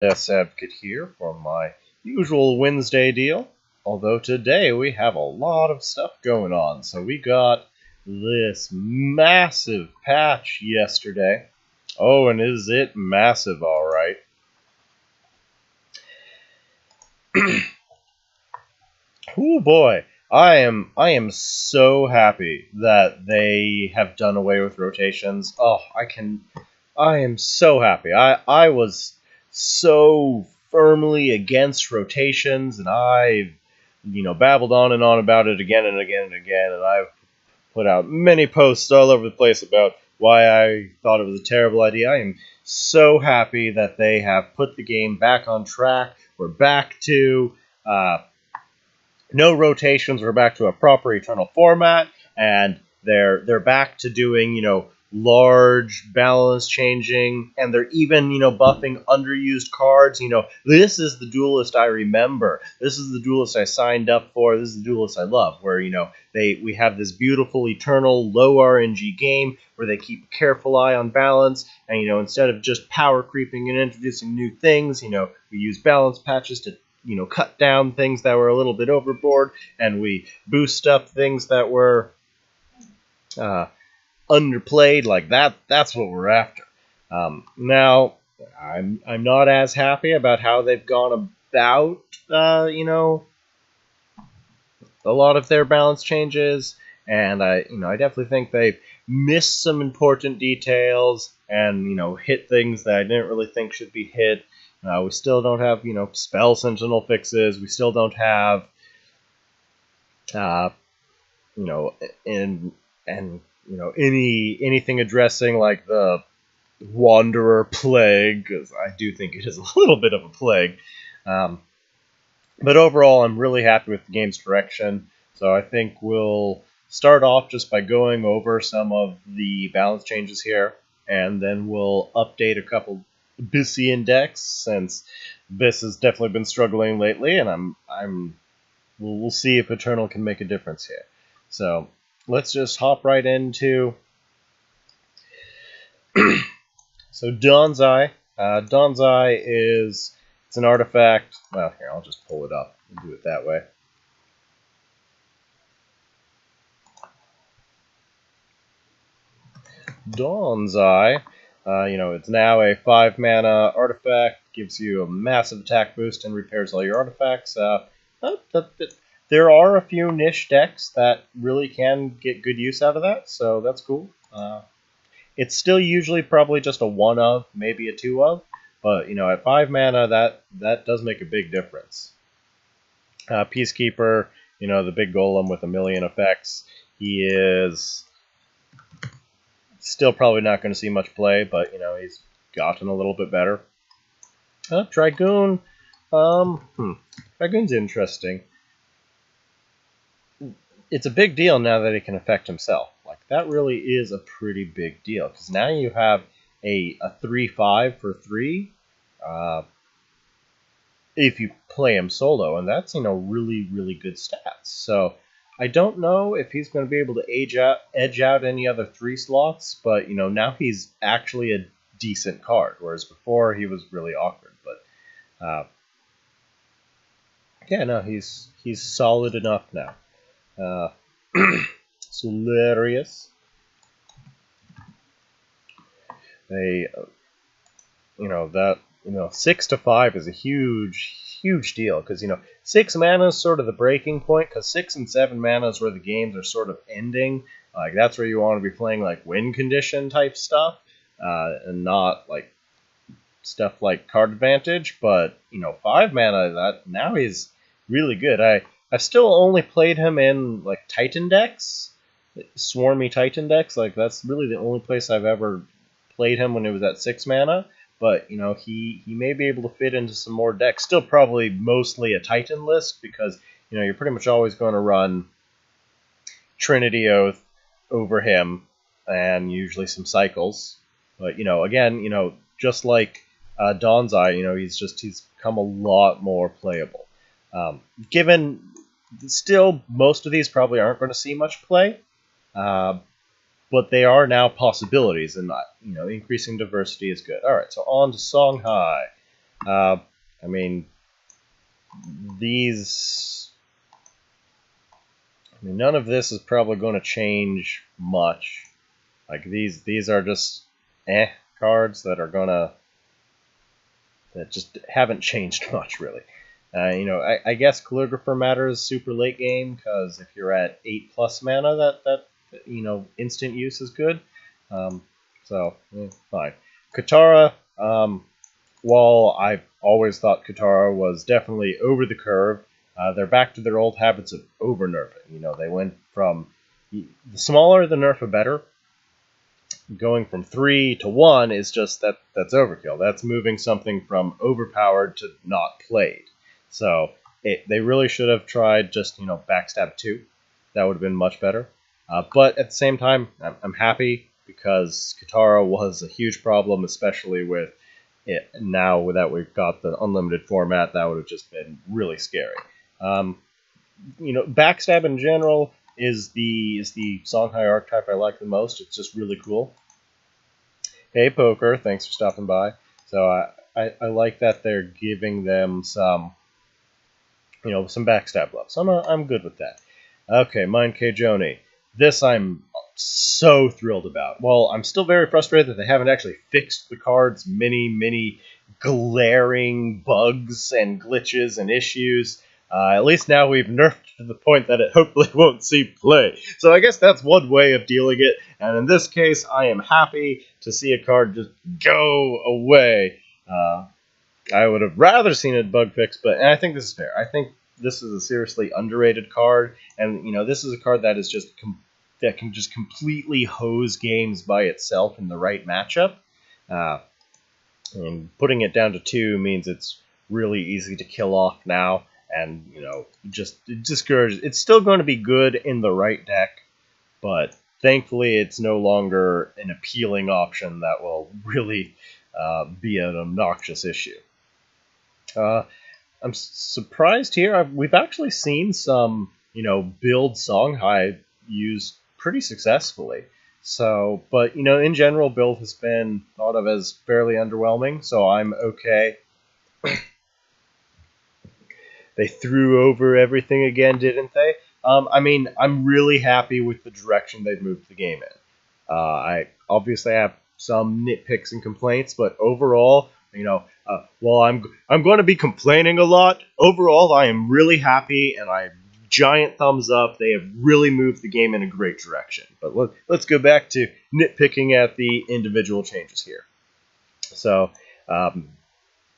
DeathsAdvocate here for my usual Wednesday deal. Although today we have a lot of stuff going on. So we got this massive patch yesterday. Oh, and is it massive, alright. Oh boy. I am so happy that they have done away with rotations. I am so happy. I was so firmly against rotations, and I've babbled on and on about it again and again and again, and I've put out many posts all over the place about why I thought it was a terrible idea. I am so happy that they have put the game back on track. We're back to no rotations. We're back to a proper Eternal format, and they're back to doing large balance changing, and they're even buffing underused cards. This is the duelist I remember. This is the duelist I signed up for. This is the duelist I love. Where we have this beautiful Eternal low RNG game where they keep a careful eye on balance, and instead of just power creeping and introducing new things, we use balance patches to cut down things that were a little bit overboard, and we boost up things that were underplayed. Like that's what we're after. Now, I'm not as happy about how they've gone about a lot of their balance changes, and I definitely think they've missed some important details and hit things that I didn't really think should be hit. We still don't have, spell sentinel fixes. We still don't have, anything addressing like the Wanderer plague, because I do think it is a little bit of a plague. But overall, I'm really happy with the game's direction. So I think we'll start off just by going over some of the balance changes here, and then we'll update a couple Bissian decks, since Biss has definitely been struggling lately, and we'll see if Eternal can make a difference here. So let's just hop right into so Dawn's Eye. Dawn's Eye it's an artifact. Well, here, I'll just pull it up and do it that way. Dawn's Eye. It's now a 5-mana artifact, gives you a massive attack boost and repairs all your artifacts. There are a few niche decks that really can get good use out of that, so that's cool. It's still usually probably just a 1 of, maybe a 2 of, but at 5 mana that does make a big difference. Peacekeeper, the big golem with a million effects, he is still probably not going to see much play, but he's gotten a little bit better. Dragoon. Dragoon's interesting. It's a big deal now that he can affect himself. Like, that really is a pretty big deal, because now you have a 3/5 for 3 if you play him solo, and that's really, really good stats. So I don't know if he's going to be able to edge out any other 3 slots, but now he's actually a decent card, whereas before he was really awkward. But yeah, no, he's solid enough now. Solarius. 6 to 5 is a huge deal, because 6 mana is sort of the breaking point, because 6 and 7 mana is where the games are sort of ending. Like, that's where you want to be playing like win condition type stuff, and not like stuff like card advantage. But 5 mana, that now he's really good. I've still only played him in like Titan decks, swarmy Titan decks. Like, that's really the only place I've ever played him, when it was at 6 mana. But he may be able to fit into some more decks. Still probably mostly a Titan list, because you're pretty much always going to run Trinity Oath over him, and usually some cycles. But again, just like Dawn's Eye, he's become a lot more playable. Given still most of these probably aren't going to see much play, but they are now possibilities, and increasing diversity is good. All right, so on to Songhai. I mean, these... I mean, none of this is probably going to change much. Like, these are just cards that are gonna... that just haven't changed much, really. You know, I guess Calligrapher matters super late game, because if you're at 8+ mana, that you know, instant use is good. Fine. Katara, while I've always thought Katara was definitely over the curve, they're back to their old habits of over-nerfing. You know, they went from... the smaller the nerf, the better. Going from 3 to 1 is just that's overkill. That's moving something from overpowered to not played. So they really should have tried just, you know, backstab 2. That would have been much better. But at the same time, I'm happy, because Katara was a huge problem, especially with it now that we've got the unlimited format. That would have just been really scary. You know, backstab in general is the Songhai archetype I like the most. It's just really cool. Hey, Poker, thanks for stopping by. So I like that they're giving them some, you know, some backstab love. So I'm good with that. Okay, Mind K. Joni. This I'm so thrilled about. Well, I'm still very frustrated that they haven't actually fixed the card's many glaring bugs and glitches and issues. At least now we've nerfed to the point that it hopefully won't see play. So I guess that's one way of dealing it. And in this case, I am happy to see a card just go away. I would have rather seen it bug fixed, but I think this is fair. I think this is a seriously underrated card, and you know, this is a card that is just that can just completely hose games by itself in the right matchup. And putting it down to 2 means it's really easy to kill off now. And, you know, just discouraged. It's still going to be good in the right deck, but thankfully it's no longer an appealing option that will really be an obnoxious issue. I'm surprised here. We've actually seen some, you know, build Songhai used pretty successfully. So, but, you know, in general, build has been thought of as fairly underwhelming, so I'm okay. They threw over everything again, didn't they? I mean, I'm really happy with the direction they've moved the game in. I obviously have some nitpicks and complaints, but overall, you know, while I'm going to be complaining a lot, overall I am really happy, and I giant thumbs up. They have really moved the game in a great direction. But let's go back to nitpicking at the individual changes here. So,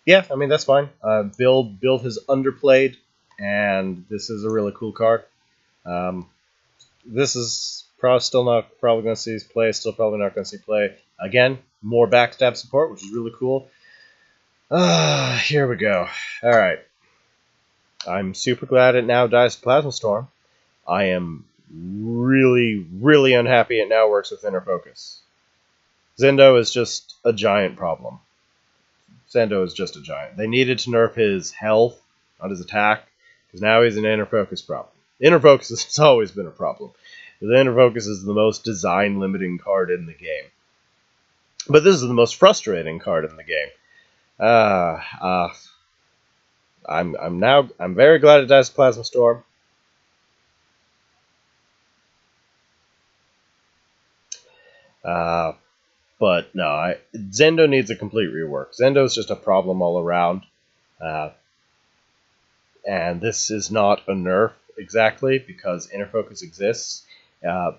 yeah, I mean, that's fine. Build has underplayed, and this is a really cool card. This is still not probably going to see play. Still probably not going to see play. Again, more backstab support, which is really cool. Here we go. All right. I'm super glad it now dies to Plasma Storm. I am really unhappy it now works with Inner Focus. Zendo is just a giant problem. Zendo is just a giant. They needed to nerf his health, not his attack, because now he's an Inner Focus problem. Inner Focus has always been a problem. The Inner Focus is the most design-limiting card in the game. But this is the most frustrating card in the game. I'm very glad it dies to Plasma Storm. But no, Zendo needs a complete rework. Zendo's just a problem all around. And this is not a nerf exactly, because Inner Focus exists. But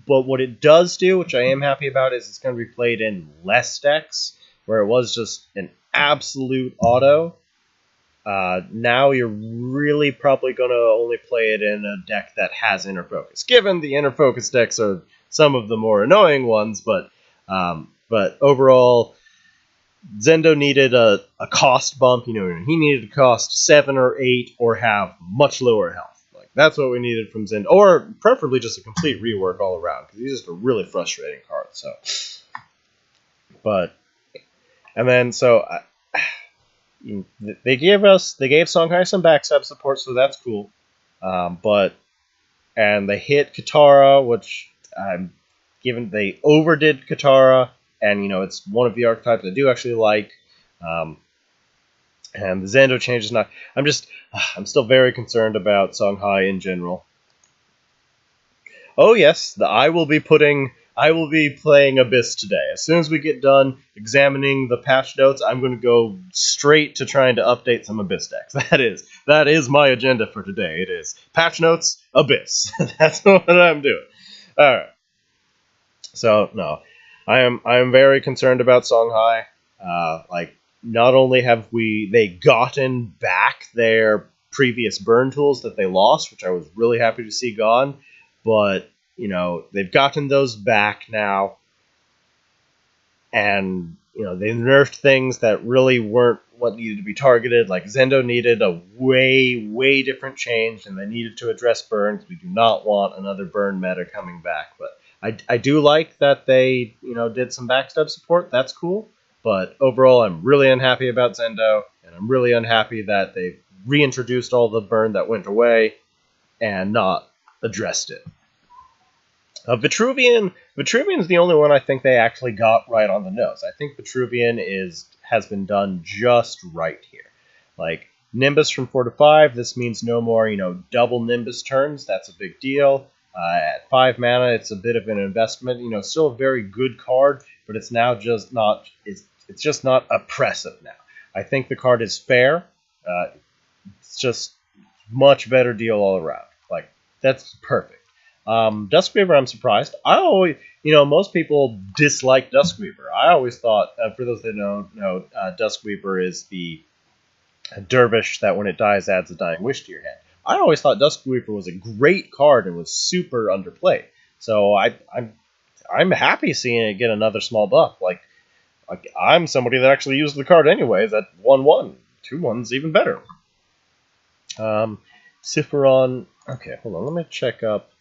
what it does do, which I am happy about, is it's going to be played in less decks, where it was just an absolute auto. Now you're really probably going to only play it in a deck that has Inner Focus. Given the Inner Focus decks are some of the more annoying ones, but overall, Zendo needed a cost bump. You know, he needed to cost 7 or 8 or have much lower health. Like, that's what we needed from Zendo, or preferably just a complete rework all around, because he's just a really frustrating card. So, they gave Songhai some backstab support, so that's cool. And they hit Katara, which given they overdid Katara, and you know, it's one of the archetypes I do actually like. And the Zando change is not. I'm still very concerned about Songhai in general. Oh yes, I will be playing Abyss today. As soon as we get done examining the patch notes, I'm going to go straight to trying to update some Abyss decks. That is my agenda for today. It is patch notes, Abyss. That's what I'm doing. All right. So no, I am very concerned about Songhai. Like, not only have they gotten back their previous burn tools that they lost, which I was really happy to see gone, but they've gotten those back now, and they nerfed things that really weren't what needed to be targeted. Like Zendo needed a way different change, and they needed to address burns. We do not want another burn meta coming back, but I do like that they did some backstab support. That's cool. But overall, I'm really unhappy about Zendo, and I'm really unhappy that they reintroduced all the burn that went away and not addressed it. Vitruvian is the only one I think they actually got right on the nose. I think Vitruvian has been done just right here. Like, Nimbus from 4 to 5, this means no more, double Nimbus turns. That's a big deal. At 5 mana, it's a bit of an investment. Still a very good card, but it's now just not. It's just not oppressive now. I think the card is fair. It's just much better deal all around. Like, that's perfect. Duskweaver, I'm surprised. I always, most people dislike Duskweaver. I always thought, for those that don't know, Duskweaver is the dervish that when it dies adds a dying wish to your hand. I always thought Duskweaver was a great card and was super underplayed. So I'm happy seeing it get another small buff. Like I'm somebody that actually used the card anyways at 1/1. 2/1's even better. Siphoron. Okay, hold on. Let me check up.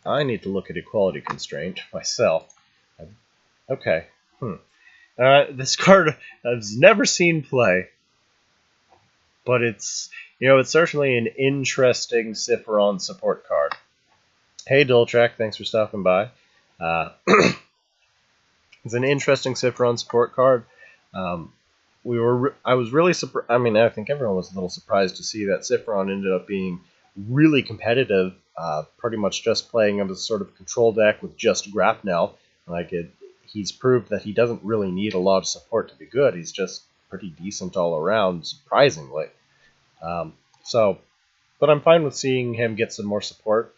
I need to look at equality constraint myself. Okay. This card I've never seen play, but it's certainly an interesting Siphoron support card. Hey Doltrack, thanks for stopping by. It's an interesting Siphoron support card. I was really surprised. I mean, I think everyone was a little surprised to see that Siphoron ended up being really competitive. Pretty much just playing him as a sort of control deck with just Grapnel. He's proved that he doesn't really need a lot of support to be good. He's just pretty decent all around, surprisingly. But I'm fine with seeing him get some more support.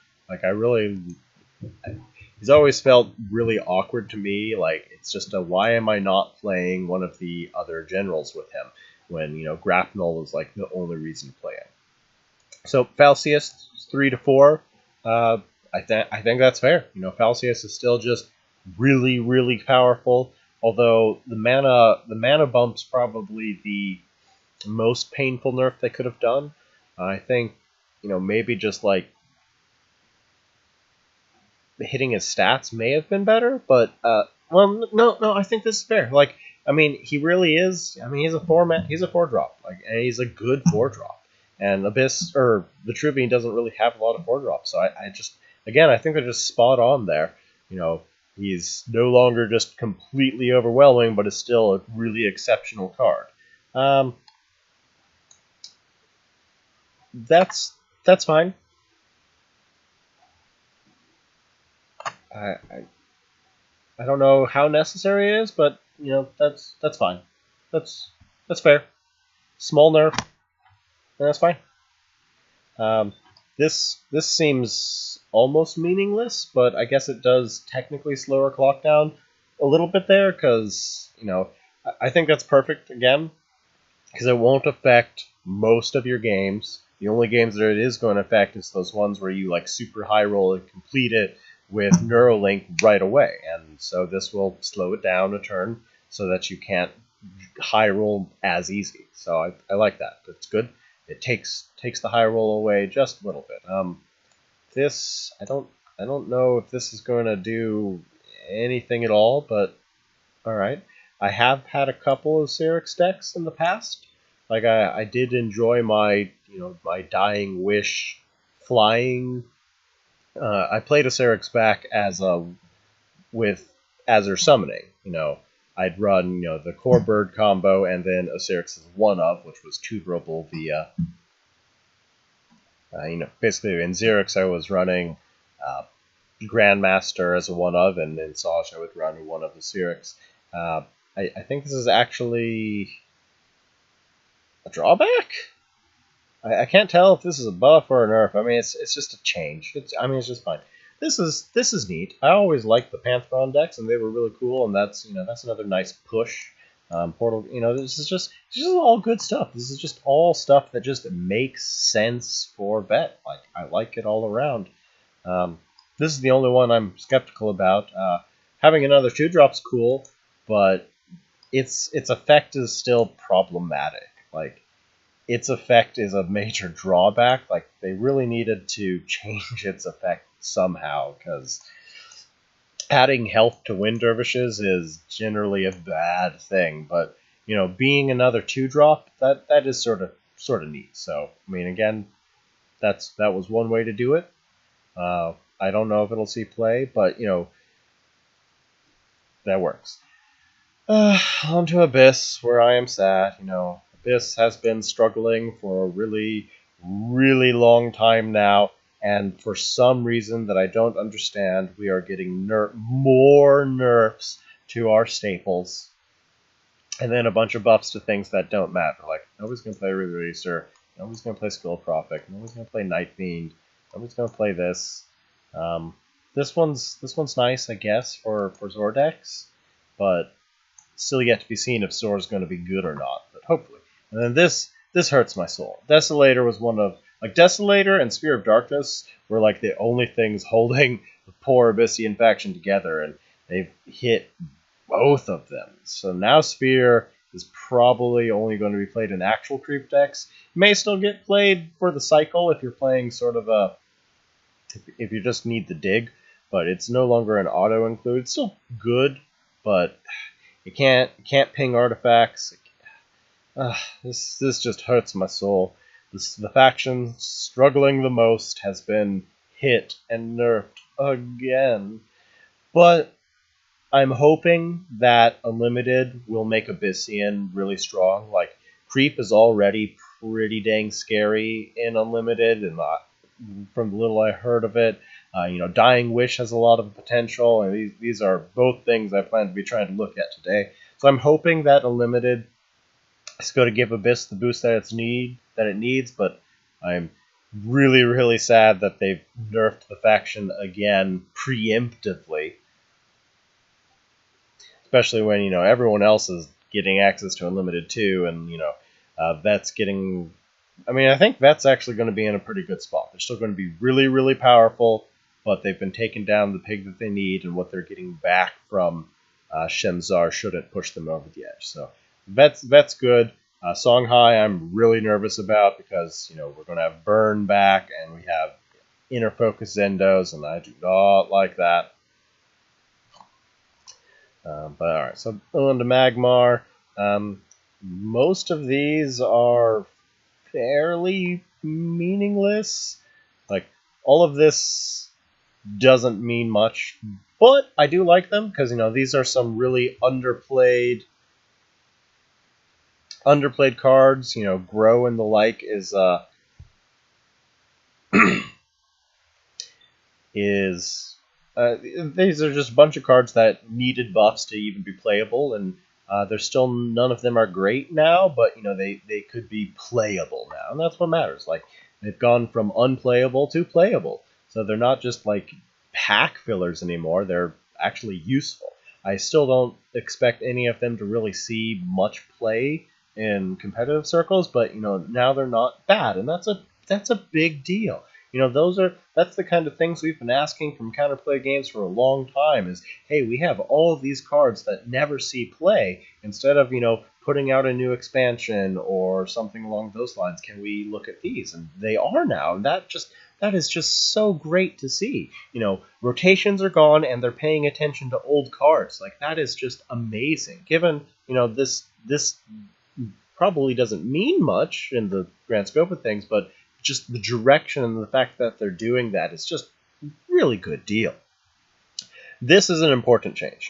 He's always felt really awkward to me. Like, it's just why am I not playing one of the other generals with him when Grapnel was like the only reason to play him. So Falcius 3 to 4. I think that's fair. Falcius is still just really powerful. Although the mana bump's probably the most painful nerf they could have done. I think maybe just like hitting his stats may have been better, but no, I think this is fair. Like, I mean, he really is. I mean, he's a 4-drop. And he's a good 4-drop. And Abyss or Vitruvian doesn't really have a lot of 4-drops. So I think they're just spot on there. He's no longer just completely overwhelming, but is still a really exceptional card. That's fine. I don't know how necessary it is, but that's fine. That's fair. Small nerf. That's fine. This seems almost meaningless, but I guess it does technically slow our clock down a little bit there, because I think that's perfect again, because it won't affect most of your games. The only games that it is going to affect is those ones where you super high roll and complete it with Neuralink right away, and so this will slow it down a turn so that you can't high roll as easy. So I like that. That's good. It takes the high roll away just a little bit. This I don't know if this is going to do anything at all, but all right. I have had a couple of Syrinx decks in the past. I did enjoy my my Dying Wish flying. I played a Syrinx back as with Azure Summoning. I'd run the core bird combo and then Osirix's one of, which was tutorable via basically in Xerix I was running Grandmaster as a one of, and in Saj I would run a one of Osirix. I think this is actually a drawback. I can't tell if this is a buff or a nerf. I mean, it's just a change. It's just fine. This is neat. I always liked the Pantheron decks, and they were really cool. And that's another nice push. Portal. This is just all good stuff. This is just all stuff that just makes sense for vet. Like I like it all around. This is the only one I'm skeptical about. Having another 2-drop's cool, but its effect is still problematic. Like its effect is a major drawback. Like they really needed to change its effect somehow, because adding health to wind dervishes is generally a bad thing. But being another 2-drop, that is sort of neat. So I mean, again, that was one way to do it. I don't know if it'll see play, but that works. On to Abyss, where I am sad. Abyss has been struggling for a really, really long time now, and for some reason that I don't understand, we are getting more nerfs to our staples, and then a bunch of buffs to things that don't matter. Like, nobody's going to play Releaser, nobody's going to play Skull Prophet, nobody's going to play Night Fiend, nobody's going to play this. This one's nice, I guess, for Zordex, but still yet to be seen if Zor's going to be good or not, but hopefully. And then this hurts my soul. Desolator was one of, Desolator and Spear of Darkness were like the only things holding the poor Abyssian faction together, and they've hit both of them. So now Spear is probably only going to be played in actual creep decks. It may still get played for the cycle if you're playing sort of if you just need the dig, but it's no longer an auto include. It's still good, but you can't ping artifacts. This just hurts my soul. The faction struggling the most has been hit and nerfed again. But I'm hoping that Unlimited will make Abyssian really strong. Like, Creep is already pretty dang scary in Unlimited, and from the little I heard of it, Dying Wish has a lot of potential, and these are both things I plan to be trying to look at today. So I'm hoping that Unlimited is going to give Abyss the boost that it needs, but I'm really, really sad that they've nerfed the faction again preemptively. Especially when, everyone else is getting access to Unlimited too, and, Vet's getting... I mean, I think Vet's actually going to be in a pretty good spot. They're still going to be really, really powerful, but they've been taking down the pig that they need, and what they're getting back from Shemzar shouldn't push them over the edge. So Vet's good. Songhai I'm really nervous about because, we're going to have Burn back, and we have Inner Focus Zendos, and I do not like that. But alright, so on to Magmar. Most of these are fairly meaningless. Like, all of this doesn't mean much, but I do like them because, these are some really underplayed cards. Grow and the like is these are just a bunch of cards that needed buffs to even be playable, and there's still none of them are great now, but they could be playable now, and that's what matters. Like, they've gone from unplayable to playable, so they're not just like pack fillers anymore. They're actually useful. I still don't expect any of them to really see much play in competitive circles, but now they're not bad, and that's a big deal. That's the kind of things we've been asking from counterplay games for a long time is, hey, we have all of these cards that never see play. Instead of, putting out a new expansion or something along those lines, can we look at these? And they are now. And that is just so great to see. Rotations are gone and they're paying attention to old cards. Like, that is just amazing. Given, this probably doesn't mean much in the grand scope of things, but just the direction and the fact that they're doing that is just a really good deal. This is an important change.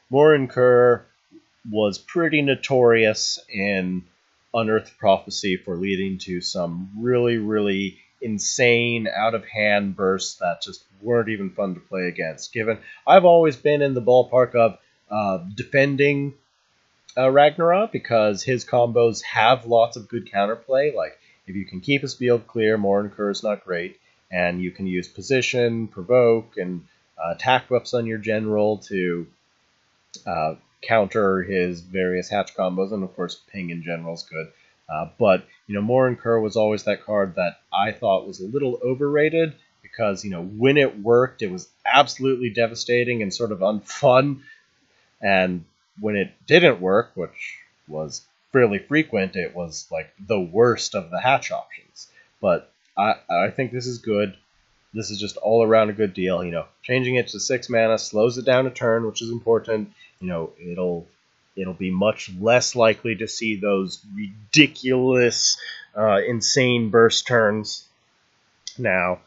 Morin Kerr was pretty notorious in Unearthed Prophecy for leading to some really, really insane, out-of-hand bursts that just weren't even fun to play against. Given I've always been in the ballpark of defending Ragnarok because his combos have lots of good counterplay. Like, if you can keep his field clear, Morinkur is not great, and you can use position, provoke, and attack buffs on your general to counter his various hatch combos, and of course ping in general is good. But Morinkur was always that card that I thought was a little overrated because when it worked, it was absolutely devastating and sort of unfun, and when it didn't work, which was fairly frequent, it was like the worst of the hatch options. But I think this is good. This is just all around a good deal. Changing it to 6 mana slows it down a turn, which is important. It'll be much less likely to see those ridiculous, insane burst turns now.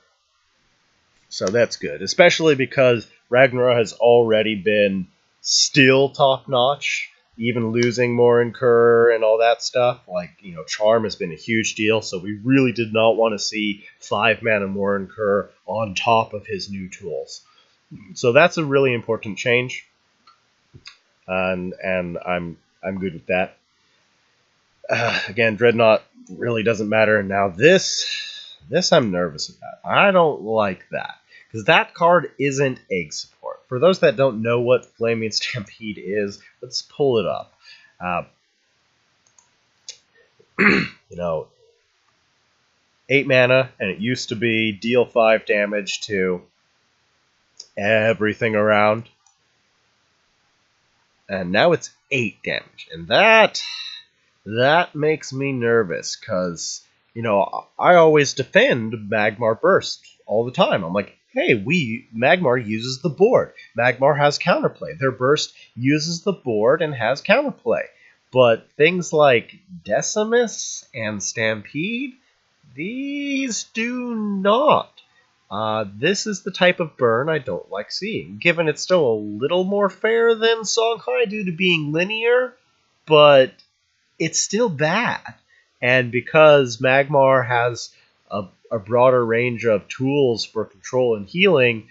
So that's good, especially because Ragnarok has already been still top-notch, even losing Morinkur and all that stuff. Like, Charm has been a huge deal, so we really did not want to see 5-mana Morinkur on top of his new tools. So that's a really important change, and I'm good with that. Again, Dreadnought really doesn't matter. Now this I'm nervous about. I don't like that, because that card isn't egg support. For those that don't know what Flaming Stampede is, let's pull it up. 8 mana, and it used to be deal 5 damage to everything around. And now it's 8 damage. And that makes me nervous, because, I always defend Magmar Burst all the time. I'm like, hey, Magmar uses the board. Magmar has counterplay. Their burst uses the board and has counterplay. But things like Decimus and Stampede, these do not. This is the type of burn I don't like seeing, given it's still a little more fair than Songhai due to being linear, but it's still bad. And because Magmar has a broader range of tools for control and healing,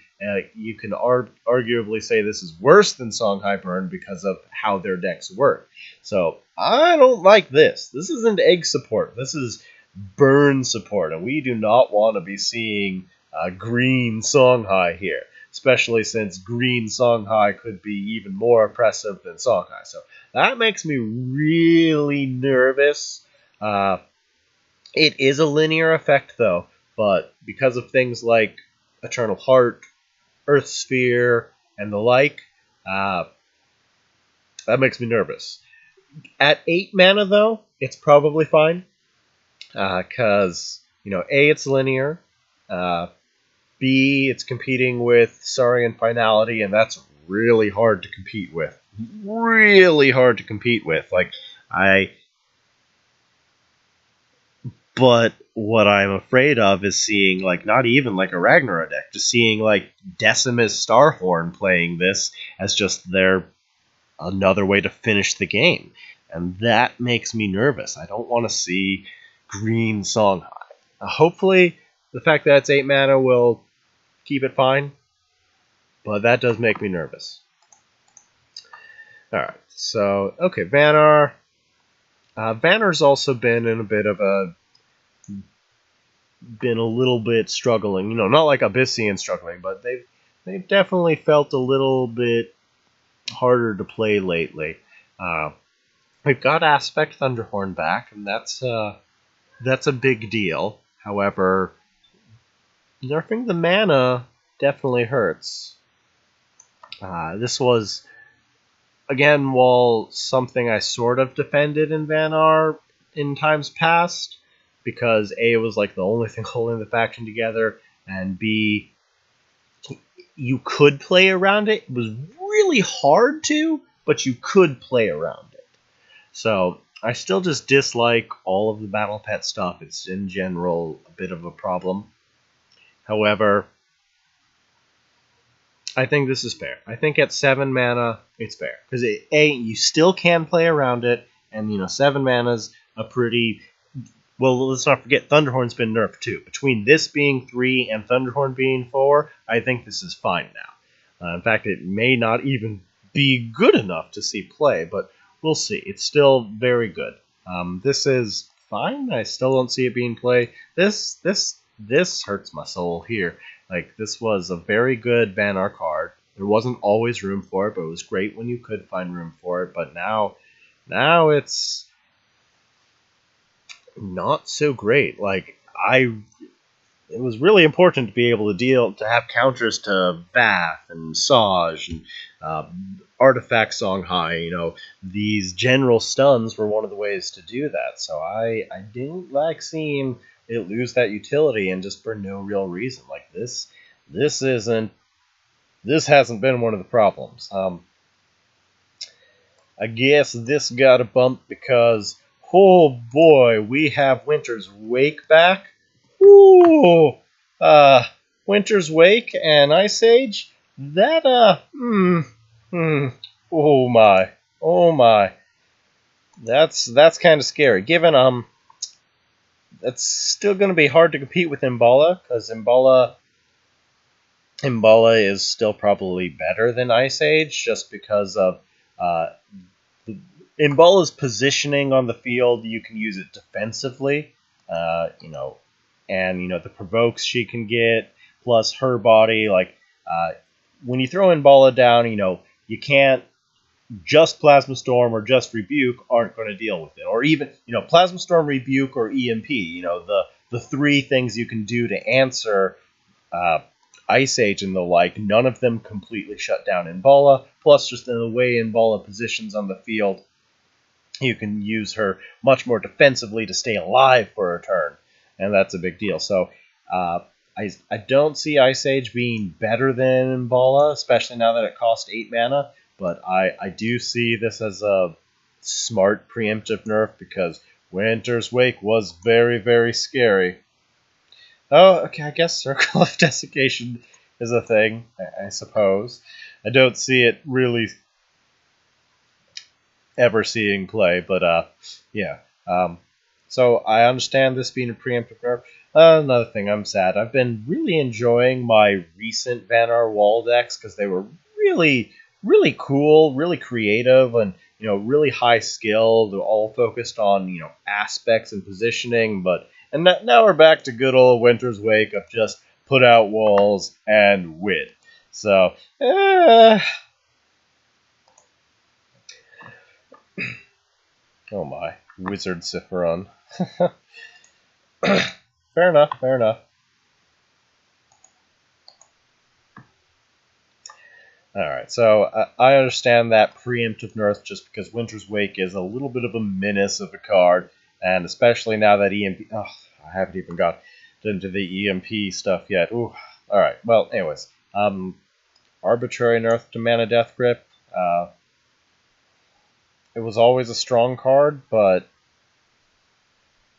you can arguably say this is worse than Songhai Burn because of how their decks work. So I don't like this. This isn't egg support. This is burn support, and we do not want to be seeing green Songhai here, especially since green Songhai could be even more oppressive than Songhai. So that makes me really nervous. It is a linear effect, though, but because of things like Eternal Heart, Earth Sphere, and the like, that makes me nervous. At 8 mana, though, it's probably fine, because, A, it's linear, B, it's competing with Saurian Finality, and that's really hard to compete with. Really hard to compete with. But what I'm afraid of is seeing, not even like a Ragnarok deck, just seeing, Decimus Starhorn playing this as just another way to finish the game. And that makes me nervous. I don't want to see green Songhai. Hopefully, the fact that it's 8 mana will keep it fine, but that does make me nervous. Alright, so, okay, Vanar. Vanar's also been in a bit of been a little bit struggling. Not like Abyssian struggling, but they've definitely felt a little bit harder to play lately. We've got Aspect Thunderhorn back, and that's a big deal. However, nerfing the mana definitely hurts. This was, again, while something I sort of defended in Vanar in times past, because A, it was the only thing holding the faction together, and B, you could play around it. It was really hard to, but you could play around it. So I still just dislike all of the Battle Pet stuff. It's in general a bit of a problem. However, I think this is fair. I think at 7 mana, it's fair. Because, you still can play around it, and, 7 mana's a pretty... Well, let's not forget, Thunderhorn's been nerfed too. Between this being 3 and Thunderhorn being 4, I think this is fine now. In fact, it may not even be good enough to see play, but we'll see. It's still very good. This is fine. I still don't see it being played. This hurts my soul here. Like, this was a very good Banner card. There wasn't always room for it, but it was great when you could find room for it. But now it's not so great. Like, it was really important to be able to have counters to Bath and Saj and Artifact Songhai. These general stuns were one of the ways to do that. So I didn't like seeing it lose that utility and just for no real reason. Like, this hasn't been one of the problems. I guess this got a bump because, oh boy, we have Winter's Wake back. Ooh, Winter's Wake and Ice Age. That oh my, that's kind of scary. Given that's still going to be hard to compete with Imbala, because Imbala is still probably better than Ice Age, just because of Imbala's positioning on the field. You can use it defensively, and the provokes she can get, plus her body. Like, when you throw Imbala down, you can't just Plasma Storm or just Rebuke aren't going to deal with it. Or even, Plasma Storm, Rebuke, or EMP, the 3 things you can do to answer Ice Age and the like, none of them completely shut down Imbala. Plus, just in the way Imbala positions on the field, you can use her much more defensively to stay alive for a turn, and that's a big deal. So, I don't see Ice Age being better than Imbala, especially now that it costs 8 mana. But I do see this as a smart preemptive nerf, because Winter's Wake was very, very scary. Oh, okay, I guess Circle of Desiccation is a thing, I suppose. I don't see it really ever seeing play, but yeah. So I understand this being a preemptive nerf. Another thing, I'm sad. I've been really enjoying my recent Vanar wall decks, because they were really, really cool, really creative, and really high skill. They're all focused on aspects and positioning. And now we're back to good old Winter's Wake of just put out walls and win. So, oh my, Wizard Sifron. Fair enough, fair enough. Alright, so I understand that preemptive nerf just because Winter's Wake is a little bit of a menace of a card, and especially now that EMP... Oh, I haven't even got into the EMP stuff yet. Ooh. Alright, well, anyways. Arbitrary nerf to Mana Death Grip. It was always a strong card, but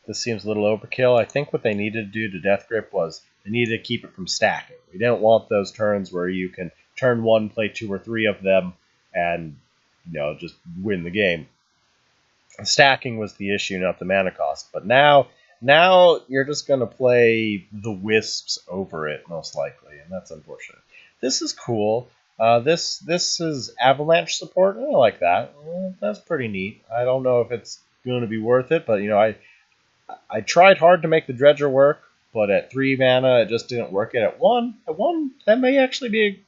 this seems a little overkill. I think what they needed to do to Death Grip was they needed to keep it from stacking. We didn't want those turns where you can turn 1, play 2 or 3 of them, and just win the game. Stacking was the issue, not the mana cost. But now you're just going to play the Wisps over it, most likely, and that's unfortunate. This is cool. This is Avalanche support. I like that. That's pretty neat. I don't know if it's going to be worth it, but I tried hard to make the Dredger work, but at 3 mana it just didn't work. And at 1, that may actually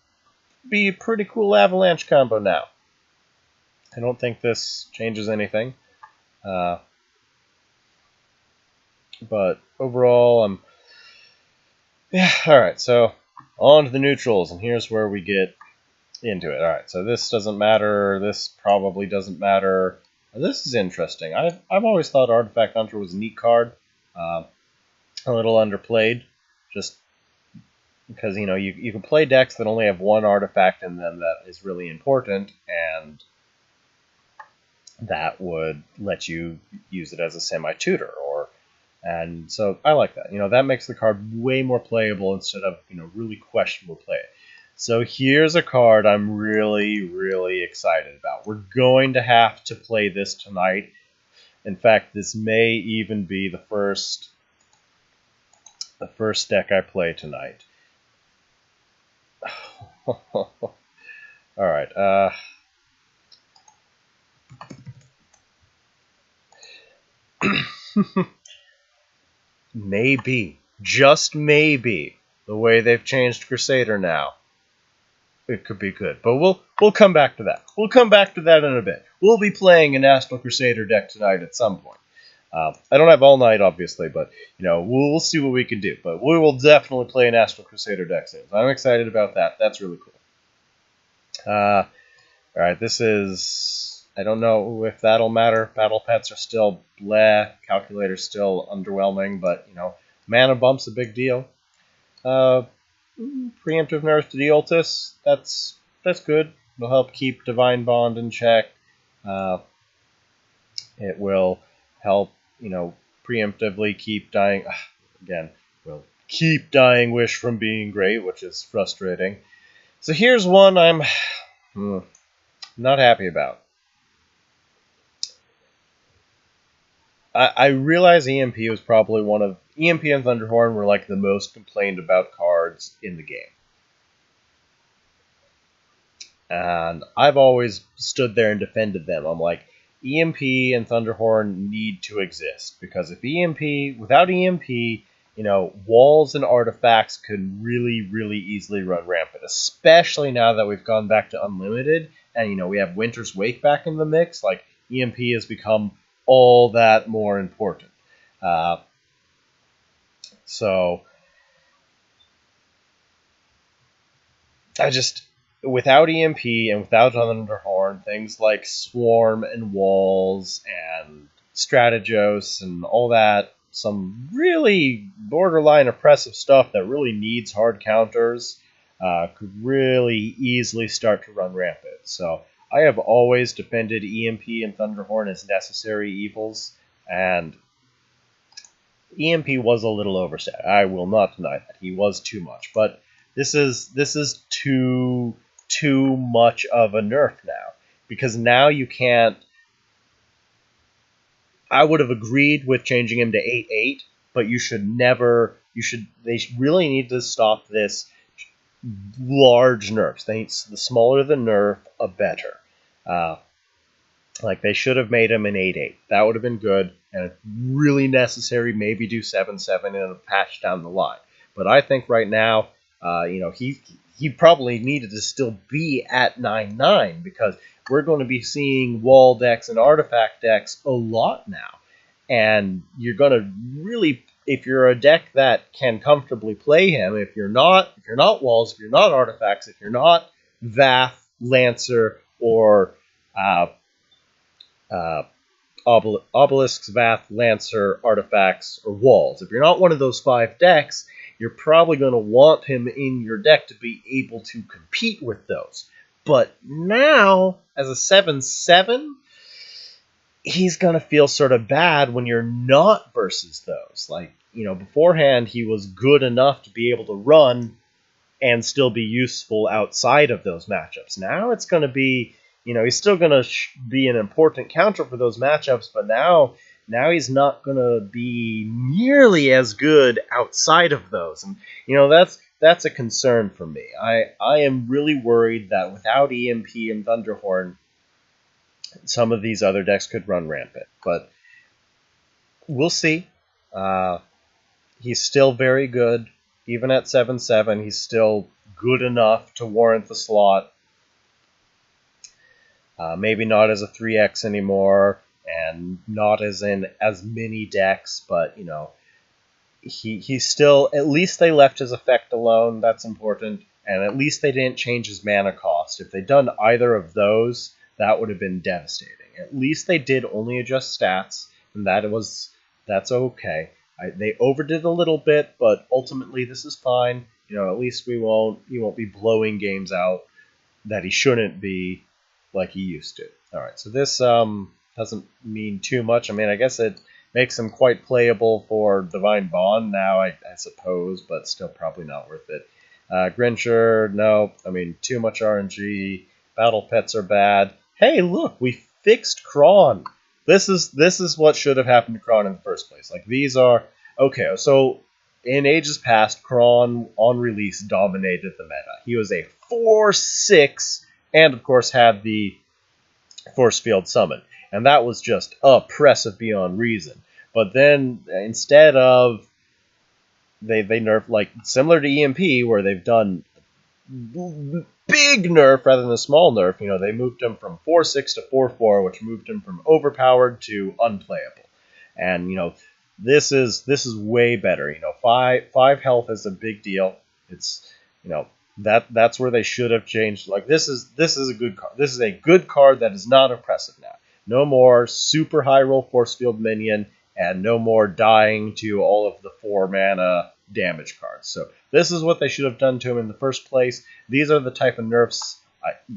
be a pretty cool Avalanche combo now. I don't think this changes anything. But overall, yeah, alright, so on to the neutrals, and here's where we get into it. Alright, so this doesn't matter, this probably doesn't matter. This is interesting. I've always thought Artifact Hunter was a neat card. A little underplayed, just because, you can play decks that only have 1 artifact in them that is really important, and that would let you use it as a semi-tutor, and so I like that. That makes the card way more playable instead of, really questionable play. So here's a card I'm really, really excited about. We're going to have to play this tonight. In fact, this may even be the first deck I play tonight. All right. Maybe, just maybe, the way they've changed Crusader now, it could be good. But we'll come back to that. We'll come back to that in a bit. We'll be playing a National Crusader deck tonight at some point. I don't have all night, obviously, but we'll see what we can do. But we will definitely play a National Crusader deck soon. So I'm excited about that. That's really cool. All right, this is, I don't know if that'll matter. Battle Pets are still bleh. Calculator's still underwhelming, but mana bump's a big deal. Preemptive nerf to Deoltis, that's good. It'll help keep Divine Bond in check. It will help preemptively keep Dying keep Dying Wish from being great, which is frustrating. So here's one I'm not happy about. I realize EMP was probably one of EMP and Thunderhorn were like the most complained about cards in the game. And I've always stood there and defended them. I'm like, EMP and Thunderhorn need to exist, because if without EMP, walls and artifacts could really, really easily run rampant, especially now that we've gone back to Unlimited and, we have Winter's Wake back in the mix. Like, EMP has become all that more important. So, without EMP and without Thunderhorn, things like Swarm and Walls and Strategos and all that, some really borderline oppressive stuff that really needs hard counters, could really easily start to run rampant. So I have always defended EMP and Thunderhorn as necessary evils, and EMP was a little overset. I will not deny that. He was too much, but this is too much of a nerf now, because now you can't. I would have agreed with changing him to 8/8, but they really need to stop this large nerfs. The smaller the nerf, a better. Like, they should have made him an 8/8. That would have been good, and if really necessary, maybe do 7/7 in a patch down the line. But I think right now, he probably needed to still be at 9/9, because we're going to be seeing wall decks and artifact decks a lot now. And you're going to really, if you're a deck that can comfortably play him, if you're not walls, if you're not artifacts, if you're not Vath, Lancer, or Obelisks, Vath, Lancer, artifacts, or walls, if you're not one of those 5 decks, you're probably going to want him in your deck to be able to compete with those. But now, as a 7/7, he's going to feel sort of bad when you're not versus those. Like, beforehand, he was good enough to be able to run and still be useful outside of those matchups. Now it's going to be, he's still going to be an important counter for those matchups, but now he's not going to be nearly as good outside of those. And, that's a concern for me. I am really worried that without EMP and Thunderhorn, some of these other decks could run rampant. But we'll see. He's still very good. Even at 7/7, he's still good enough to warrant the slot. Maybe not as a 3x anymore, and not as in as many decks, but, he's still, at least they left his effect alone. That's important. And at least they didn't change his mana cost. If they'd done either of those, that would have been devastating. At least they did only adjust stats, and that's okay. They overdid a little bit, but ultimately this is fine. At least he won't be blowing games out that he shouldn't be like he used to. All right, so this doesn't mean too much. I mean, I guess it makes him quite playable for Divine Bond now, I suppose, but still probably not worth it. Grincher, no. I mean, too much RNG. Battle Pets are bad. Hey, look, we fixed Kron. This is what should have happened to Kron in the first place. Like, these are okay. So in ages past, Kron on release dominated the meta. He was a 4/6, and of course had the force field summon, and that was just oppressive beyond reason. But then instead of they nerfed, like similar to EMP, where they've done big nerf rather than a small nerf. You know, they moved him from 4/6 to 4/4, which moved him from overpowered to unplayable. And you know, this is way better. You know, five health is a big deal. It's, you know, that's where they should have changed. Like, this is a good card. This is a good card that is not oppressive now. No more super high roll force field minion, and no more dying to all of the 4 mana damage cards. So this is what they should have done to him in the first place. These are the type of nerfs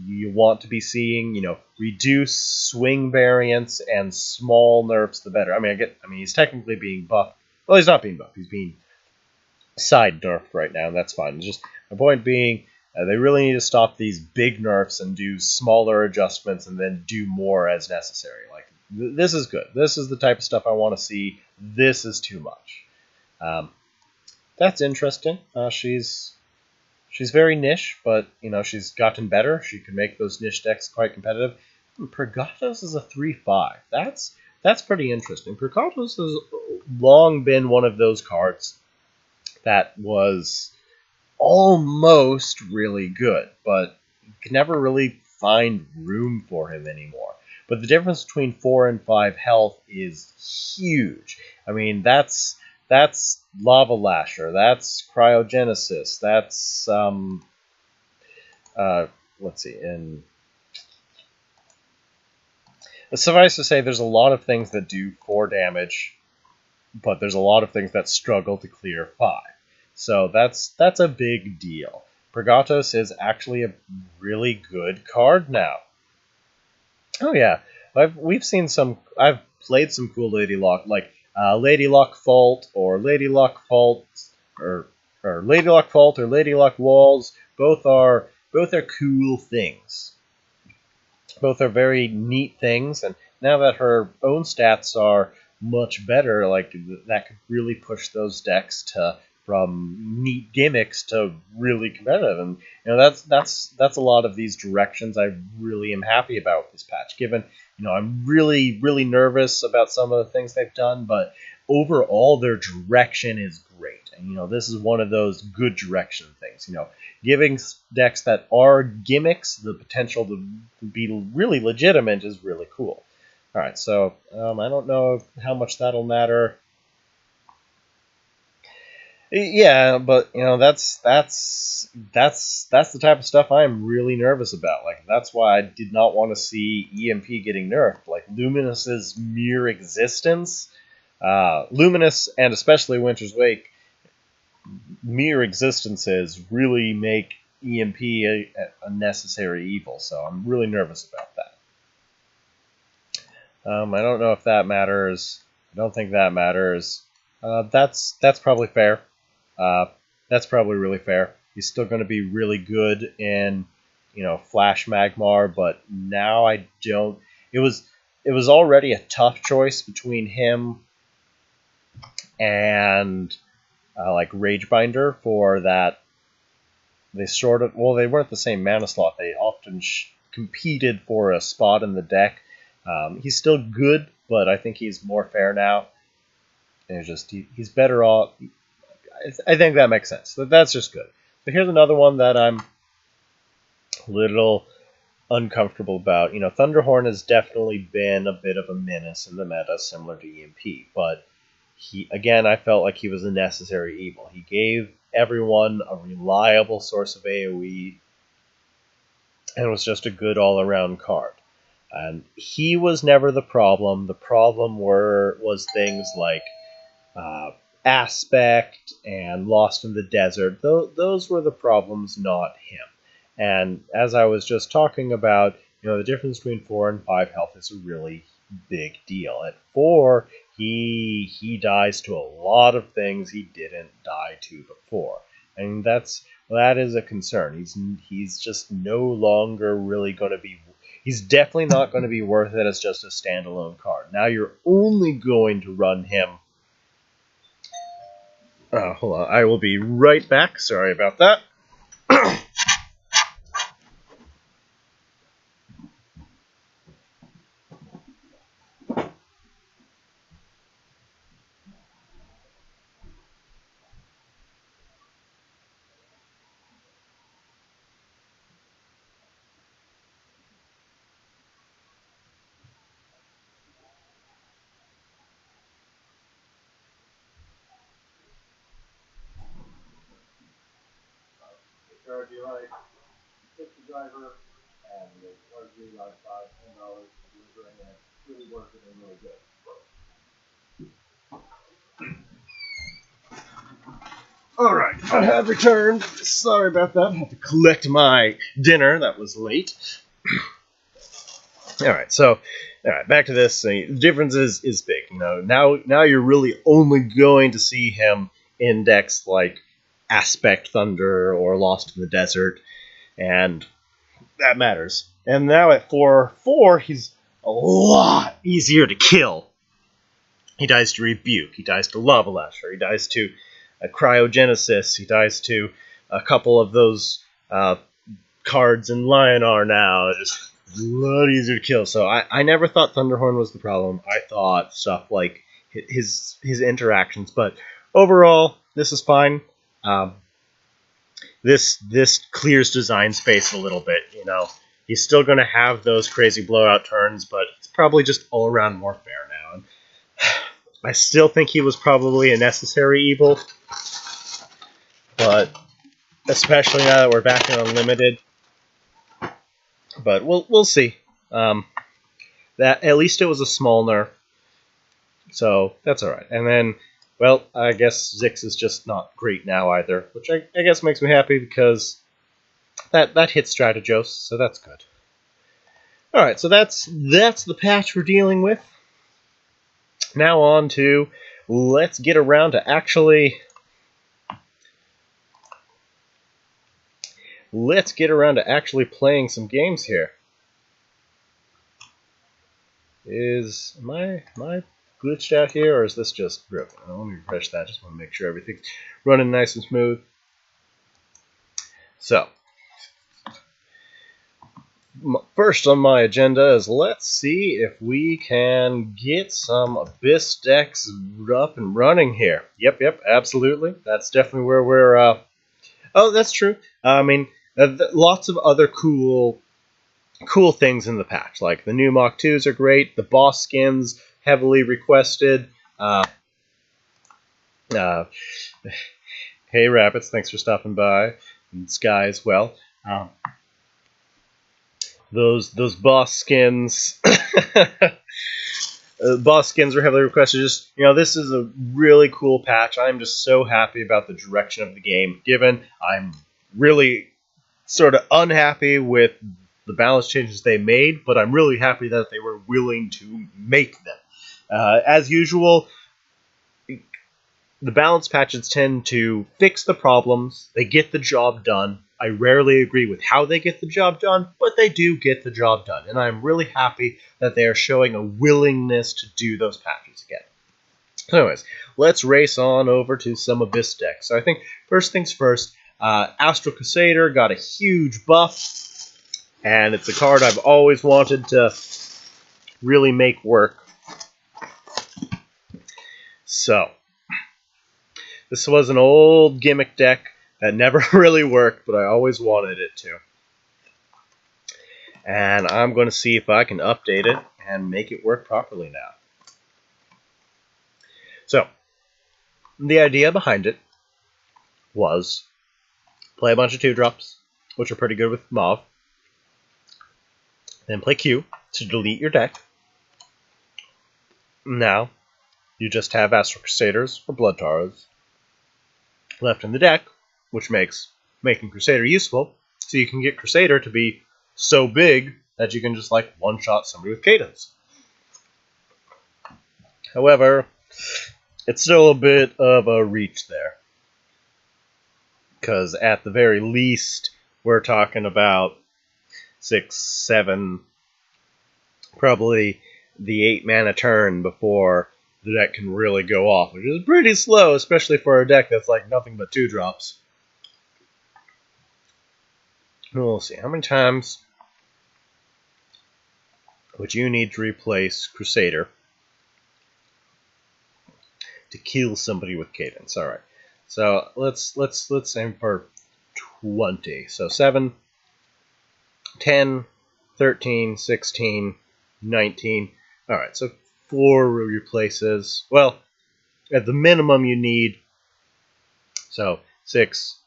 you want to be seeing. You know, reduce swing variants and small nerfs, the better. I mean, he's technically being buffed. Well, he's not being buffed. He's being side nerfed right now, and that's fine. Just my point being, they really need to stop these big nerfs and do smaller adjustments, and then do more as necessary. Like, this is good. This is the type of stuff I want to see. This is too much. That's interesting. She's very niche, but you know, she's gotten better. She can make those niche decks quite competitive. Pergatos is a 3/5. That's pretty interesting. Pergatos has long been one of those cards that was almost really good, but you could never really find room for him anymore. But the difference between 4 and 5 health is huge. I mean, that's Lava Lasher, that's Cryogenesis, that's let's see, and suffice to say, there's a lot of things that do 4 damage, but there's a lot of things that struggle to clear 5. So that's a big deal. Pergatos is actually a really good card now. Oh yeah, I've played some cool Lady Lock, like Lady Lock Fault, or Lady Lock Fault, or Lady Lock Fault, or Lady Lock Walls. Both are cool things. Both are very neat things, and now that her own stats are much better, like, that could really push those decks from neat gimmicks to really competitive. And you know, that's a lot of these directions I really am happy about with this patch. Given, you know, I'm really nervous about some of the things they've done, but overall their direction is great. And you know, this is one of those good direction things. You know, giving decks that are gimmicks the potential to be really legitimate is really cool. All right, so I don't know how much that'll matter. Yeah, but you know, that's the type of stuff I'm really nervous about. Like, that's why I did not want to see EMP getting nerfed. Like, Luminous's mere existence, Luminous and especially Winter's Wake, mere existences really make EMP a necessary evil. So I'm really nervous about that. I don't know if that matters. I don't think that matters. That's probably fair. That's probably really fair. He's still going to be really good in, you know, Flash Magmar, but now I don't. It was already a tough choice between him and like Ragebinder for that. They sort of, well, they weren't the same mana slot. They often competed for a spot in the deck. He's still good, but I think he's more fair now. And it's just he's better off. I think that makes sense. That's just good. But here's another one that I'm a little uncomfortable about. You know, Thunderhorn has definitely been a bit of a menace in the meta, similar to EMP. But I felt like he was a necessary evil. He gave everyone a reliable source of AoE, and was just a good all-around card. And he was never the problem. The problem was things like Aspect and Lost in the Desert. Those were the problems, not him. And as I was just talking about, you know, the difference between 4 and 5 health is a really big deal. At 4, he dies to a lot of things he didn't die to before. And that is a concern. He's just no longer really going to be. He's definitely not going to be worth it as just a standalone card. Now you're only going to run him. Hold on, I will be right back. Sorry about that. Charge you like $50 driver, and they charge you like $10 for delivering it. It's really worth it and really good. Alright, I have returned. Sorry about that. I had to collect my dinner that was late. Alright, back to this. The difference is big. Now you're really only going to see him in decks like Aspect Thunder or Lost in the Desert, and that matters. And now at 4/4, he's a lot easier to kill. He dies to Rebuke, he dies to Lava Lasher, he dies to Cryogenesis, he dies to a couple of those cards in Lionar now. Just a lot easier to kill. So I never thought Thunderhorn was the problem. I thought stuff like his interactions. But overall, this is fine. This clears design space a little bit. He's still going to have those crazy blowout turns, but it's probably just all around more fair now. And I still think he was probably a necessary evil, but especially now that we're back in Unlimited. But we'll see. That at least it was a small nerf, so that's all right. And then, well, I guess Zix is just not great now either, which I guess makes me happy because that hits Strategos, so that's good. All right, so that's the patch we're dealing with. Now on to let's get around to actually playing some games here. Am I glitched out here, or is this just broken? Let me refresh that. Just want to make sure everything's running nice and smooth. So, first on my agenda is let's see if we can get some Abyss decks up and running here. Yep, absolutely. That's definitely where we're... Oh, that's true. I mean, lots of other cool things in the patch. Like the new Mach 2s are great. The boss skins, heavily requested. Hey, Rabbits, thanks for stopping by. And Sky as well. Those boss skins... boss skins are heavily requested. Just, this is a really cool patch. I'm just so happy about the direction of the game, given I'm really sort of unhappy with the balance changes they made, but I'm really happy that they were willing to make them. As usual, the balance patches tend to fix the problems. They get the job done. I rarely agree with how they get the job done, but they do get the job done. And I'm really happy that they are showing a willingness to do those patches again. So anyways, let's race on over to some Abyss decks. So I think first things first, Astral Crusader got a huge buff, and it's a card I've always wanted to really make work. So, this was an old gimmick deck that never really worked, but I always wanted it to. And I'm going to see if I can update it and make it work properly now. So, the idea behind it was play a bunch of 2-drops, which are pretty good with Mauve. Then play Q to delete your deck. Now, you just have Astral Crusaders or Blood Taras left in the deck, which makes making Crusader useful, so you can get Crusader to be so big that you can just, like, one-shot somebody with Cadence. However, it's still a bit of a reach there. because at the very least, we're talking about 6, 7, probably the 8 mana turn before the deck can really go off, which is pretty slow, especially for a deck that's like nothing but 2-drops. We'll see. How many times would you need to replace Crusader to kill somebody with Cadence? All right. So let's aim for 20. So 7, 10, 13, 16, 19. All right. So 4 replaces. Well, at the minimum you need. So 6,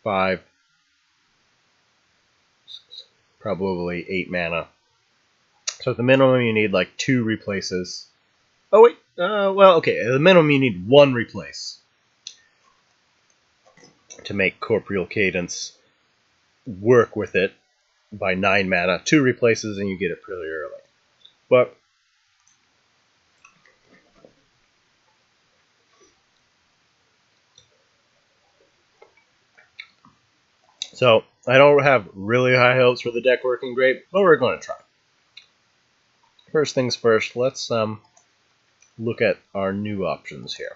5, probably 8 mana. So at the minimum you need like 2 replaces. Oh wait. Well, okay. At the minimum you need 1 replace to make Corporeal Cadence work with it by 9 mana. 2 replaces and you get it pretty early. But so I don't have really high hopes for the deck working great, but we're going to try. First things first, let's look at our new options here.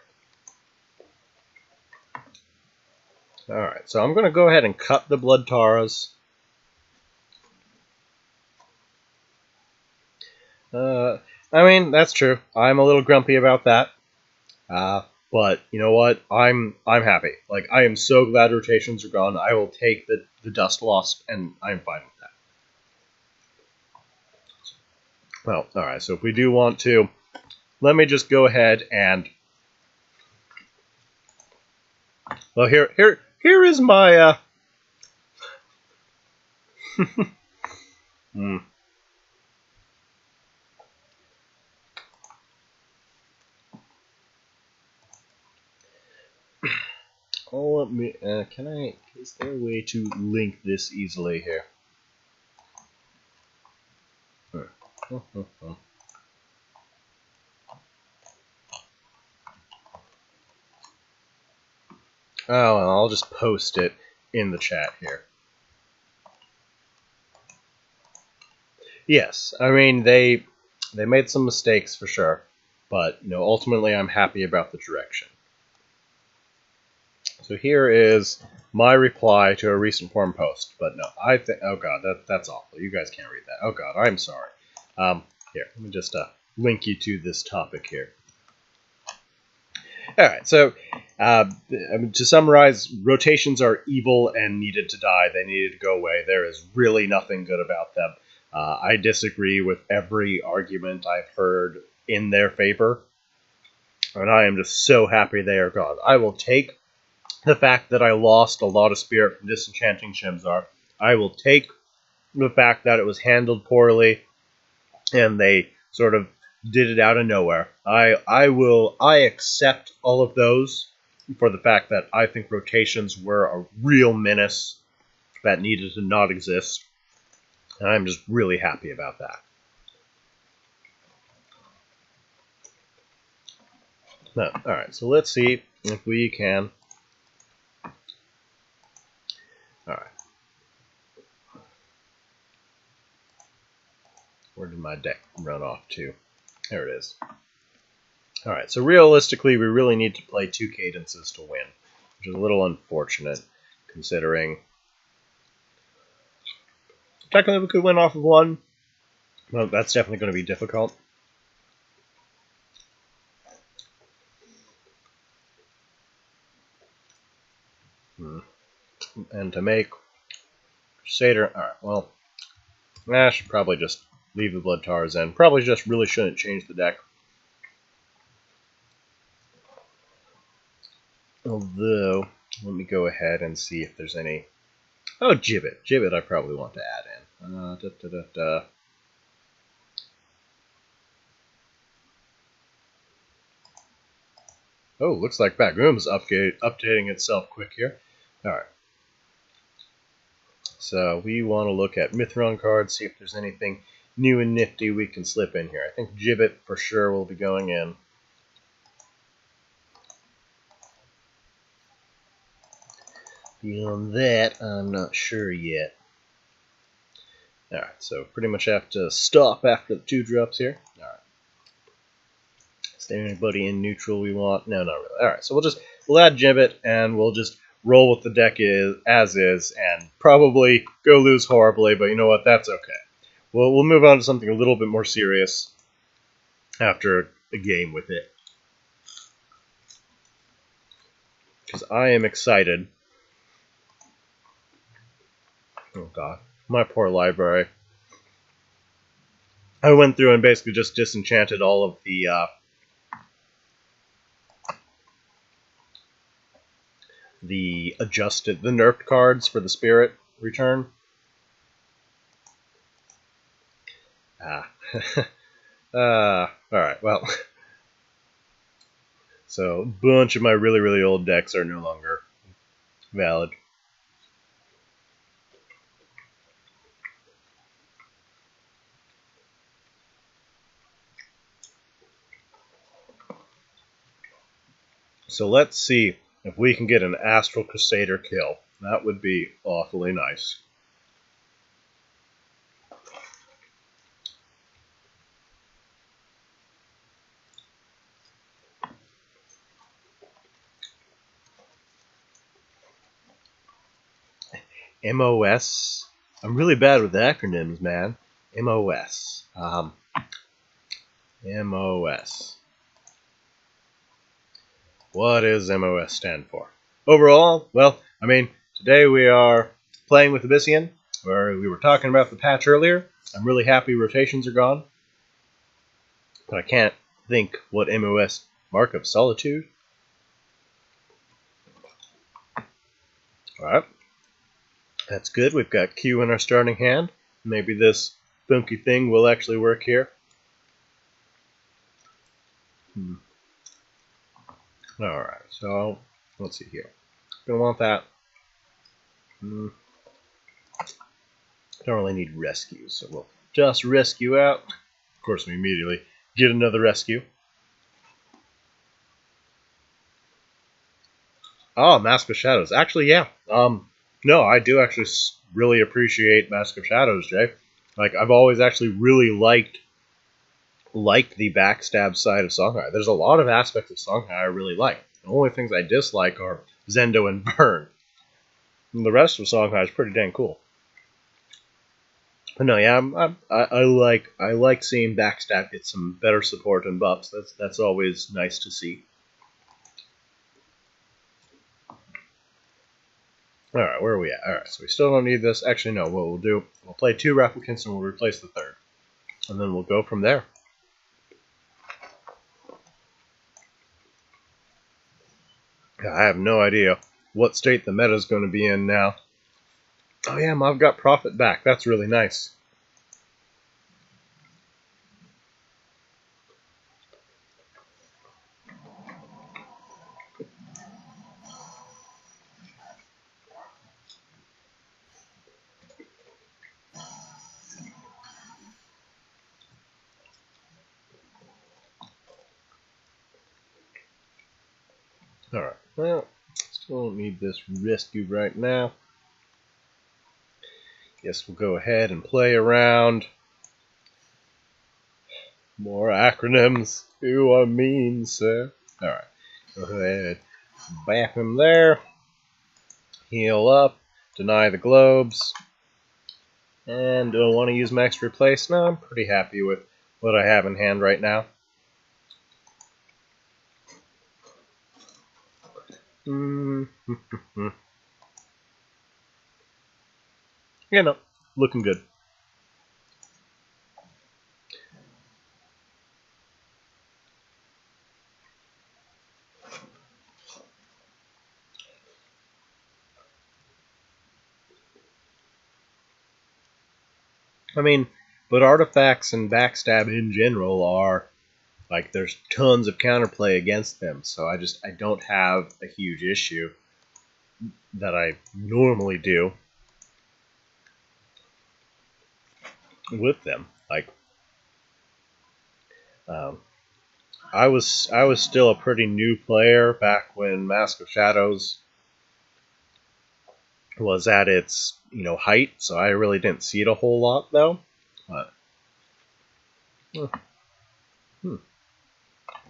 Alright, so I'm going to go ahead and cut the Blood Taras. I mean, that's true. I'm a little grumpy about that. But you know what? I'm happy. Like, I am so glad rotations are gone. I will take the Dust Wasp, and I'm fine with that. Well, alright, so if we do want to, let me just go ahead and... Well, here is my... Oh, let me... Is there a way to link this easily here? Oh, well, I'll just post it in the chat here. Yes, I mean, they made some mistakes for sure, but you know, ultimately I'm happy about the direction. So here is my reply to a recent forum post, but no, I think, oh god, that's awful. You guys can't read that. Oh god, I'm sorry. Here, let me just link you to this topic here. Alright, so to summarize, rotations are evil and needed to die. They needed to go away. There is really nothing good about them. I disagree with every argument I've heard in their favor, and I am just so happy they are gone. I will take the fact that I lost a lot of spirit from Disenchanting Shimzar. I will take the fact that it was handled poorly, and they sort of did it out of nowhere. I accept all of those for the fact that I think rotations were a real menace that needed to not exist. And I'm just really happy about that. No, alright, so let's see if we can... Alright. Where did my deck run off to? There it is. Alright, so realistically, we really need to play 2 cadences to win, which is a little unfortunate, considering... Technically, we could win off of 1. Well, that's definitely going to be difficult. And to make Crusader... Alright, well... I should probably just leave the Blood Taras in. Probably just really shouldn't change the deck. Although, let me go ahead and see if there's any... Oh, Gibbet. Gibbet I probably want to add in. Oh, looks like Backroom's updating itself quick here. Alright. So, we want to look at Mithron cards, see if there's anything new and nifty we can slip in here. I think Gibbet for sure will be going in. Beyond that, I'm not sure yet. Alright, so pretty much have to stop after the 2 drops here. Alright. Is there anybody in neutral we want? No, not really. Alright, so we'll add Gibbet, and we'll just roll with the deck as is, and probably go lose horribly, but you know what, that's okay. We'll move on to something a little bit more serious after a game with it. Because I am excited. Oh god, my poor library. I went through and basically just disenchanted all of the nerfed cards for the spirit return. Alright, well. So, a bunch of my really, really old decks are no longer valid. So let's see if we can get an Astral Crusader kill. That would be awfully nice. MOS? I'm really bad with acronyms, man. MOS. MOS. What does MOS stand for? Overall, well, I mean, today we are playing with Abyssian, where we were talking about the patch earlier. I'm really happy rotations are gone. But I can't think what MOS... Mark of Solitude? Alright. That's good. We've got Q in our starting hand. Maybe this funky thing will actually work here. Alright, so let's see here. Gonna want that. Don't really need rescues, so we'll just rescue out. Of course, we immediately get another rescue. Oh, Mask of Shadows. Actually, yeah. No, I do actually really appreciate Mask of Shadows, Jay. Like, I've always actually really liked the backstab side of Songhai. There's a lot of aspects of Songhai I really like. The only things I dislike are Zendo and Burn. And the rest of Songhai is pretty dang cool. But no, yeah, I like seeing backstab get some better support and buffs. That's always nice to see. Alright, where are we at? Alright, so we still don't need this. Actually, no, what we'll do, we'll play 2 replicants and we'll replace the 3rd. And then we'll go from there. I have no idea what state the meta is going to be in now. Oh yeah, I've got Prophet back. That's really nice. Alright, well, still don't need this rescue right now. Guess we'll go ahead and play around. More acronyms. Ooh, I mean, sir. Alright, go ahead. Bap him there. Heal up. Deny the globes. And do I want to use Max Replace? No, I'm pretty happy with what I have in hand right now. You know, looking good. I mean, but artifacts and backstab in general are, like, there's tons of counterplay against them, so I don't have a huge issue that I normally do with them. Like, I was still a pretty new player back when Mask of Shadows was at its, height, so I really didn't see it a whole lot, though. But,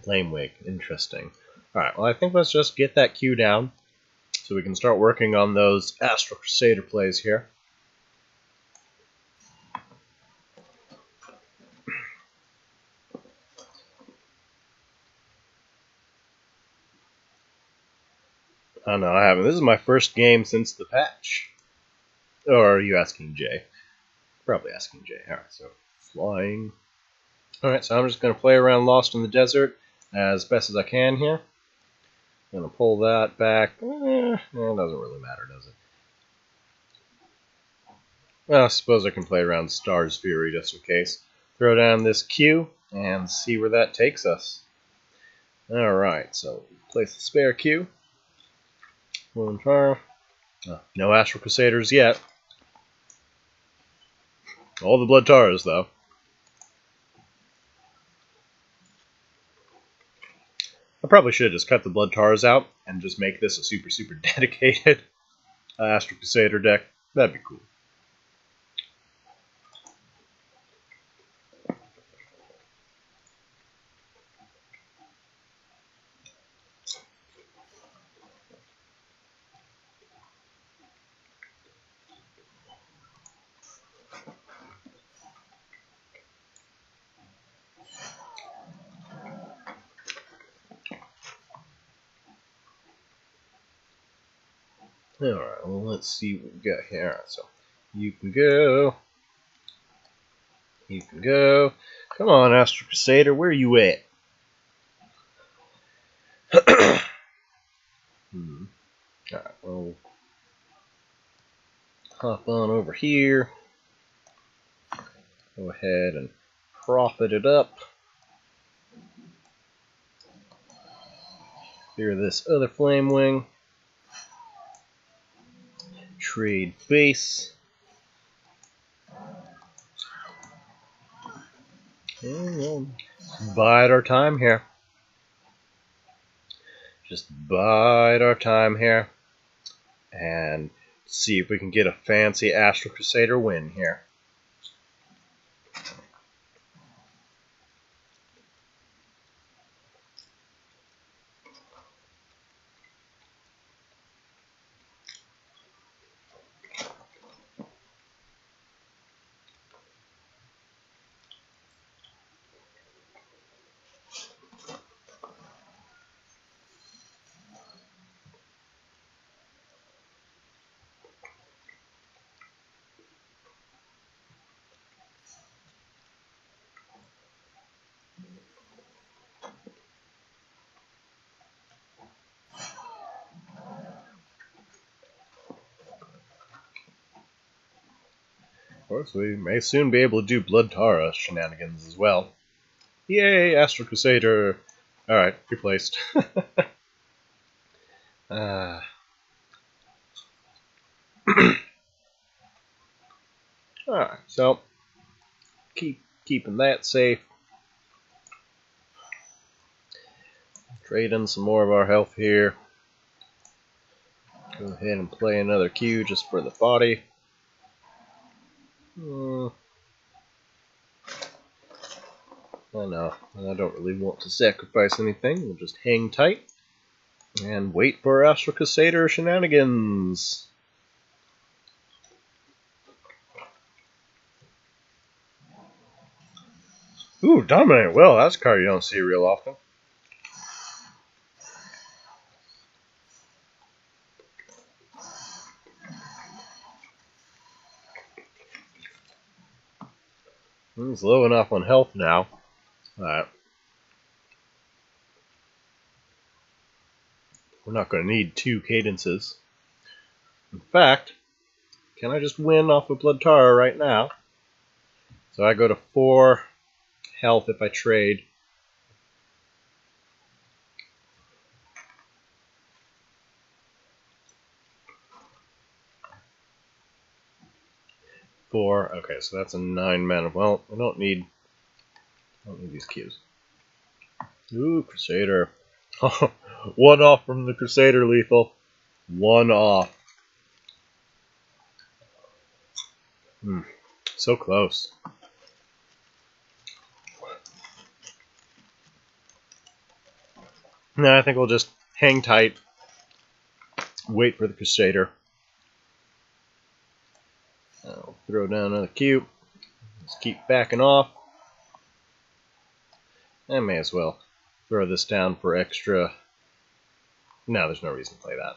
Flame Wake, interesting. Alright, well, I think let's just get that queue down, so we can start working on those Astral Crusader plays here. Oh no, I haven't. This is my first game since the patch. Or are you asking Jay? Probably asking Jay. Alright, so flying. Alright, so I'm just going to play around Lost in the Desert as best as I can here. I'm going to pull that back. It doesn't really matter, does it? Well, I suppose I can play around Star's Fury just in case. Throw down this Q and see where that takes us. Alright, so place the spare Q. No Astral Crusaders yet. All the Blood Taras, though. I probably should have just cut the Blood Taras out and just make this a super dedicated Astral Crusader deck. That'd be cool. Alright, well, let's see what we got here. Alright, so you can go. You can go. Come on, Astral Crusader, where are you at? Alright, well, hop on over here. Go ahead and profit it up. Clear this other Flame Wing. Trade base. And we'll bide our time here. Just bide our time here. And see if we can get a fancy Astral Crusader win here. Of course, we may soon be able to do Blood Tara shenanigans as well. Yay, Astral Crusader! Alright, replaced. Alright, so keeping that safe. Trade in some more of our health here. Go ahead and play another Q just for the body. I know, I don't really want to sacrifice anything. We'll just hang tight and wait for Astral Crusader shenanigans. Ooh, Dominate Will. That's a card you don't see real often. He's low enough on health now. Alright. We're not going to need 2 cadences. In fact, can I just win off of Blood Tara right now? So I go to 4 health if I trade. Okay, so that's a 9 mana. Well, I don't need these Qs. Ooh, Crusader. 1 off from the Crusader lethal. 1 off. So close. No, I think we'll just hang tight, wait for the Crusader. I'll throw down another cube. Let's keep backing off. I may as well throw this down for extra. No, there's no reason to play that.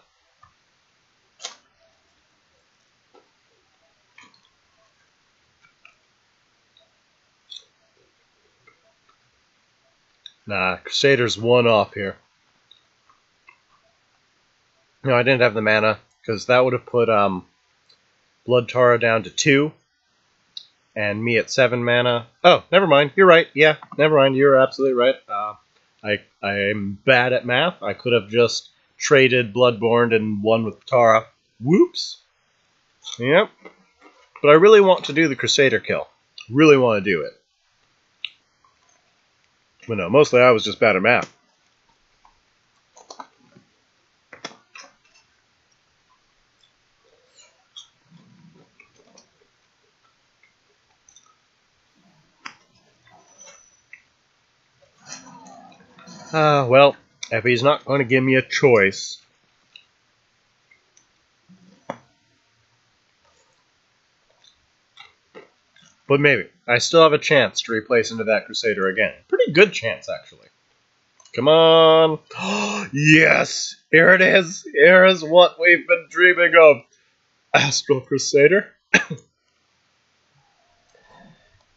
Nah, Crusader's one off here. No, I didn't have the mana, because that would have put Blood Tara down to 2, and me at 7 mana. Oh, never mind, you're right, yeah, never mind, you're absolutely right. I'm bad at math. I could have just traded Bloodborne and won with Tara. Whoops. Yep. But I really want to do the Crusader kill. Really want to do it. But no, mostly I was just bad at math. Well, if he's not going to give me a choice, but maybe. I still have a chance to replace into that Crusader again. Pretty good chance, actually. Come on. Yes! Here it is. Here is what we've been dreaming of. Astral Crusader.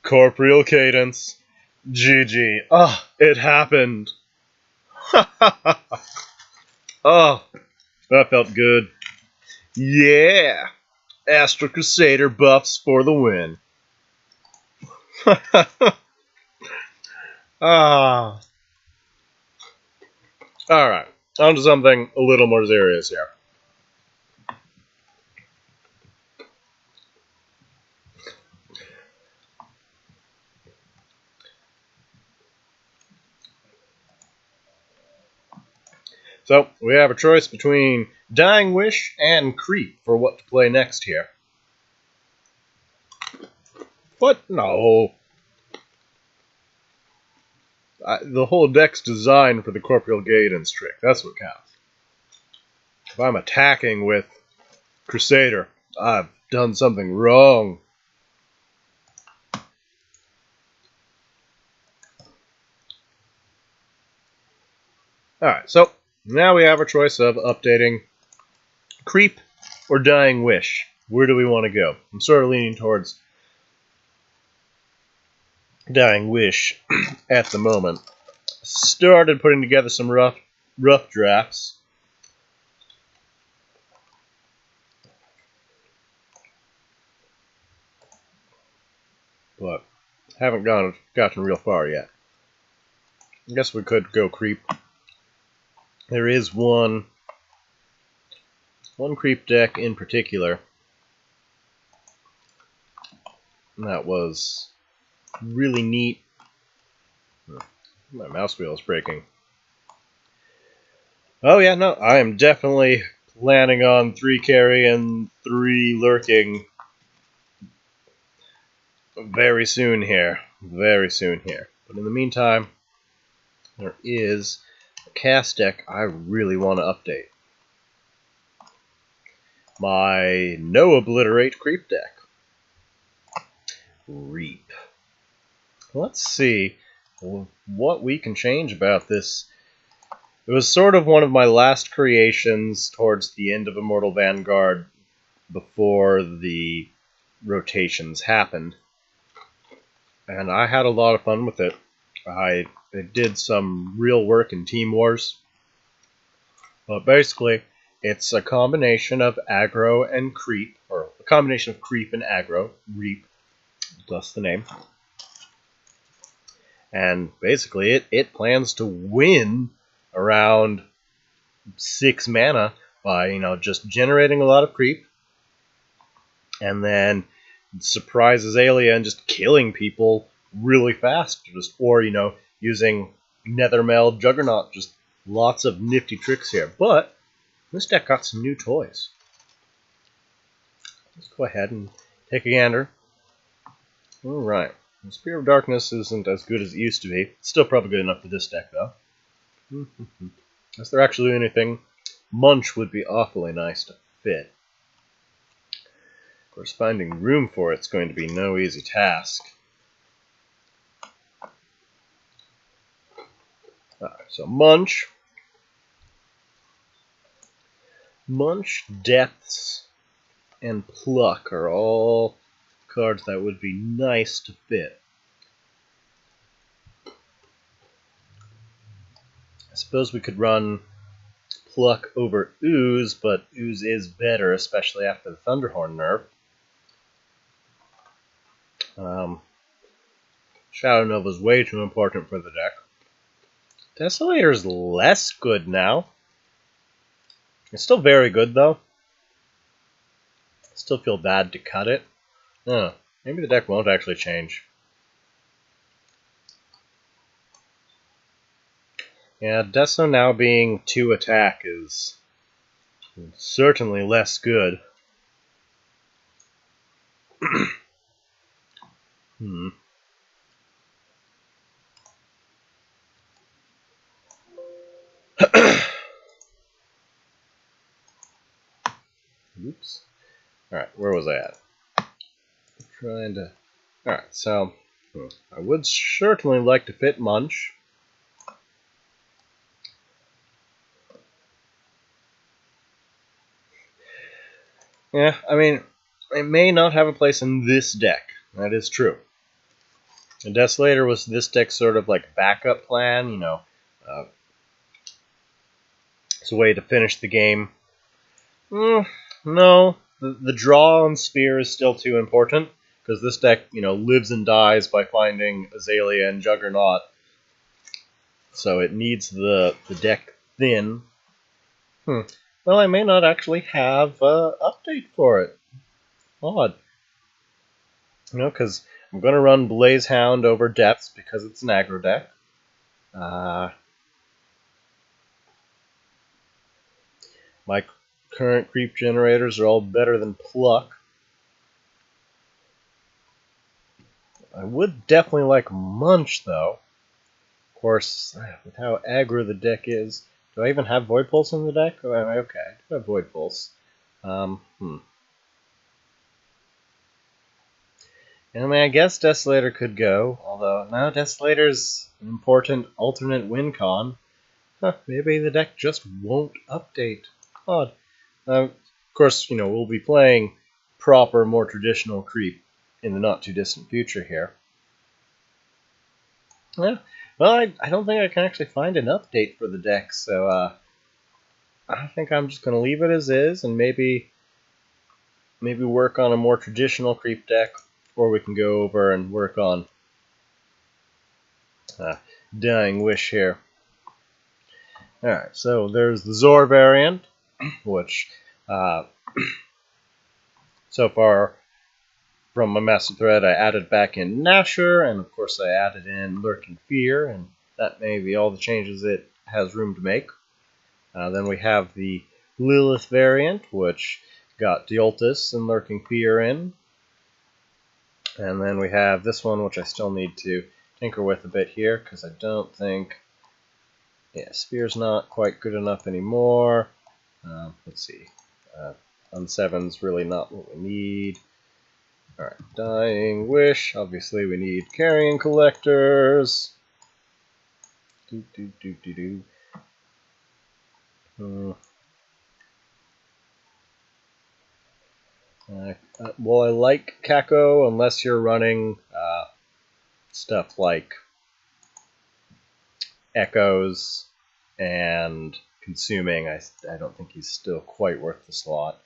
Corporeal Cadence. GG. Oh, it happened. Oh, that felt good. Yeah. Astral Crusader buffs for the win. Ah. Alright, on to something a little more serious here. So, we have a choice between Dying Wish and Creep for what to play next here. What? No. The whole deck's designed for the Corporeal Cadence trick. That's what counts. If I'm attacking with Crusader, I've done something wrong. Alright, so now we have a choice of updating Creep or Dying Wish. Where do we want to go? I'm sort of leaning towards Dying Wish at the moment. Started putting together some rough drafts. But haven't gotten real far yet. I guess we could go Creep. There is one Creep deck in particular that was really neat. My mouse wheel is breaking. Oh yeah, no, I am definitely planning on 3 carry and 3 lurking very soon here. Very soon here. But in the meantime, there is a cast deck I really want to update. My No Obliterate Creep deck. Reap. Let's see what we can change about this. It was sort of one of my last creations towards the end of Immortal Vanguard before the rotations happened. And I had a lot of fun with it. I did some real work in Team Wars. But basically, it's a combination of aggro and creep, or a combination of creep and aggro, Reap, thus the name. And basically, it plans to win around 6 mana by, just generating a lot of creep, and then surprise Azalea and just killing people really fast, or using Nethermeld, Juggernaut, just lots of nifty tricks here. But this deck got some new toys. Let's go ahead and take a gander. Alright. Spear of Darkness isn't as good as it used to be. It's still probably good enough for this deck, though. Is there actually anything? Munch would be awfully nice to fit. Of course, finding room for it's going to be no easy task. So Munch. Munch, Depths, and Pluck are all cards that would be nice to fit. I suppose we could run Pluck over Ooze, but Ooze is better, especially after the Thunderhorn nerf. Shadow Nova is way too important for the deck. Desolator's less good now. It's still very good, though. I still feel bad to cut it. Oh, maybe the deck won't actually change. Yeah, Deso now being 2 attack is certainly less good. Oops. Alright, where was I at? Trying to... Alright, so I would certainly like to fit Munch. Yeah, I mean, it may not have a place in this deck. That is true. And Desolator was this deck's sort of like backup plan, you know. It's a way to finish the game. No, the draw on Sphere is still too important, because this deck, you know, lives and dies by finding Azalea and Juggernaut. So it needs the deck thin. Well, I may not actually have an update for it. Odd. You know, because I'm going to run Blaze Hound over Depths because it's an aggro deck. My current creep generators are all better than Pluck. I would definitely like Munch, though. Of course, with how aggro the deck is. Do I even have Void Pulse in the deck? Oh, okay, I do have Void Pulse. And I mean, I guess Desolator could go, although now Desolator's an important alternate win con. Maybe the deck just won't update. Odd. Of course, you know, we'll be playing proper, more traditional creep in the not-too-distant future here. Yeah. Well, I don't think I can actually find an update for the deck, so I think I'm just going to leave it as is, and maybe work on a more traditional creep deck, or we can go over and work on Dying Wish here. Alright, so there's the Zor variant, which so far from my master thread I added back in Nasher, and of course I added in Lurking Fear, and that may be all the changes it has room to make. Then we have the Lilith variant, which got Deoltis and Lurking Fear in. And then we have this one, which I still need to tinker with a bit here, because I don't think... Yeah, Spear's not quite good enough anymore. Let's see. Unseven's really not what we need. Alright, Dying Wish. Obviously we need Carrion Collectors. Well, I like Kako unless you're running stuff like Echoes and Consuming. I don't think he's still quite worth the slot.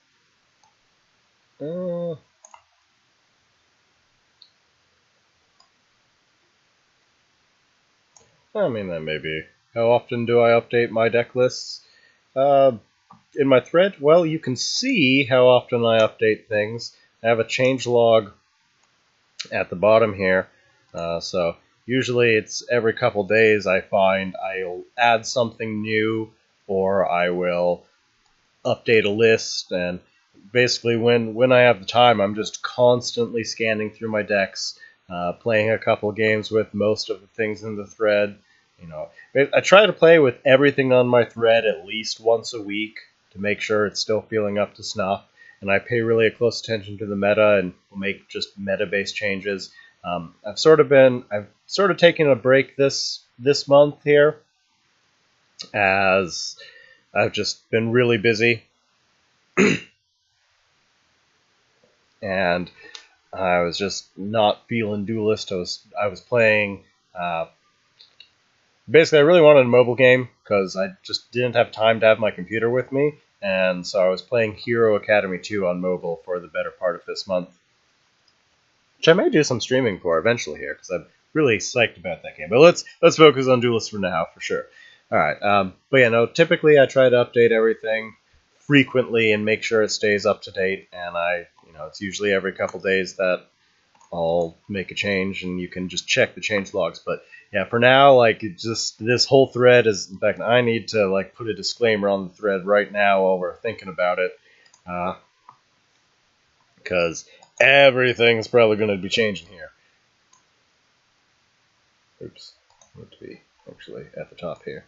I mean, that may be. How often do I update my deck lists? In my thread, well, you can see how often I update things. I have a changelog at the bottom here. So usually it's every couple days I find I'll add something new, or I will update a list, and basically when I have the time, I'm just constantly scanning through my decks, playing a couple games with most of the things in the thread. You know, I try to play with everything on my thread at least once a week to make sure it's still feeling up to snuff. And I pay really close attention to the meta and will make just meta-based changes. I've sort of taken a break this month here, as I've just been really busy, and I was just not feeling Duelist. I was playing. Basically, I really wanted a mobile game because I just didn't have time to have my computer with me, and so I was playing Hero Academy 2 on mobile for the better part of this month, which I may do some streaming for eventually here because I'm really psyched about that game. But let's focus on Duelist for now, for sure. All right, but yeah, no. Typically, I try to update everything frequently and make sure it stays up to date, and it's usually every couple days that I'll make a change, and you can just check the change logs. But yeah, for now, this whole thread is, in fact, I need to put a disclaimer on the thread right now while we're thinking about it, because everything's probably going to be changing here. Oops, I need to be actually at the top here.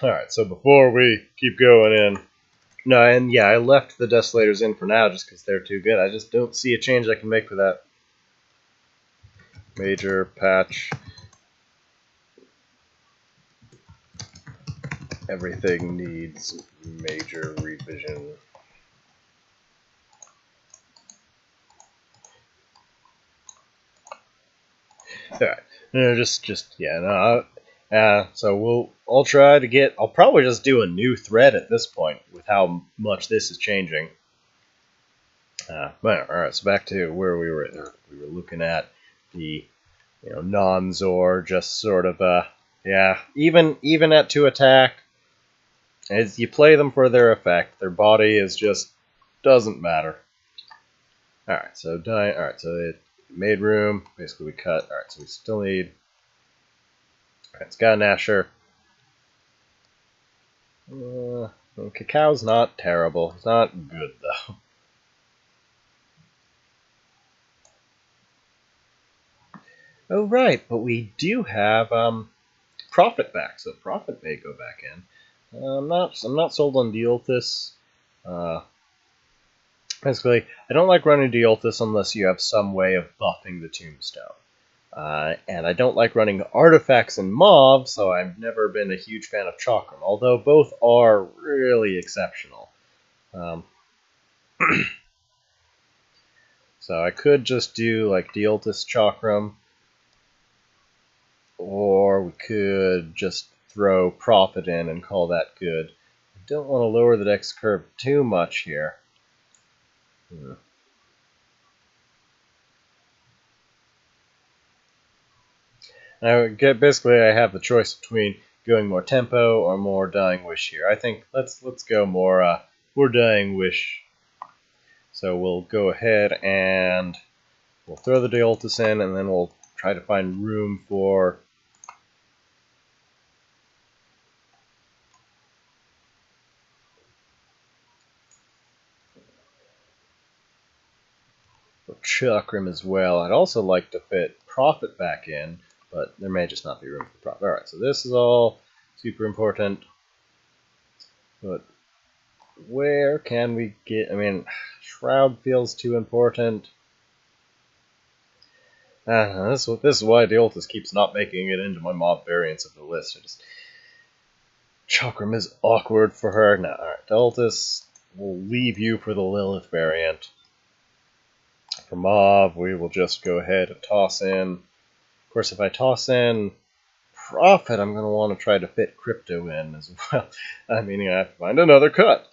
Alright, so before we keep going in, no, and yeah, I left the Desolators in for now just because they're too good. I just don't see a change I can make for that. Major patch. Everything needs major revision. Alright, so I'll try to get, I'll probably just do a new thread at this point with how much this is changing. But alright, so back to where we were looking at the, non-Zor, just sort of, even at 2 attack, as you play them for their effect, their body is just, doesn't matter. Alright, so it made room, basically we cut, alright, so we still need, alright, it's got an Asher. Cacao's not terrible, it's not good though. Oh right, but we do have Prophet back, so Prophet may go back in. I'm not sold on Deolthus. Basically, I don't like running Deolthus unless you have some way of buffing the Tombstone. And I don't like running Artifacts and Mauve, so I've never been a huge fan of Chakram, although both are really exceptional. So I could just do Deolthus Chakram, or we could just throw Prophet in and call that good. I don't want to lower the dex curve too much here. Basically, I have the choice between going more tempo or more Dying Wish here. I think let's go more Dying Wish. So we'll go ahead and we'll throw the Deolthus in, and then we'll try to find room for Chakram as well. I'd also like to fit Prophet back in, but there may just not be room for Prophet. Alright, so this is all super important. But where can we get... I mean, Shroud feels too important. This is why Deolthus keeps not making it into my mob variants of the list. Chakram is awkward for her. Now, alright, Deolthus, we'll leave you for the Lilith variant. For Mauve, we will just go ahead and toss in. Of course, if I toss in Prophet, I'm going to want to try to fit Crypto in as well. Meaning I have to find another cut.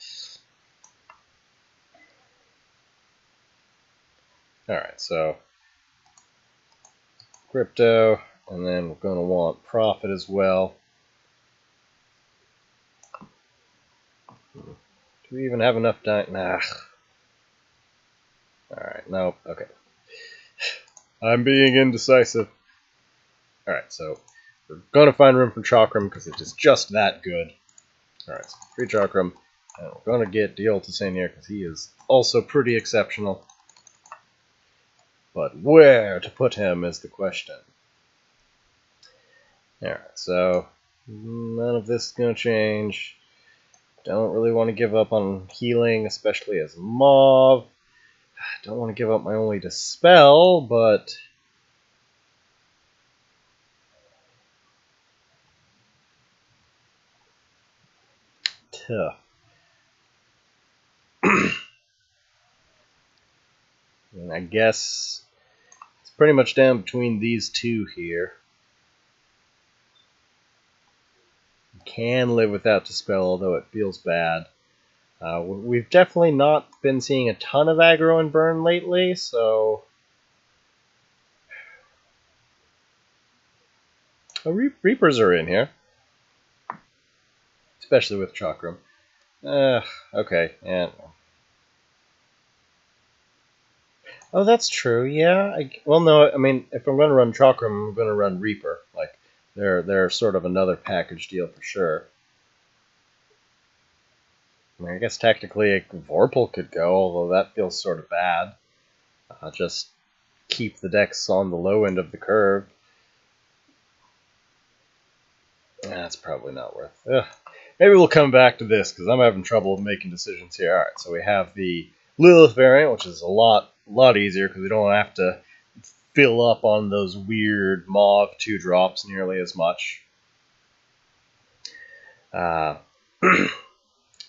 Alright, so Crypto, and then we're going to want Prophet as well. Do we even have enough dying? Nah. Alright, nope, okay. I'm being indecisive. Alright, so we're going to find room for Chakram because it is just that good. Alright, so 3 Chakram. And we're going to get Deathsadvocate here because he is also pretty exceptional. But where to put him is the question. Alright, so none of this is going to change. Don't really want to give up on healing, especially as a Mauve. Don't want to give up my only Dispel, but... tough. And I guess it's pretty much down between these two here. Can live without Dispel, although it feels bad. We've definitely not been seeing a ton of aggro and burn lately, so... Oh, Reapers are in here. Especially with Chakram. Okay, and... Oh, that's true, yeah. Well, no, I mean, if I'm going to run Chakram, I'm going to run Reaper. Like, they're sort of another package deal for sure. I mean, I guess technically Vorpal could go, although that feels sort of bad. Just keep the decks on the low end of the curve. That's probably not worth it. Maybe we'll come back to this, because I'm having trouble making decisions here. Alright, so we have the Lilith variant, which is a lot easier, because we don't have to fill up on those weird Mauve 2-drops nearly as much.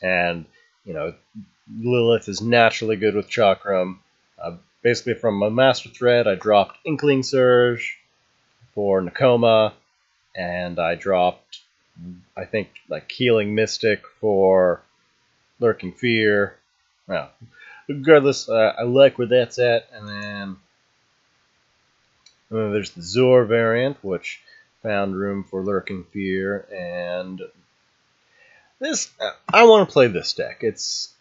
And, you know, Lilith is naturally good with Chakram. Basically, from my Master Thread, I dropped Inkling Surge for Nakoma, and I dropped, I think, like Healing Mystic for Lurking Fear. Well, regardless, I like where that's at. And then there's the Zor variant, which found room for Lurking Fear, and this, I want to play this deck. It's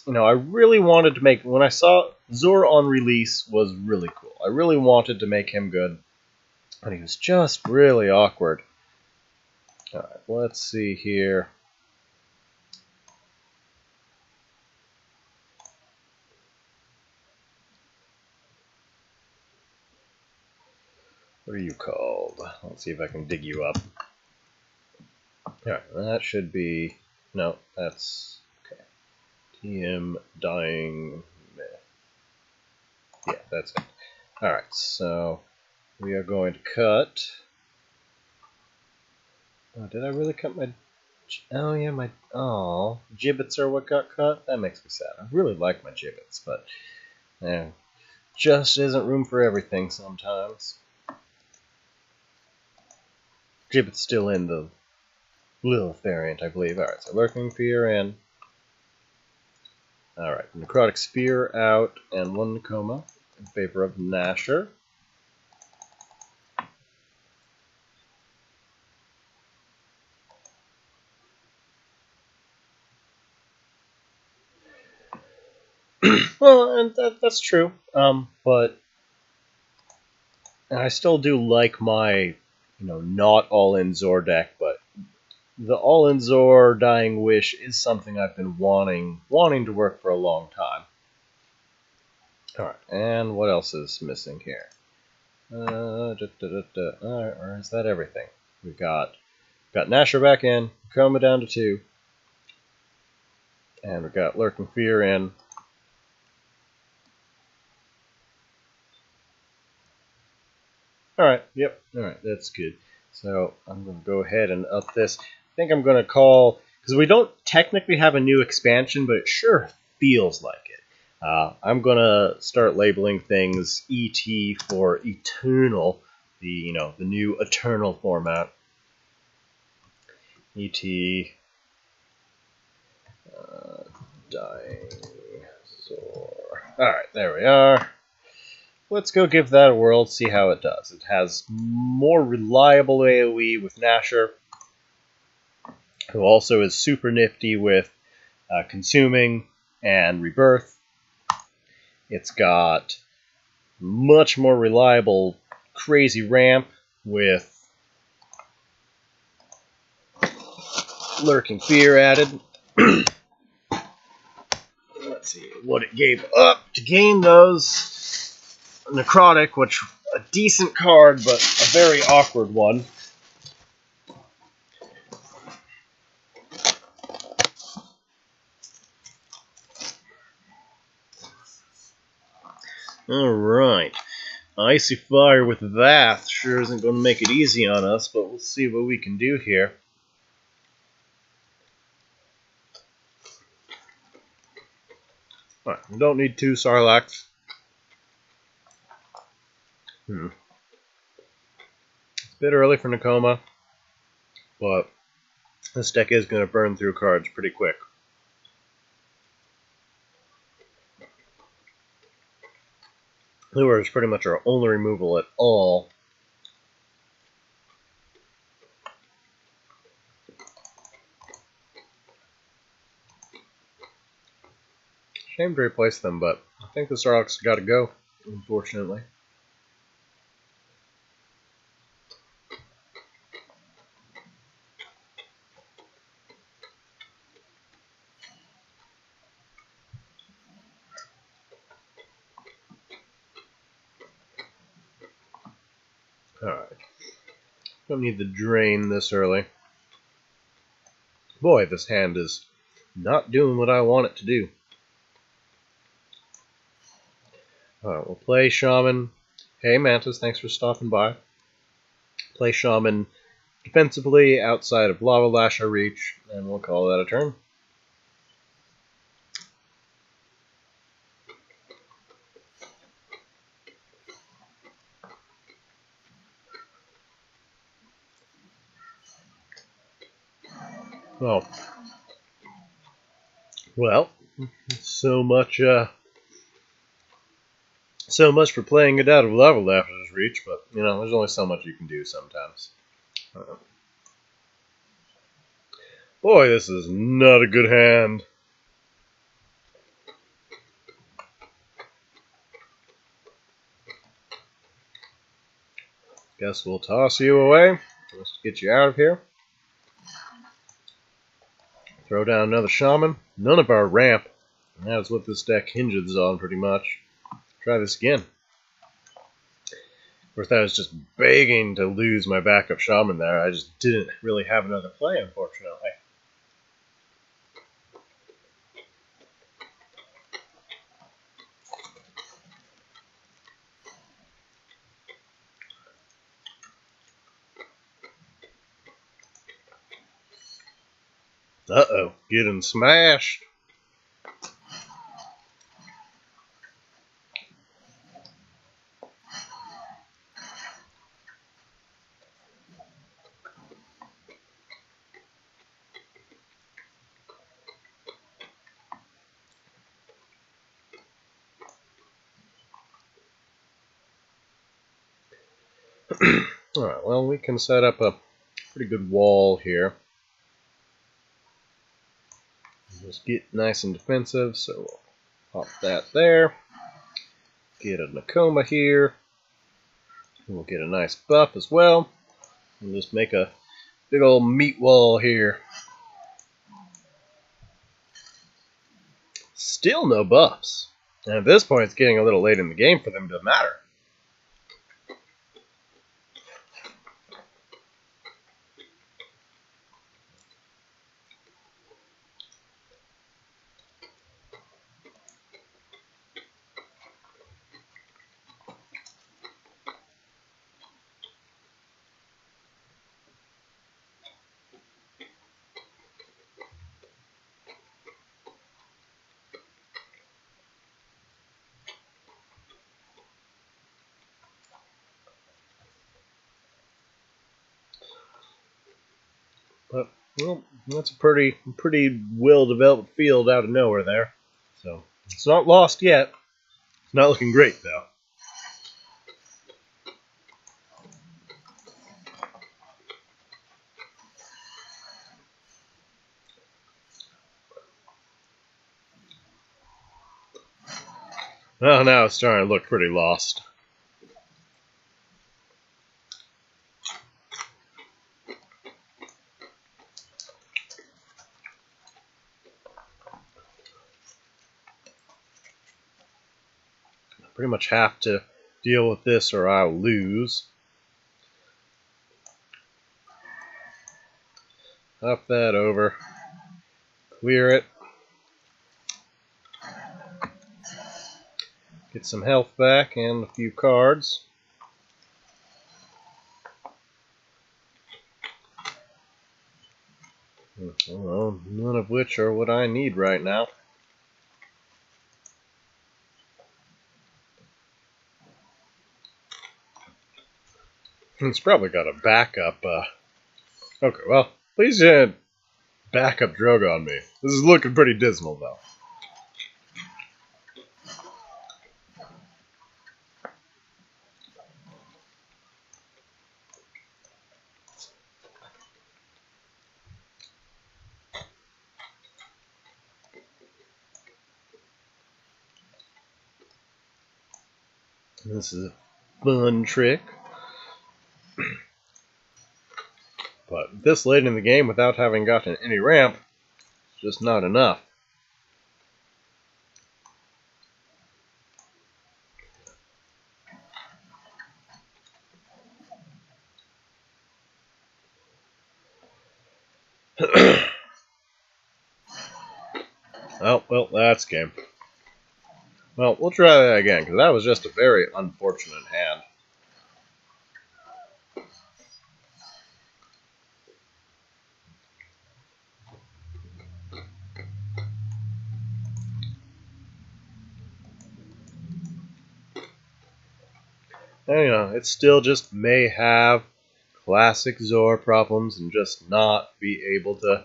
you know, I really wanted to make, when I saw Zor on release was really cool. I really wanted to make him good, but he was just really awkward. Alright, let's see here. What are you called? Let's see if I can dig you up. Alright, that should be... No, that's... okay. TM Dying Myth. Yeah, that's it. Alright, so we are going to cut... Oh, did I really cut my... Oh, yeah, my... Oh, gibbets are what got cut? That makes me sad. I really like my gibbets, but... yeah, just isn't room for everything sometimes. Gibbet's still in the Lilith variant, I believe. Alright, so Lurking Fear in. Alright, Necrotic Sphere out, and one Nakoma in favor of Nasher. Well, and that's true, but I still do like my, you know, not all-in Zor deck, but the all-in Zor Dying Wish is something I've been wanting to work for a long time. Alright, and what else is missing here? Alright, or is that everything? We've got Nasher back in, Coma down to 2, and we've got Lurking Fear in. Alright, yep, alright, that's good. So I'm going to go ahead and up this. I think I'm going to call, because we don't technically have a new expansion, but it sure feels like it. I'm going to start labeling things ET for Eternal, the new Eternal format. ET Dying Zor. Alright, there we are. Let's go give that a whirl, see how it does. It has more reliable AoE with Nasher, who also is super nifty with Consuming and Rebirth. It's got much more reliable Crazy Ramp with Lurking Fear added. what it gave up to gain those. Necrotic, which a decent card, but a very awkward one. Alright. Icy Fire with Vath sure isn't going to make it easy on us, but we'll see what we can do here. Alright, we don't need 2 Sarlaccs. It's a bit early for Nakoma, but this deck is going to burn through cards pretty quick. Lure is pretty much our only removal at all. Shame to replace them, but I think the Sarlaccs got to go, unfortunately. Alright. Don't need the drain this early. Boy, this hand is not doing what I want it to do. Alright, we'll play Shaman. Hey Mantis, thanks for stopping by. Play Shaman defensively outside of Lava Lash or Reach, and we'll call that a turn. Oh. Well, so much for playing it out of Lava Lash's Reach, but, you know, there's only so much you can do sometimes. Boy, this is not a good hand. Guess we'll toss you away. Let's get you out of here. Throw down another Shaman. None of our ramp. And that's what this deck hinges on, pretty much. Try this again. Of course, I was just begging to lose my backup Shaman there. I just didn't really have another play, unfortunately. Uh-oh, getting smashed. Alright, well, we can set up a pretty good wall here. Just get nice and defensive, so we'll pop that there. Get a Nakoma here. We'll get a nice buff as well. And just make a big old meat wall here. Still no buffs. And at this point, it's getting a little late in the game for them to matter. But, well, that's a pretty well-developed field out of nowhere there. So, it's not lost yet. It's not looking great, though. Well, now it's starting to look pretty lost. pretty much have to deal with this or I'll lose. Up that over. Clear it. Get some health back and a few cards. Well, none of which are what I need right now. It's probably got a backup. Okay, well, please backup Drogo on me. This is looking pretty dismal, though. This is a fun trick. But this late in the game, without having gotten any ramp, is just not enough. Well, that's game. Well, we'll try that again, because that was just a very unfortunate hand. And, you know, it still just may have classic Zor problems and just not be able to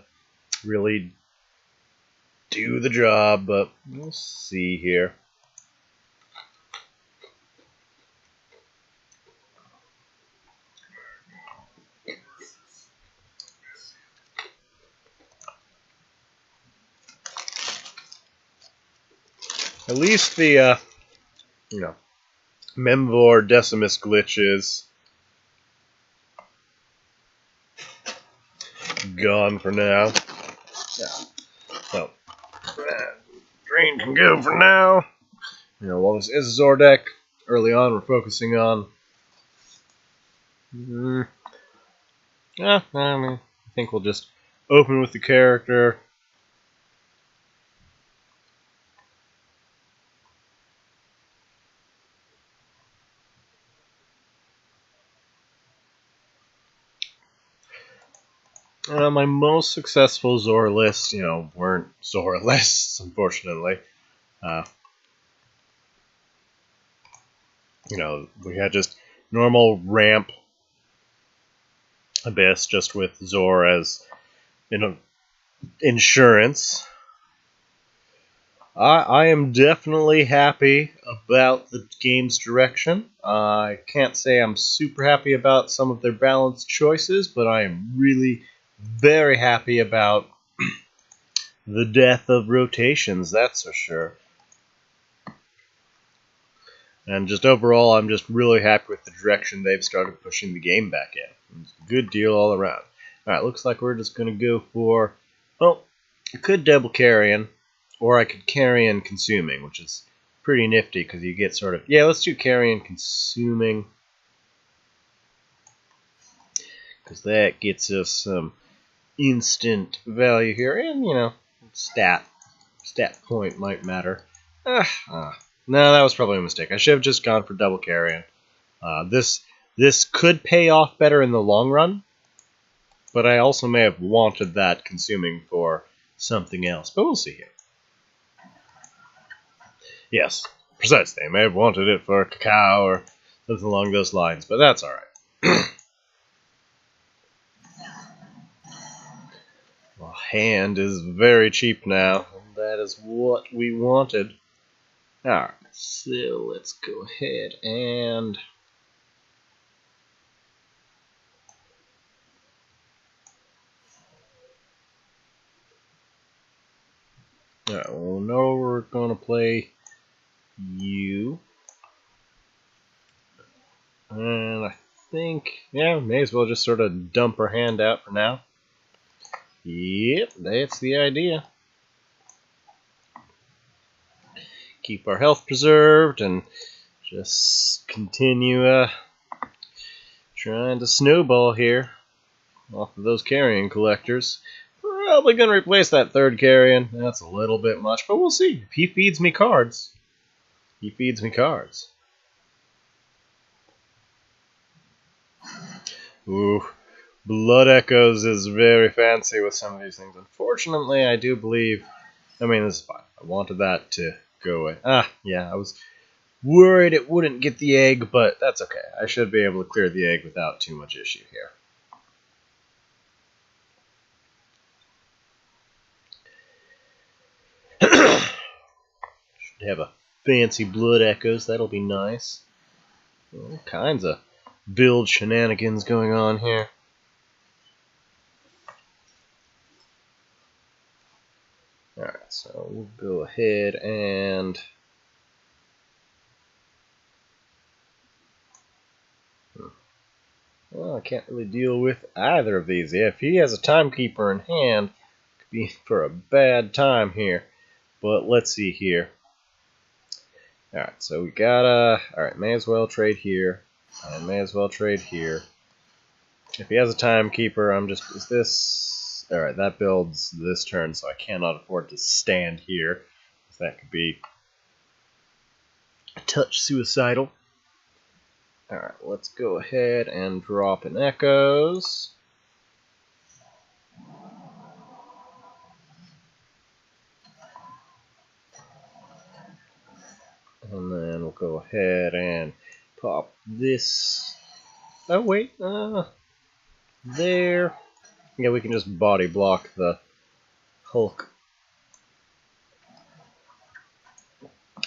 really do the job, but we'll see here. At least the, you know, Memvor Decimus glitch is gone for now. Yeah. So, Drain can go for now. You know, while this is a Zor deck, early on we're focusing on... I think we'll just open with the character. My most successful Zor lists, you know, weren't Zor lists, unfortunately. You know, we had just normal ramp Abyss, just with Zor as, you know, insurance. I am definitely happy about the game's direction. I can't say I'm super happy about some of their balanced choices, but I am really very happy about the death of rotations, that's for sure. And just overall, I'm just really happy with the direction they've started pushing the game back in. It's a good deal all around. Alright, looks like we're just going to go for... Well, I could double carrion, or I could carrion consuming, which is pretty nifty, because you get sort of... Yeah, let's do carrion consuming. Because that gets us some instant value here, and, you know, stat point might matter. No, that was probably a mistake. I should have just gone for double carrion. This could pay off better in the long run, but I also may have wanted that consuming for something else. But we'll see here. Yes, precisely. I may have wanted it for cacao or something along those lines, but that's alright. Well, hand is very cheap now, and that is what we wanted. Alright, so let's go ahead and... Alright, well, now we're going to play you. And I think, yeah, may as well just sort of dump our hand out for now. Yep, that's the idea. Keep our health preserved and just continue trying to snowball here off of those carrion collectors. Probably going to replace that third carrion. That's a little bit much, but we'll see. If he feeds me cards, he feeds me cards. Ooh, Blood Echoes is very fancy with some of these things. Unfortunately, I do believe... I mean, this is fine. I wanted that to go away. Yeah, I was worried it wouldn't get the egg, but that's okay. I should be able to clear the egg without too much issue here. Should have a fancy Blood Echoes. That'll be nice. All kinds of build shenanigans going on here. Alright, so we'll go ahead and... Well, I can't really deal with either of these. Yeah, if he has a timekeeper in hand, it could be for a bad time here. But let's see here. Alright, so we gotta... Alright, may as well trade here. And may as well trade here. If he has a timekeeper, I'm just... Is this... Alright, that builds this turn, so I cannot afford to stand here. That could be a touch suicidal. Alright, let's go ahead and drop in Echoes. And then we'll go ahead and pop this. Oh, wait. There. Yeah, we can just body block the Hulk.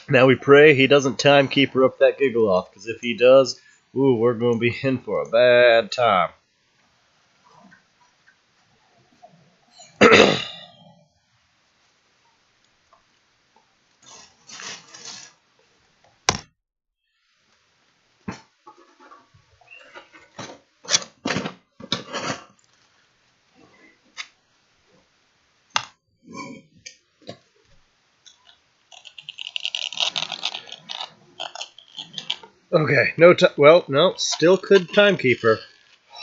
Now we pray he doesn't timekeeper up that Gigaloth, because if he does, ooh, we're going to be in for a bad time. Okay, no, still could timekeeper.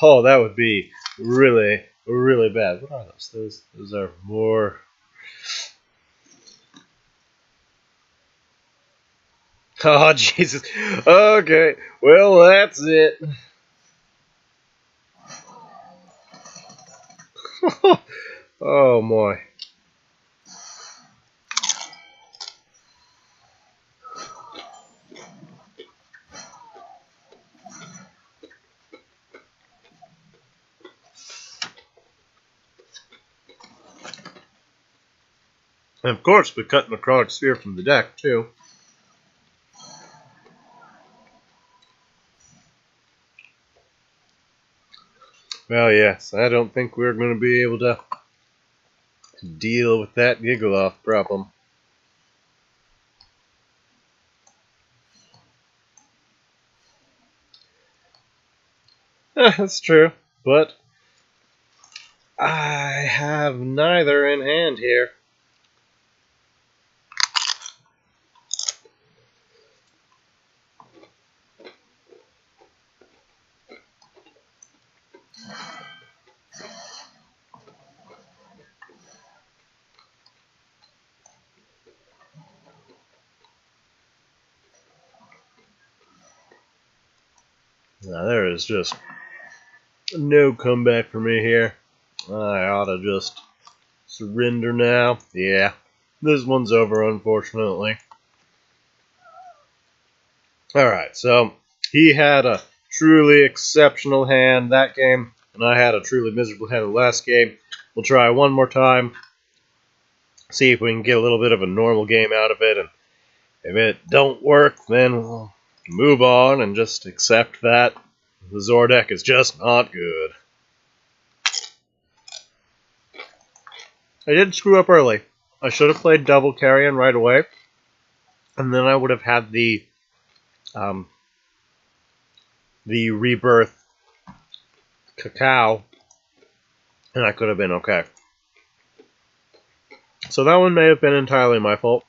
Oh, that would be really, really bad. What are those? Those are more... Oh, Jesus. Okay, well, that's it. Oh, boy. And of course, we cut Necrotic Sphere from the deck, too. Well, yes, I don't think we're going to be able to deal with that Gigaloth problem. That's true, but I have neither in hand here. Now, there is just no comeback for me here. I ought to just surrender now. Yeah, this one's over, unfortunately. Alright, so he had a truly exceptional hand that game, and I had a truly miserable hand the last game. We'll try one more time, see if we can get a little bit of a normal game out of it, and if it don't work, then we'll move on and just accept that the Zor deck is just not good. I did screw up early. I should have played double carrion right away, and then I would have had the rebirth cacao, and I could have been okay. So that one may have been entirely my fault.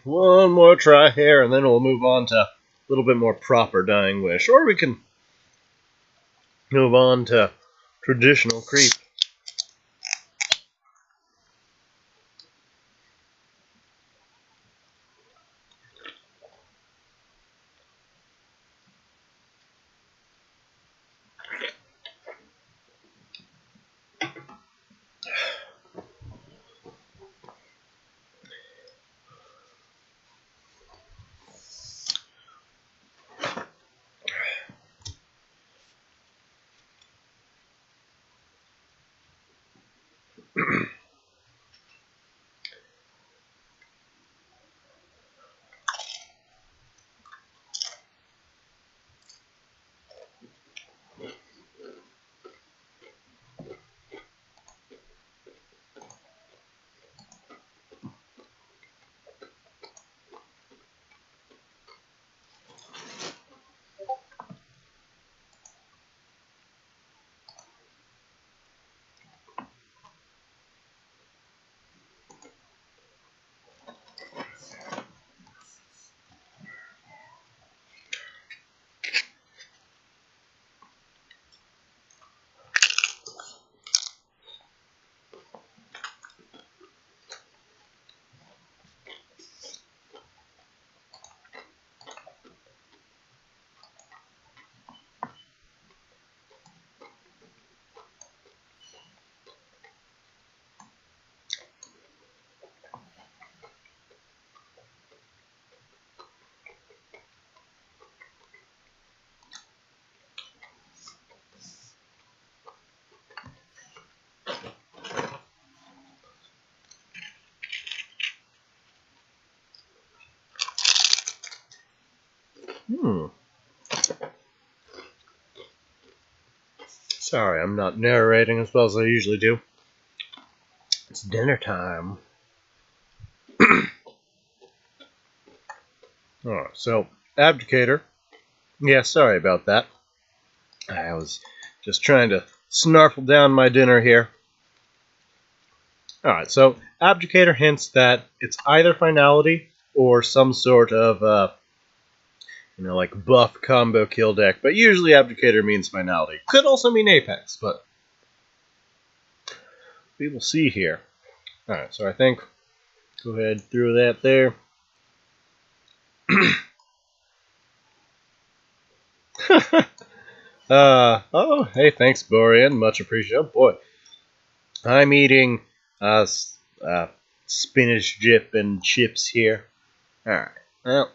One more try here, and then we'll move on to a little bit more proper Dying Wish. Or we can move on to traditional creep. Sorry, I'm not narrating as well as I usually do. It's dinner time. Alright, so, Abdicator. Yeah, sorry about that. I was just trying to snarfle down my dinner here. Alright, so Abdicator hints that it's either Finality or some sort of, like buff combo kill deck, but usually Abdicator means Finality. Could also mean Apex, but we will see here. Alright, so I think, go ahead, throw that there. Oh, hey, thanks, Borean. Much appreciated. Oh, boy, I'm eating spinach dip and chips here. Alright, well,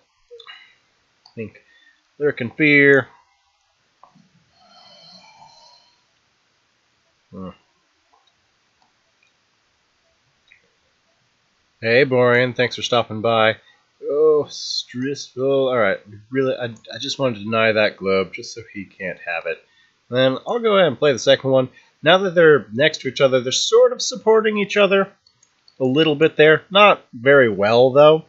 I think Lurking Fear. Hey, Borean, thanks for stopping by. Oh, stressful. Alright, really, I just wanted to deny that globe just so he can't have it. Then I'll go ahead and play the second one. Now that they're next to each other, they're sort of supporting each other a little bit there. Not very well, though.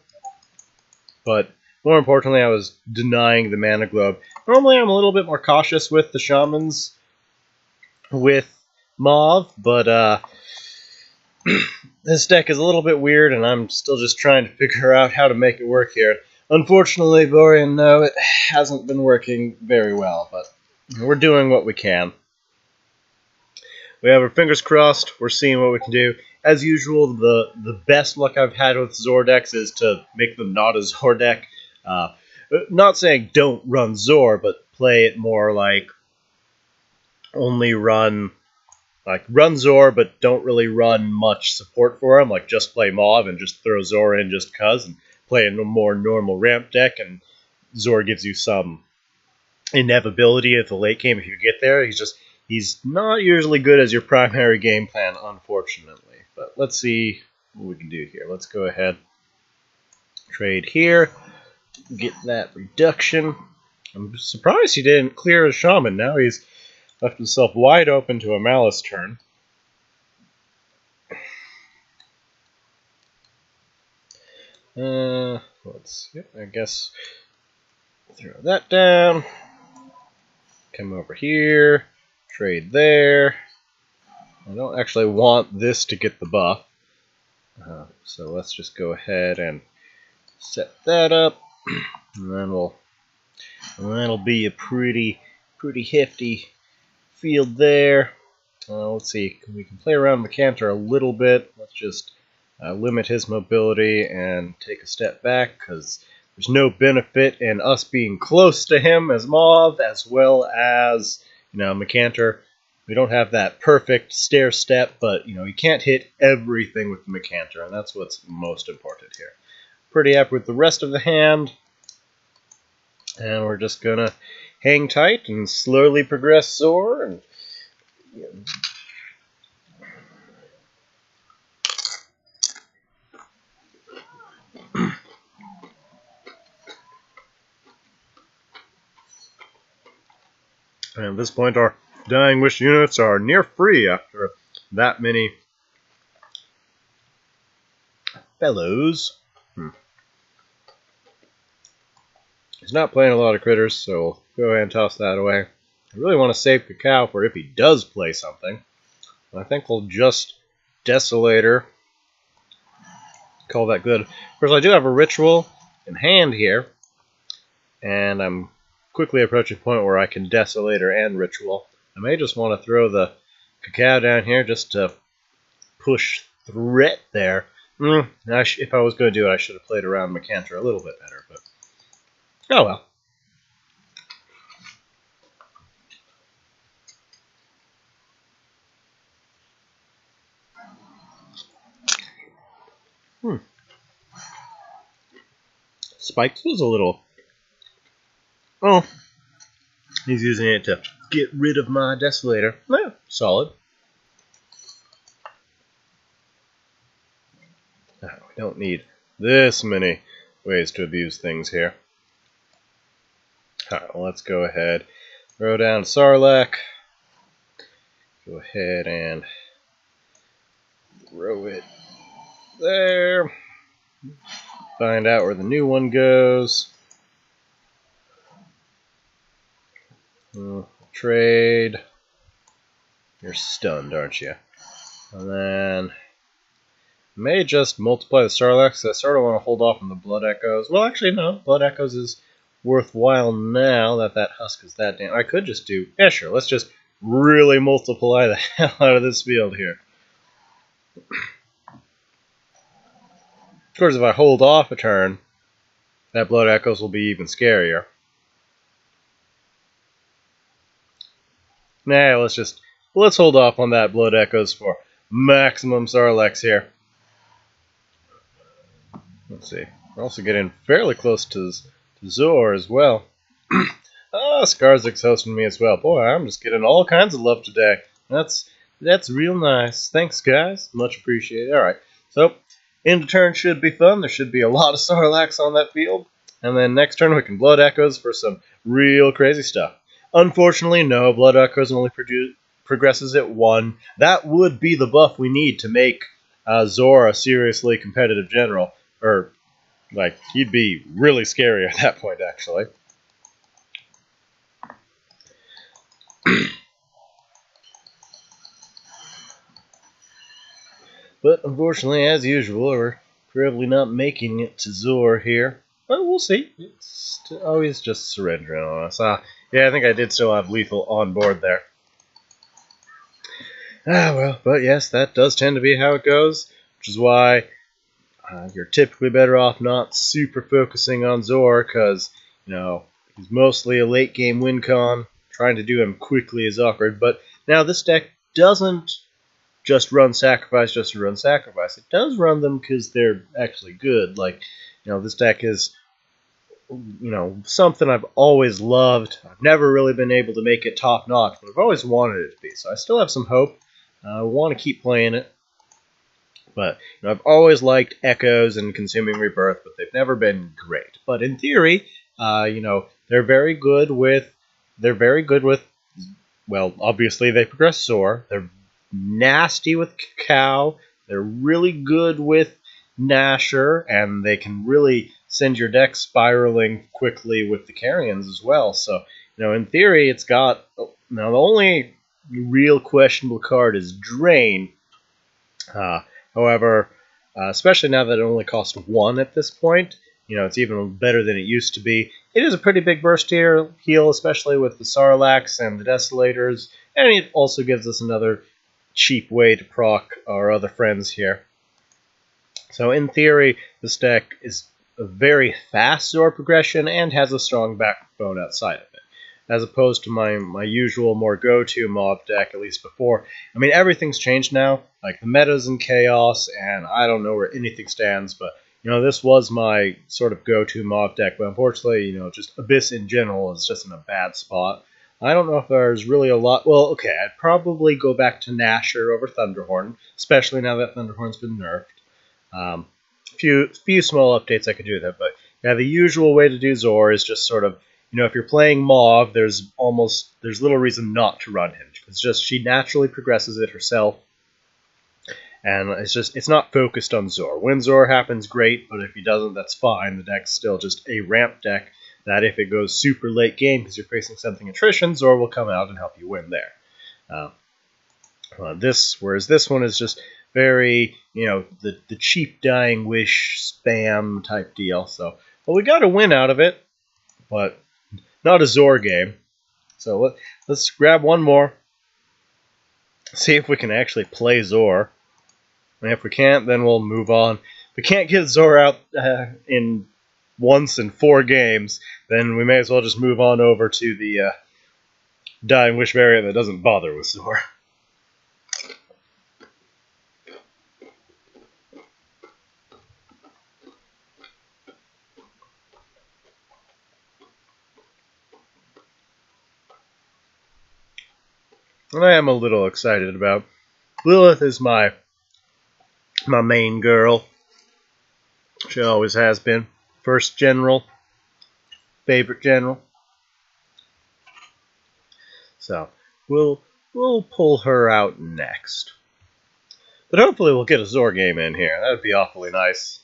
But more importantly, I was denying the mana globe. Normally, I'm a little bit more cautious with the shamans with Mauve, but this deck is a little bit weird, and I'm still just trying to figure out how to make it work here. Unfortunately, Borean, no, it hasn't been working very well, but we're doing what we can. We have our fingers crossed. We're seeing what we can do. As usual, the best luck I've had with Zor decks is to make them not a Zor deck. Not saying don't run Zor, but play it more like only run Zor, but don't really run much support for him. Like just play Mauve and just throw Zor in just cuz, and play a more normal ramp deck, and Zor gives you some inevitability at the late game if you get there. He's not usually good as your primary game plan, unfortunately. But let's see what we can do here. Let's go ahead, trade here, get that reduction. I'm surprised he didn't clear his Shaman. Now he's left himself wide open to a Malice turn. I guess throw that down. Come over here, trade there. I don't actually want this to get the buff, so let's just go ahead and set that up, and then that'll be a pretty hefty field there. Let's see, we can play around Macantor a little bit. Let's just limit his mobility and take a step back, because there's no benefit in us being close to him as Moth, as well as, Macantor. We don't have that perfect stair step, but, you can't hit everything with the Macantor, and that's what's most important here. Pretty happy with the rest of the hand, and we're just going to hang tight and slowly progress Zor, and and at this point, our Dying Wish units are near free after that many fellows. He's not playing a lot of critters, so we'll go ahead and toss that away. I really want to save Cacao for if he does play something. I think we'll just Desolator. Call that good. Of course, I do have a Ritual in hand here, and I'm quickly approaching a point where I can Desolator and Ritual. I may just want to throw the Cacao down here just to push threat there. If I was going to do it, I should have played around Macantor a little bit better, but oh well. Spikes was a little... Oh, he's using it to get rid of my Desolator. Yeah, solid. We don't need this many ways to abuse things here. Alright, well, let's go ahead. Throw down Sarlacc. Go ahead and throw it there. Find out where the new one goes. Trade. You're stunned, aren't you? And then may just multiply the Sarlacc, because I sort of want to hold off on the Blood Echoes. Well, actually, no. Blood Echoes is worthwhile now that husk is that damn. I could just do... Yeah, sure. Let's just really multiply the hell out of this field here. Of course, if I hold off a turn, that Blood Echoes will be even scarier. Nah, let's hold off on that Blood Echoes for maximum Sarlaccs here. Let's see. We're also getting fairly close to Zor as well. Skarzik's hosting me as well. Boy, I'm just getting all kinds of love today. That's real nice. Thanks, guys. Much appreciated. Alright, so end of turn should be fun. There should be a lot of Sarlaccs on that field. And then next turn we can Blood Echoes for some real crazy stuff. Unfortunately, no. Blood Echoes only progresses at 1. That would be the buff we need to make Zor a seriously competitive general. Or, like, he'd be really scary at that point, actually. But, unfortunately, as usual, we're probably not making it to Zor here. But we'll see. It's always just surrendering on us. Yeah, I think I did still have lethal on board there. Well, but yes, that does tend to be how it goes, which is why you're typically better off not super focusing on Zor, because, he's mostly a late game win con. Trying to do him quickly is awkward, but now this deck doesn't just run Sacrifice just to run Sacrifice. It does run them because they're actually good. Like, this deck is, something I've always loved. I've never really been able to make it top-notch, but I've always wanted it to be. So I still have some hope. I want to keep playing it. But I've always liked Echoes and Consuming Rebirth, but they've never been great. But in theory, they're very good with... Well, obviously they progress Zor. They're nasty with Cacao. They're really good with Nasher, and they can really send your deck spiraling quickly with the Carrions as well. So, in theory, it's got... Now, the only real questionable card is Drain. However, especially now that it only costs 1 at this point, it's even better than it used to be. It is a pretty big burst heal, especially with the Sarlaccs and the Desolators, and it also gives us another cheap way to proc our other friends here. So in theory, this deck is a very fast Zor progression and has a strong backbone outside of it, as opposed to my usual more go-to mob deck, at least before. I mean, everything's changed now. Like, the meta's in chaos, and I don't know where anything stands, but, this was my sort of go-to mob deck, but unfortunately, just Abyss in general is just in a bad spot. I don't know if there's really a lot. Well, okay, I'd probably go back to Nasher over Thunderhorn, especially now that Thunderhorn's been nerfed. Few small updates I could do with it, but yeah, the usual way to do Zor is just sort of, if you're playing Mauve, there's little reason not to run him. It's just she naturally progresses it herself, and it's not focused on Zor. When Zor happens, great, but if he doesn't, that's fine. The deck's still just a ramp deck that if it goes super late game because you're facing something attrition, Zor will come out and help you win there. Whereas this one is just very, the cheap Dying Wish spam type deal. So, well, we got a win out of it, but not a Zor game. So let's grab one more. See if we can actually play Zor. And if we can't, then we'll move on. If we can't get Zor out once in 4 games, then we may as well just move on over to the Dying Wish variant that doesn't bother with Zor. And I am a little excited about. Lilith is my main girl. She always has been. First general. Favorite general. So, we'll pull her out next. But hopefully we'll get a Zor game in here. That would be awfully nice.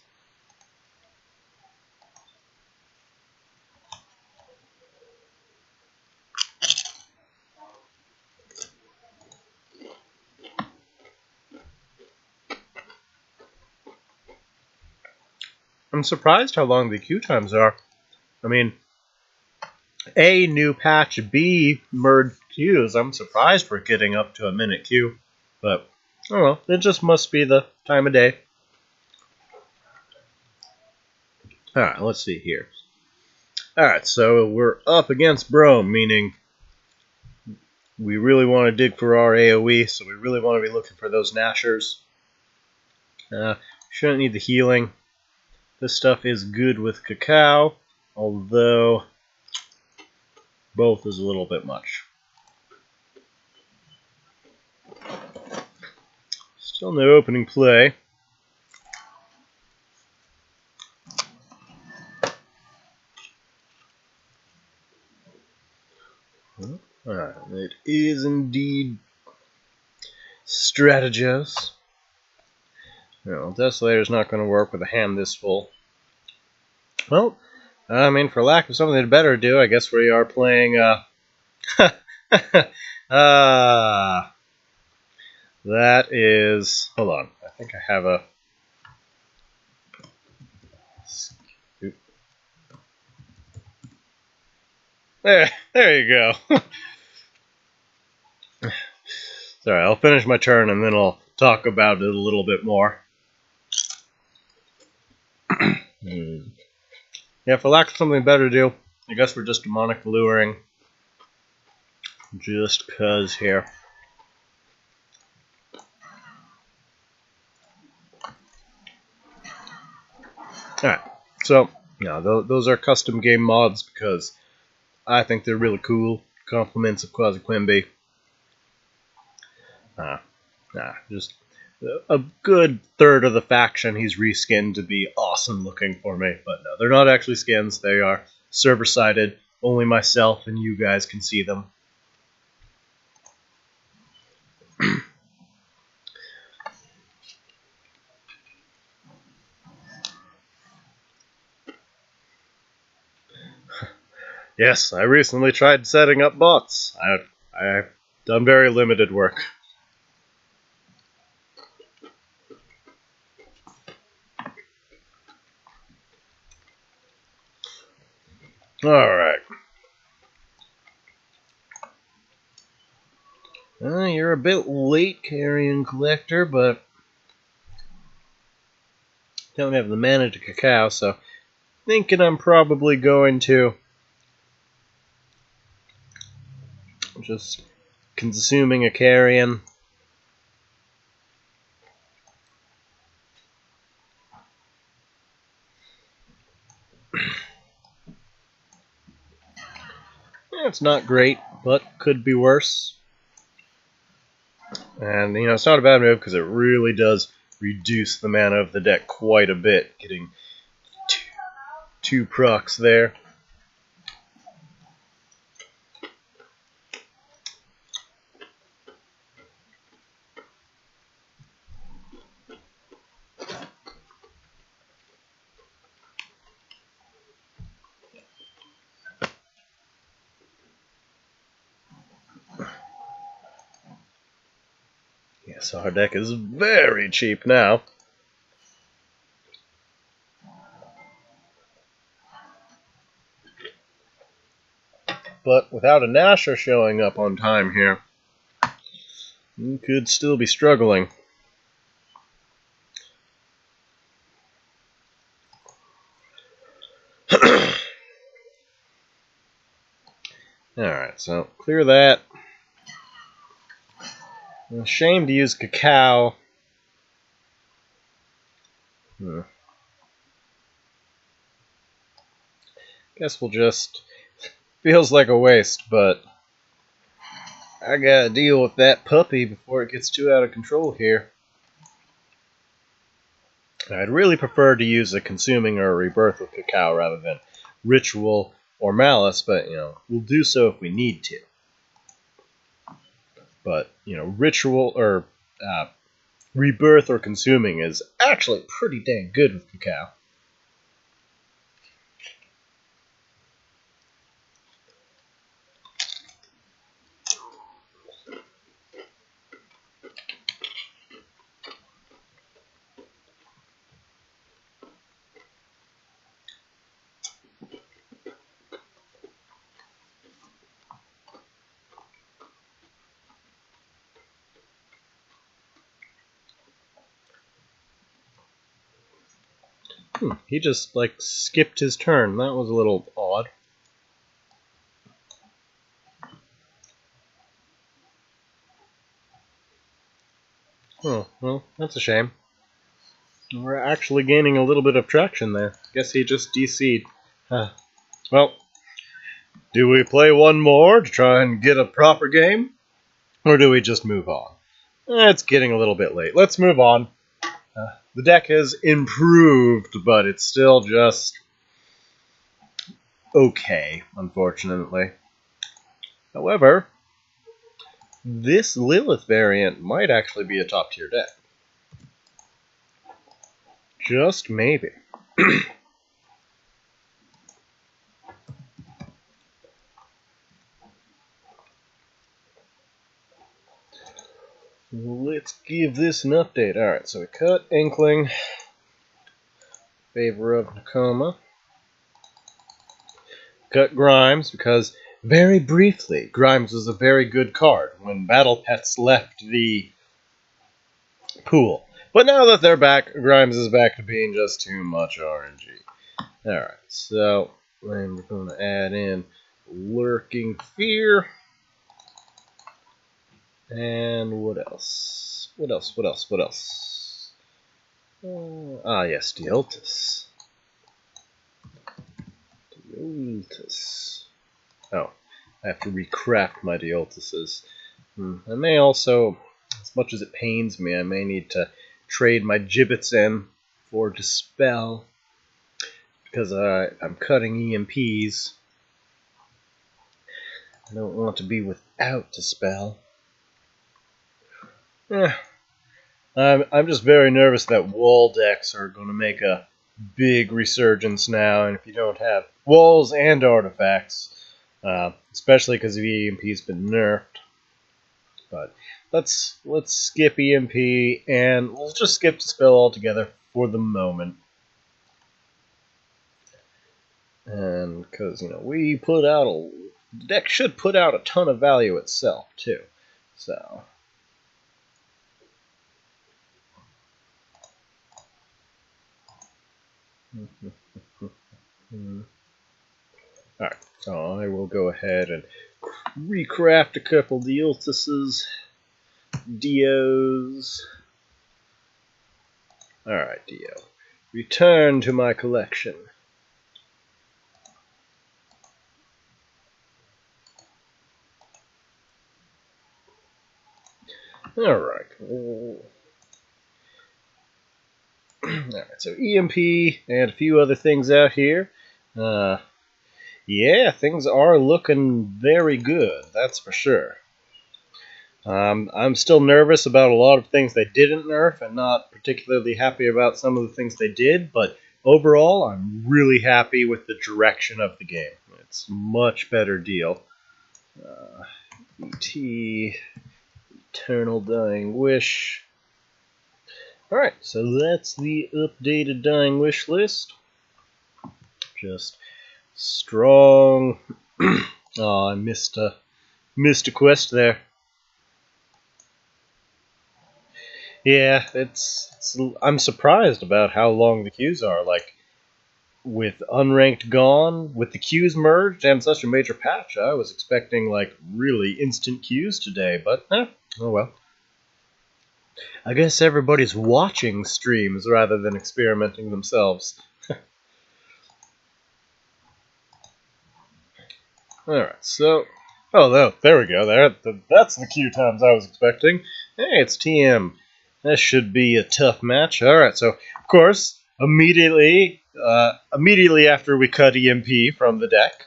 I'm surprised how long the queue times are. I mean, A, new patch, B, merged queues. I'm surprised we're getting up to a minute queue. But, oh well, it just must be the time of day. Alright, let's see here. Alright, so we're up against Brome, meaning we really want to dig for our AoE, so we really want to be looking for those Nashers. Shouldn't need the healing. This stuff is good with Cacao, although both is a little bit much. Still no opening play. Alright, it is indeed Strategos. No, Desolator's not going to work with a hand this full. Well, I mean, for lack of something better to do, I guess we are playing, that is, hold on, I think I have a, there you go. Sorry, I'll finish my turn and then I'll talk about it a little bit more. Yeah, for lack of something better to do, I guess we're just demonic luring. Just cause here. Alright, so, yeah, those are custom game mods because I think they're really cool. Compliments of Quasi-Quimby. Just a good third of the faction he's reskinned to be awesome looking for me. But no, they're not actually skins. They are server-sided. Only myself and you guys can see them. Yes, I recently tried setting up bots. I've done very limited work. Alright. You're a bit late, Carrion Collector, but don't have the mana to cacao, so thinking I'm probably going to just consuming a carrion. It's not great, but could be worse. And, it's not a bad move because it really does reduce the mana of the deck quite a bit, getting two procs there. Yes, our deck is very cheap now. But without a Nasher showing up on time here, you could still be struggling. Alright, so clear that. A shame to use cacao. Guess we'll just... Feels like a waste, but I gotta deal with that puppy before it gets too out of control here. I'd really prefer to use a Consuming or a Rebirth with cacao rather than Ritual or Malice, but, we'll do so if we need to. But, Ritual or Rebirth or Consuming is actually pretty dang good with cacao. He just, skipped his turn. That was a little odd. Oh, well, that's a shame. We're actually gaining a little bit of traction there. Guess he just DC'd. Well, do we play one more to try and get a proper game? Or do we just move on? It's getting a little bit late. Let's move on. The deck has improved, but it's still just okay, unfortunately. However, this Lilith variant might actually be a top-tier deck. Just maybe. Let's give this an update. Alright, so we cut Inkling. Favor of Nakoma. Cut Grimes, because very briefly, Grimes was a very good card when Battle Pets left the pool. But now that they're back, Grimes is back to being just too much RNG. Alright, so then we're going to add in Lurking Fear. And what else? What else? Yes, Deoltis. Oh, I have to recraft my Deoltises. I may also, as much as it pains me, I may need to trade my Gibbets in for Dispel. Because I'm cutting EMPs. I don't want to be without Dispel. I'm just very nervous that wall decks are going to make a big resurgence now, and if you don't have walls and artifacts, especially because the EMP's been nerfed. But let's skip EMP, and we'll just skip Dispel altogether for the moment. And because, we put out the deck should put out a ton of value itself, too. So. Alright, so I will go ahead and recraft a couple Dealtises, Dios. Alright, Dio. Return to my collection. Alright. Alright, so EMP and a few other things out here. Yeah, things are looking very good, that's for sure. I'm still nervous about a lot of things they didn't nerf and not particularly happy about some of the things they did, but overall, I'm really happy with the direction of the game. It's a much better deal. ET, Eternal Dying Wish. Alright, so that's the updated Dying Wish list. Just strong. Oh, I missed a quest there. Yeah, I'm surprised about how long the queues are. Like, with unranked gone, with the queues merged, and such a major patch, I was expecting, like, really instant queues today, but, oh well. I guess everybody's watching streams rather than experimenting themselves. Alright, so... Oh, there we go. That's the queue times I was expecting. Hey, it's TM. That should be a tough match. Alright, so, of course, immediately after we cut EMP from the deck,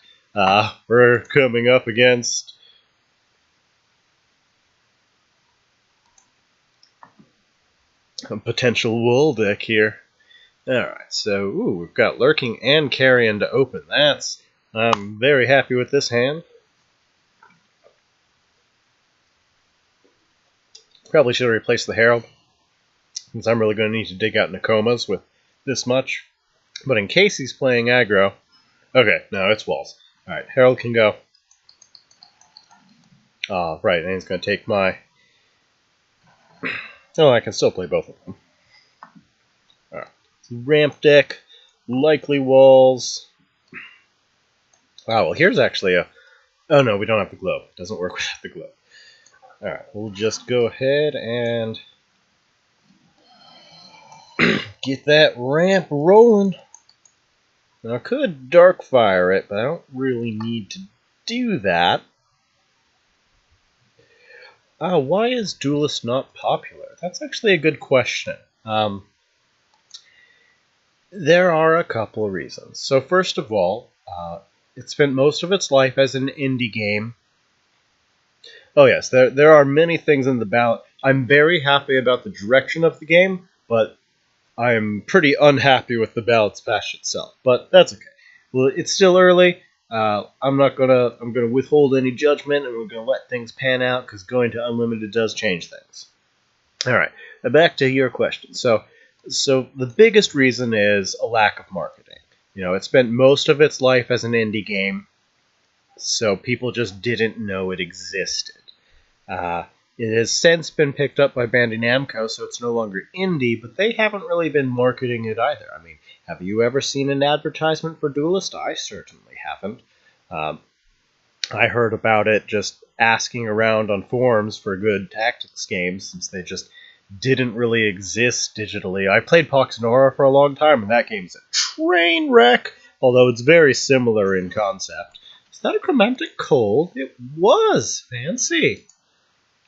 we're coming up against... a potential wool deck here. Alright, so, we've got Lurking and Carrion to open. I'm very happy with this hand. Probably should have replaced the Herald, since I'm really going to need to dig out Nakomas with this much. But in case he's playing aggro... Okay, no, it's walls. Alright, Herald can go. Right, and he's going to take my... Oh, I can still play both of them. Alright, ramp deck, likely walls. Wow, well here's actually a... Oh no, we don't have the globe. It doesn't work without the globe. Alright, we'll just go ahead and get that ramp rolling. Now I could Darkfire it, but I don't really need to do that. Why is Duelist not popular? That's actually a good question. There are a couple of reasons. So first of all, it spent most of its life as an indie game. Oh yes, there are many things in the ballot. I'm very happy about the direction of the game, but I'm pretty unhappy with the ballot patch itself. But that's okay. Well, it's still early. I'm gonna withhold any judgment, and we're gonna let things pan out because going to unlimited does change things. All right, now back to your question. So the biggest reason is a lack of marketing. It spent most of its life as an indie game, so people just didn't know it existed. It has since been picked up by Bandai Namco, so it's no longer indie, but they haven't really been marketing it either. I mean, have you ever seen an advertisement for Duelist? I certainly haven't. I heard about it just asking around on forums for good tactics games, since they just didn't really exist digitally. I played Pox Nora for a long time, and that game's a train wreck, although it's very similar in concept. Is that a Chromatic Cold? It was! Fancy!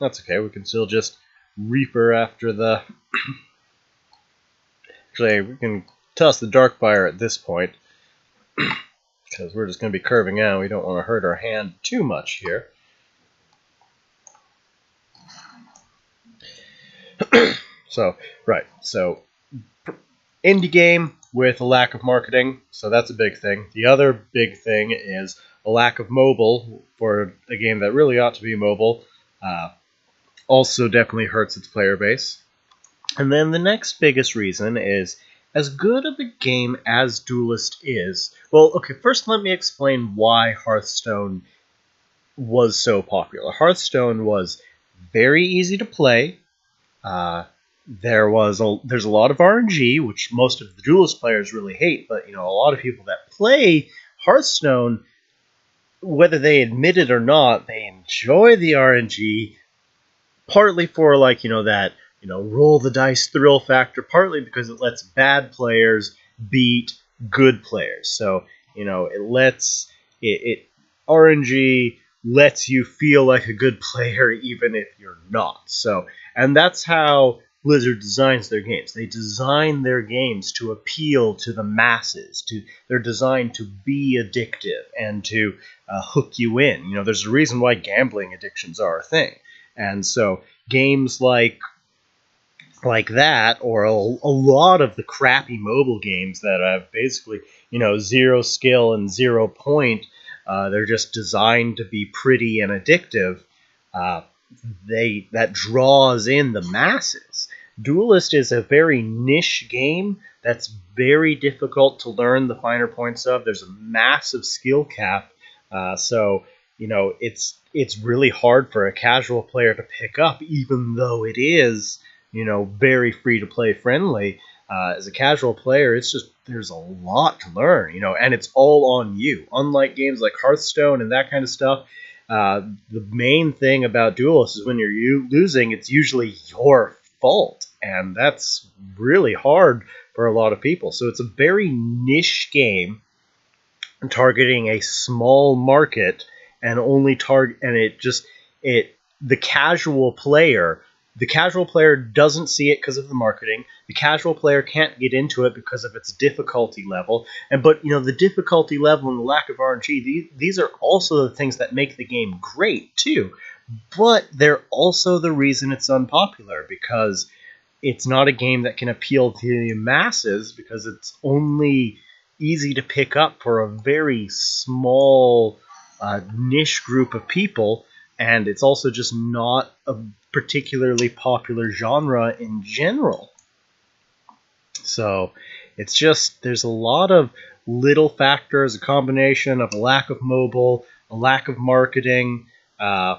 That's okay, we can still just Reaper after the... Actually, we can toss the Darkfire at this point, because we're just going to be curving out. We don't want to hurt our hand too much here. So indie game with a lack of marketing, so that's a big thing. The other big thing is a lack of mobile for a game that really ought to be mobile. Also definitely hurts its player base. And then the next biggest reason is as good of a game as Duelist is, well, okay, first let me explain why Hearthstone was so popular. Hearthstone was very easy to play. There's a lot of RNG, which most of the Duelist players really hate, but a lot of people that play Hearthstone, whether they admit it or not, they enjoy the RNG, partly for that roll the dice thrill factor, partly because it lets bad players beat good players. So it RNG lets you feel like a good player even if you're not. So, and that's how Blizzard designs their games. They design their games to appeal to the masses. They're designed to be addictive and to hook you in. There's a reason why gambling addictions are a thing. And so games like that, or a lot of the crappy mobile games that have basically, zero skill and 0 point, they're just designed to be pretty and addictive. That draws in the masses. Duelist is a very niche game that's very difficult to learn the finer points of. There's a massive skill cap, so it's really hard for a casual player to pick up, even though it is very free to play friendly. As a casual player, it's just there's a lot to learn, and it's all on you. Unlike games like Hearthstone and that kind of stuff, the main thing about Duelist is when you're losing, it's usually your fault, and that's really hard for a lot of people. So it's a very niche game targeting a small market, and only the casual player doesn't see it because of the marketing. The casual player can't get into it because of its difficulty level. But the difficulty level and the lack of RNG, these are also the things that make the game great too. But they're also the reason it's unpopular, because it's not a game that can appeal to the masses, because it's only easy to pick up for a very small niche group of people, and it's also just not a particularly popular genre in general. So it's just, there's a lot of little factors, a combination of a lack of mobile, a lack of marketing, high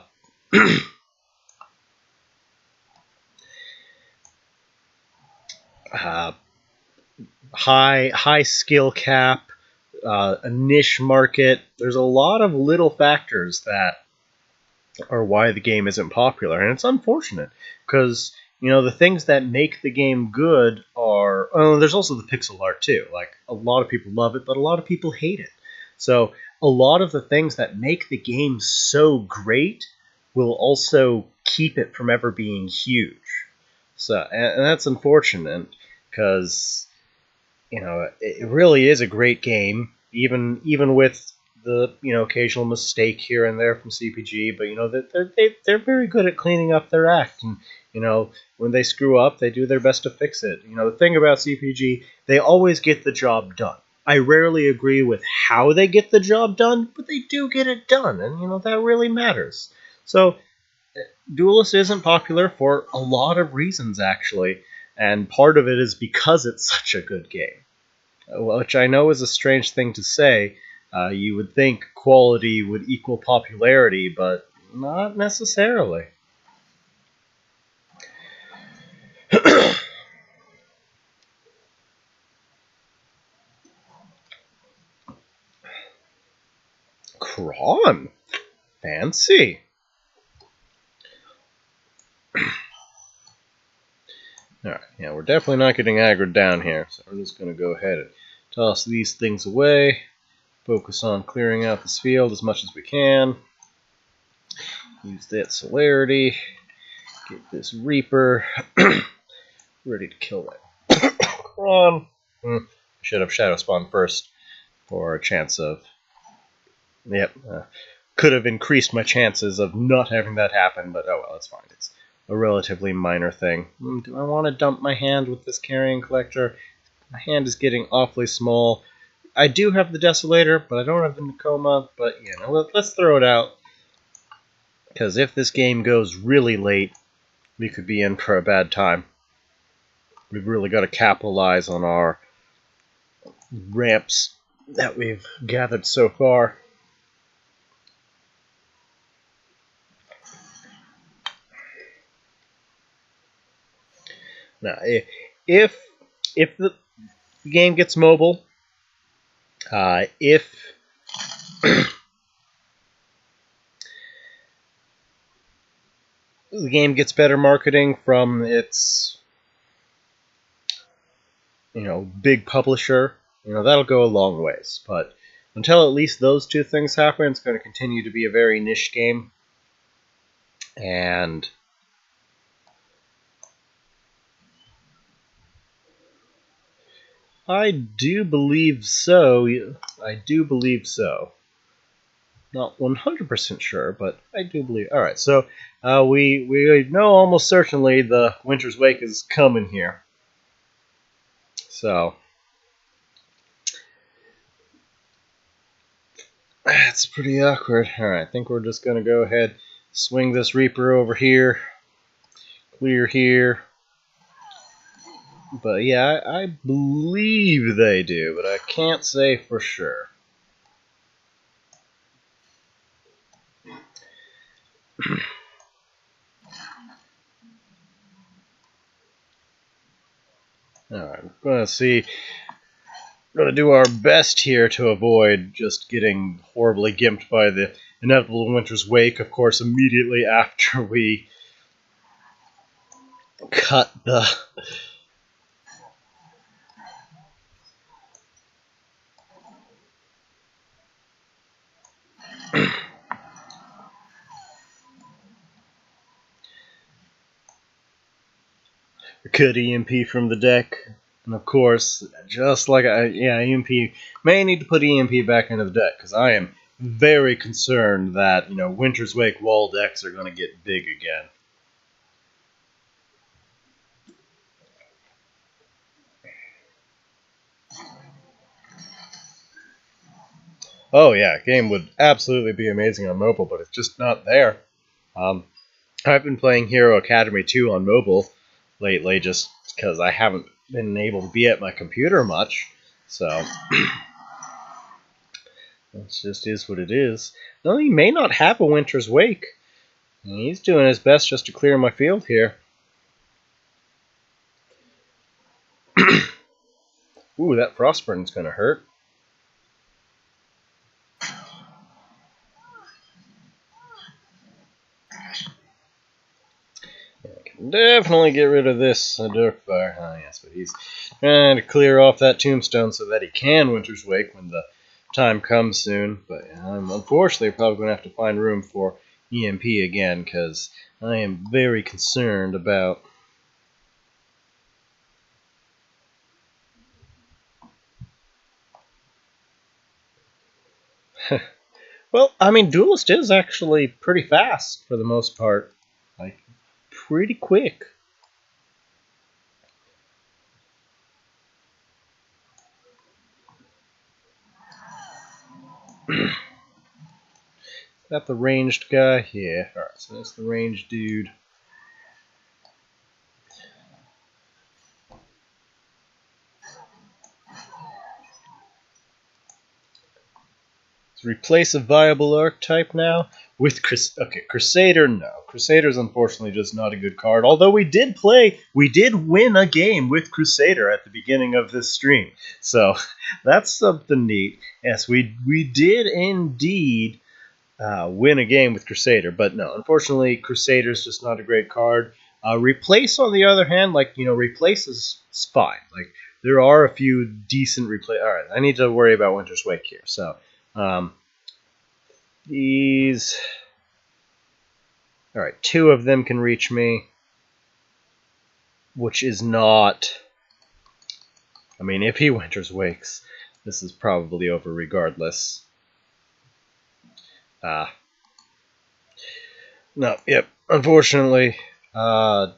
skill cap, a niche market. There's a lot of little factors that are why the game isn't popular, and it's unfortunate, because the things that make the game good are, there's also the pixel art too. Like, a lot of people love it, but a lot of people hate it. So a lot of the things that make the game so great will also keep it from ever being huge. So, and that's unfortunate, because it really is a great game, even with the occasional mistake here and there from CPG. But they're very good at cleaning up their act, and when they screw up, they do their best to fix it. The thing about CPG, they always get the job done. I rarely agree with how they get the job done, but they do get it done, and that really matters. So Duelist isn't popular for a lot of reasons, actually, and part of it is because it's such a good game, which I know is a strange thing to say. You would think quality would equal popularity, but not necessarily. Kron. Fancy. Alright, yeah, we're definitely not getting aggroed down here, so we're just going to go ahead and toss these things away. Focus on clearing out this field as much as we can. Use that celerity. Get this Reaper ready to kill that Kron. Should have Shadow Spawn first for a chance of... Yep. Could have increased my chances of not having that happen, but oh well, it's fine. It's a relatively minor thing. Do I want to dump my hand with this Carrion Collector? My hand is getting awfully small. I do have the Desolator, but I don't have the Nakoma. But let's throw it out, because if this game goes really late, we could be in for a bad time. We've really got to capitalize on our ramps that we've gathered so far. Now, if the game gets mobile, if the game gets better marketing from its, big publisher, that'll go a long ways. But until at least those two things happen, it's going to continue to be a very niche game. And I do believe so. Not 100% sure, but I do believe. All right, so we know almost certainly the Winter's Wake is coming here. So that's pretty awkward. All right, I think we're just gonna go ahead, swing this Reaper over here, clear here. But yeah, I believe they do, but I can't say for sure. Alright, we're going to do our best here to avoid just getting horribly gimped by the inevitable Winter's Wake, of course, immediately after we cut the... cut EMP from the deck, and of course, just like EMP may need to put EMP back into the deck, because I am very concerned that, Winter's Wake wall decks are going to get big again. Oh yeah, game would absolutely be amazing on mobile, but it's just not there. I've been playing Hero Academy 2 on mobile lately, just because I haven't been able to be at my computer much, so it just is what it is. No, he may not have a Winter's Wake. He's doing his best just to clear my field here. Ooh, that Frostburn's gonna hurt. Definitely get rid of this Darkfire. Oh, yes, but he's trying to clear off that tombstone so that he can Winter's Wake when the time comes soon. But I'm unfortunately probably going to have to find room for EMP again, because I am very concerned about... Well, I mean, Duelist is actually pretty fast for the most part. Like, pretty quick. Is that the ranged guy? Yeah, alright, so that's the ranged dude. Let's replace a viable archetype now with Crusader. No, Crusader's unfortunately just not a good card. Although we did win a game with Crusader at the beginning of this stream, so that's something neat. Yes, we did indeed win a game with Crusader, but no, unfortunately, Crusader's just not a great card. Replace, on the other hand, Replace is fine. Like, there are a few decent replace. All right, I need to worry about Winter's Wake here, so. These... Alright, 2 of them can reach me, which is not... I mean, if he Winter's Wakes, this is probably over regardless. No, yep, unfortunately, no,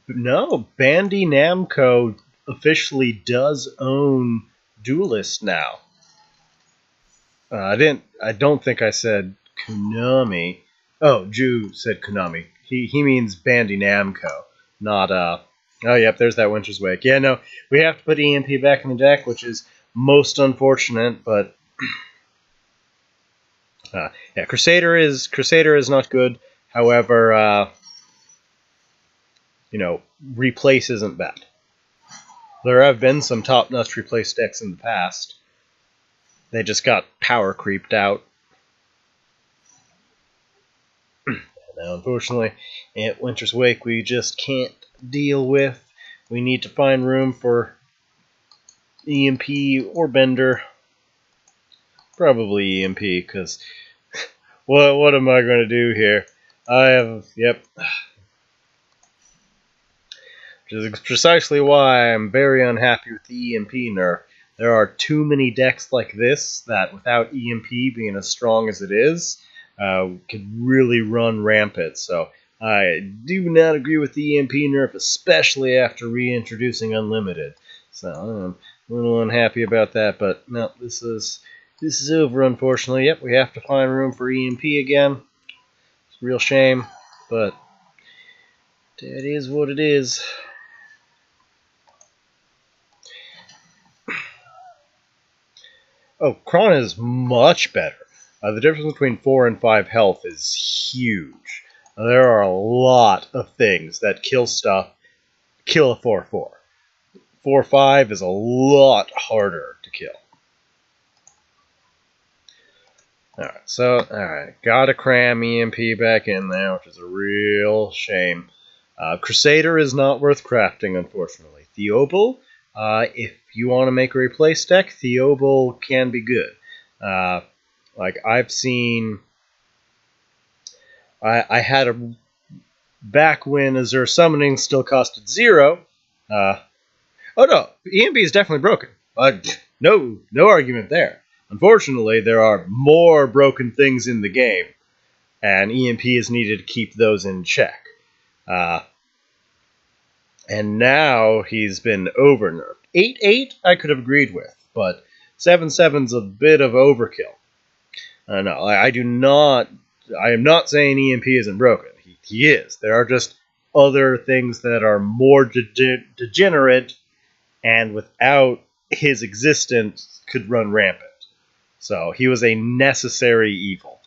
Bandai Namco officially does own Duelist now. I don't think I said Konami. Oh, Ju said Konami. He means Bandai Namco, not Oh, yep, there's that Winter's Wake. Yeah, no, we have to put EMP back in the deck, which is most unfortunate, but yeah, Crusader is not good. However, replace isn't bad. There have been some top-notch replace decks in the past. They just got power creeped out. Now, unfortunately, at Winter's Wake, we just can't deal with. We need to find room for EMP or Bender. Probably EMP, because what am I going to do here? Yep. Which is precisely why I'm very unhappy with the EMP nerf. There are too many decks like this that, without EMP being as strong as it is, could really run rampant. So I do not agree with the EMP nerf, especially after reintroducing Unlimited. So I'm a little unhappy about that, but no, this is over, unfortunately. Yep, we have to find room for EMP again. It's a real shame, but that is what it is. Oh, Kron is much better. The difference between 4 and 5 health is huge. There are a lot of things that kill stuff, kill a 4-4. 4-5 is a lot harder to kill. Alright, gotta cram EMP back in there, which is a real shame. Crusader is not worth crafting, unfortunately. Theobal, if you want to make a replace deck, Theobal can be good. Like, I've seen... I had a... Back when Azure Summoning still costed 0... oh no, EMP is definitely broken. No argument there. Unfortunately, there are more broken things in the game, and EMP is needed to keep those in check. And now he's been over-nerfed. 8-8 I could have agreed with, but 7-7's a bit of overkill. No, I am not saying EMP isn't broken. He is. There are just other things that are more degenerate, and without his existence could run rampant. So he was a necessary evil.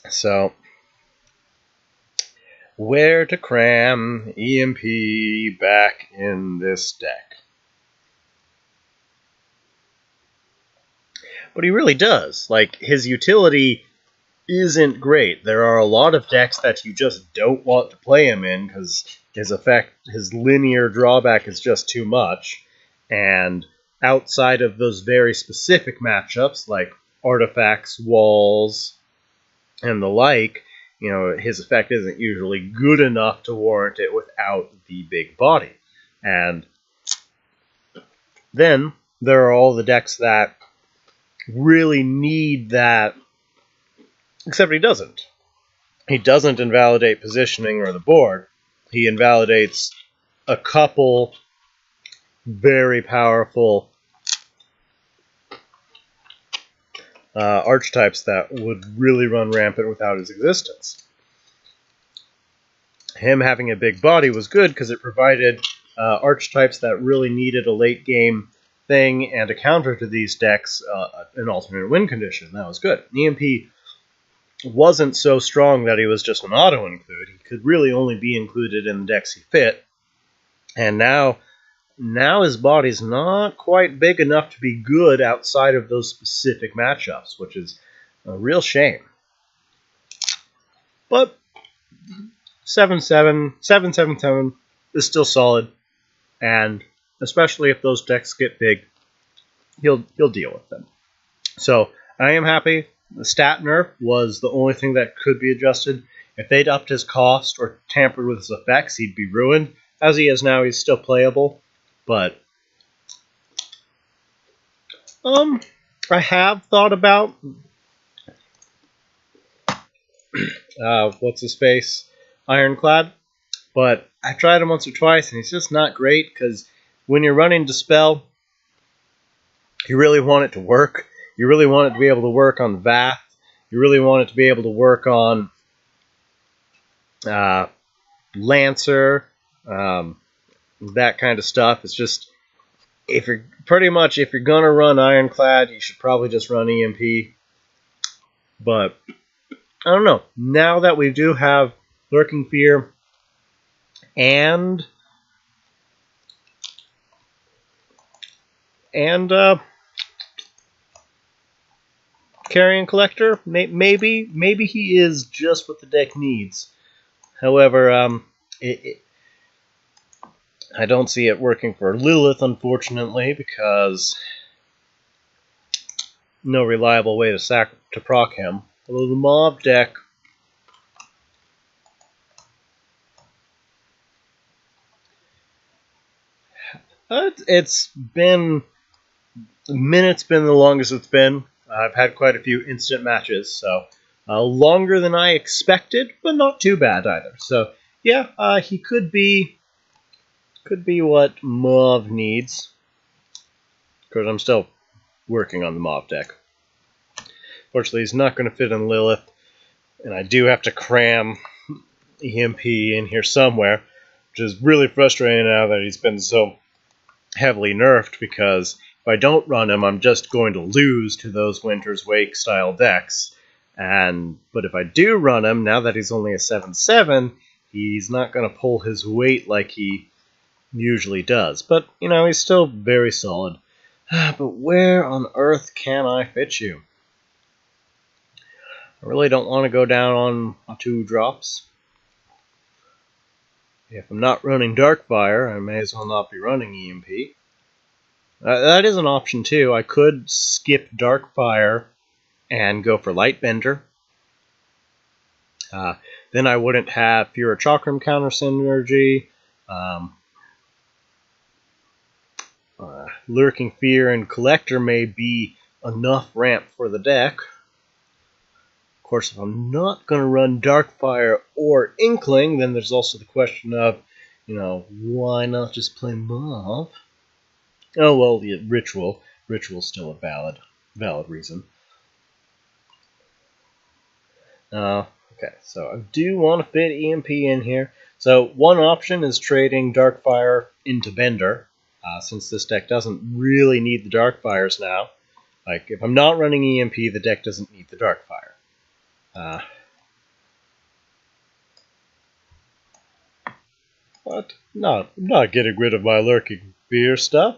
So, where to cram EMP back in this deck? But he really does. Like, his utility isn't great. There are a lot of decks that you just don't want to play him in because his linear drawback is just too much. And outside of those very specific matchups, like artifacts, walls, and the like, his effect isn't usually good enough to warrant it without the big body. And then there are all the decks that really need that, except he doesn't. He doesn't invalidate positioning or the board. He invalidates a couple very powerful archetypes that would really run rampant without his existence. Him having a big body was good because it provided archetypes that really needed a late game thing and a counter to these decks, an alternate win condition. That was good. EMP wasn't so strong that he was just an auto-include. He could really only be included in the decks he fit. And now his body's not quite big enough to be good outside of those specific matchups, which is a real shame. But 7-7 is still solid, and especially if those decks get big, he'll deal with them. So I am happy. The stat nerf was the only thing that could be adjusted. If they'd upped his cost or tampered with his effects, he'd be ruined. As he is now, he's still playable. But I have thought about what's his face, Ironclad, but I tried him once or twice, and he's just not great because when you're running Dispel, you really want it to work. You really want it to be able to work on Vath You really want it to be able to work on Lancer, that kind of stuff. It's just, if you're gonna run Ironclad, you should probably just run EMP. But I don't know. Now that we do have Lurking Fear and Carrion Collector, maybe he is just what the deck needs. However, I don't see it working for Lilith, unfortunately, because no reliable way to proc him. Although the mob deck, it's been the longest it's been. I've had quite a few instant matches, so longer than I expected, but not too bad either. So yeah, he could be what Mauve needs. Of course, I'm still working on the Mauve deck. Fortunately, he's not going to fit in Lilith, and I do have to cram EMP in here somewhere, which is really frustrating now that he's been so heavily nerfed, because if I don't run him, I'm just going to lose to those Winter's Wake style decks. But if I do run him, now that he's only a 7/7, he's not going to pull his weight like he usually does. But, you know, he's still very solid. But where on earth can I fit you? I really don't want to go down on 2 drops. If I'm not running Darkfire, I may as well not be running EMP. That is an option too. I could skip Darkfire and go for Lightbender. Then I wouldn't have Fura Chakram counter synergy. Lurking Fear and Collector may be enough ramp for the deck. Of course, if I'm not going to run Darkfire or Inkling, then there's also the question of, you know, why not just play Mauve? Oh, well, the Ritual. Ritual's still a valid reason. Okay, so I do want to fit EMP in here. So one option is trading Darkfire into Bender, since this deck doesn't really need the Darkfires now. Like, if I'm not running EMP, the deck doesn't need the Darkfire. But I'm not getting rid of my Lurking Fear stuff.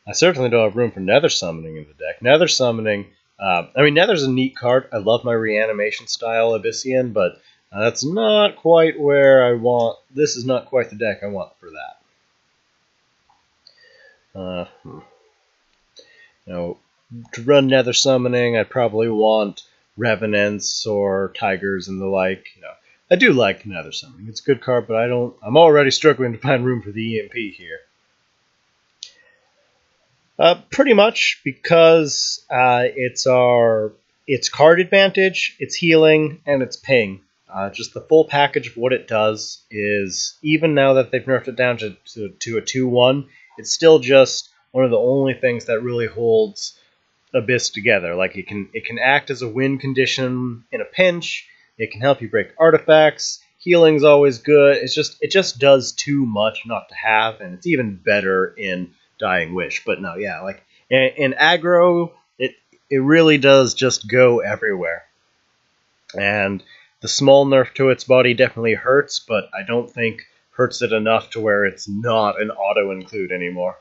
I certainly don't have room for Nether Summoning in the deck. Nether Summoning, Nether's a neat card. I love my Reanimation style Abyssian, but that's not quite where I want. This is not quite the deck I want for that. To run Nether Summoning, I'd probably want Revenants or Tigers and the like. I do like Nether Summoning. It's a good card, but I'm already struggling to find room for the EMP here. Pretty much because it's card advantage, it's healing, and it's ping. Just the full package of what it does is, even now that they've nerfed it down to a 2/1, it's still just one of the only things that really holds Abyss together. Like, it can act as a win condition in a pinch. It can help you break artifacts. Healing's always good. It just does too much not to have, and it's even better in Dying Wish. But no, yeah, like in aggro, it really does just go everywhere. And the small nerf to its body definitely hurts, but I don't think hurts it enough to where it's not an auto include anymore.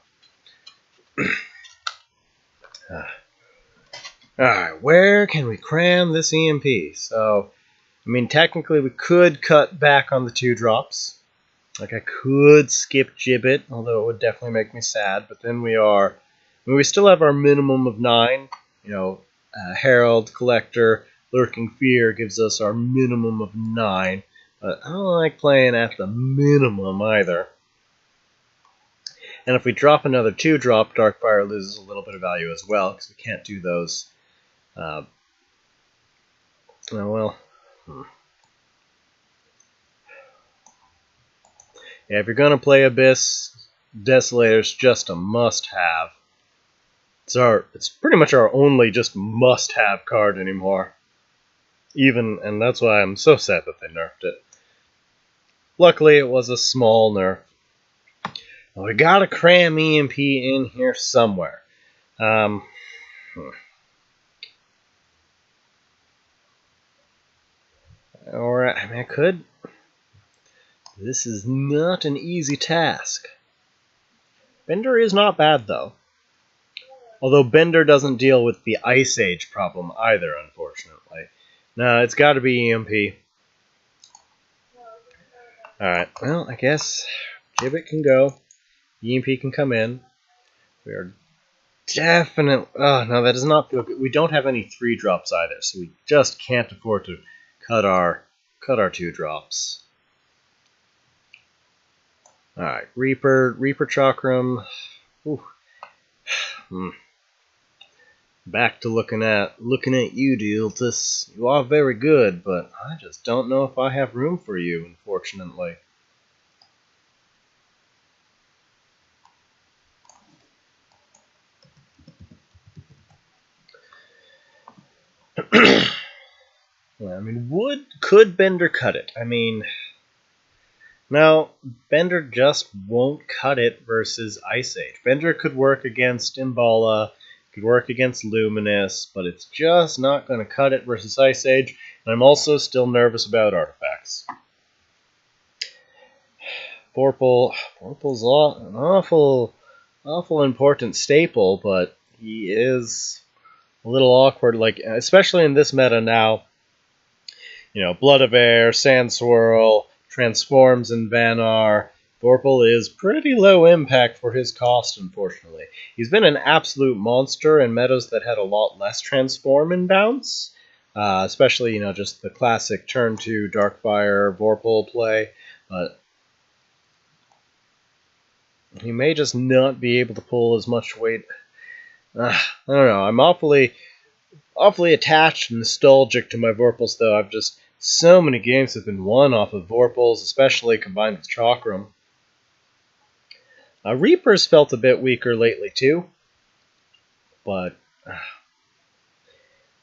Alright, where can we cram this EMP? So, technically we could cut back on the 2 drops. Like, I could skip Gibbet, although it would definitely make me sad. But then we still have our minimum of 9. Herald, Collector, Lurking Fear gives us our minimum of 9. But I don't like playing at the minimum either. And if we drop another 2-drop, Darkfire loses a little bit of value as well, because we can't do those. Yeah, if you're gonna play Abyss, Desolator's just a must-have. It's pretty much our only just must-have card anymore. And that's why I'm so sad that they nerfed it. Luckily, it was a small nerf. Well, we gotta cram EMP in here somewhere. Or, I mean, I could. This is not an easy task. Bender is not bad, though. Although Bender doesn't deal with the Ice Age problem either, unfortunately. No, it's got to be EMP. Alright, well, I guess Gibbet can go. EMP can come in. We are definitely... Oh, no, that does not feel good. We don't have any 3-drops either, so we just can't afford to cut our 2-drops. Alright, Reaper Chakram. Back to looking at you, Dealtis. You are very good, but I just don't know if I have room for you, unfortunately. I mean, could Bender cut it? I mean, no, Bender just won't cut it versus Ice Age. Bender could work against Imbala, could work against Luminous, but it's just not going to cut it versus Ice Age, and I'm also still nervous about artifacts. Vorpal's an awful important staple, but he is a little awkward, like, especially in this meta now. You know, Blood of Air, Sand Swirl, transforms in Vanar. Vorpal is pretty low impact for his cost, unfortunately. He's been an absolute monster in metas that had a lot less transform in bounce. Especially, you know, just the classic turn 2 Darkfire Vorpal play. But he may just not be able to pull as much weight. I don't know. I'm awfully attached and nostalgic to my Vorpals, though. I've just... So many games have been won off of Vorpals, especially combined with Chakram. Reaper's felt a bit weaker lately, too. But...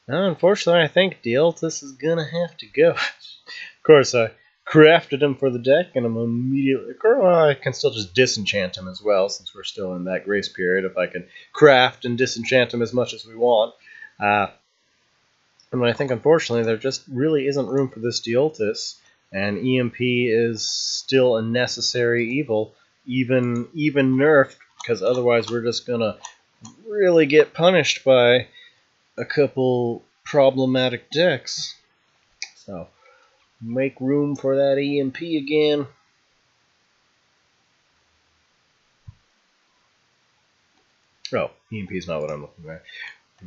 unfortunately, I think Dealtis is going to have to go. Of course, I crafted him for the deck, and I'm immediately... I can still just disenchant him as well, since we're still in that grace period, if I can craft and disenchant him as much as we want. And I think, unfortunately, there just really isn't room for this Dealtis, and EMP is still a necessary evil, even nerfed, because otherwise we're just gonna really get punished by a couple problematic decks. So, make room for that EMP again. Oh, EMP is not what I'm looking at.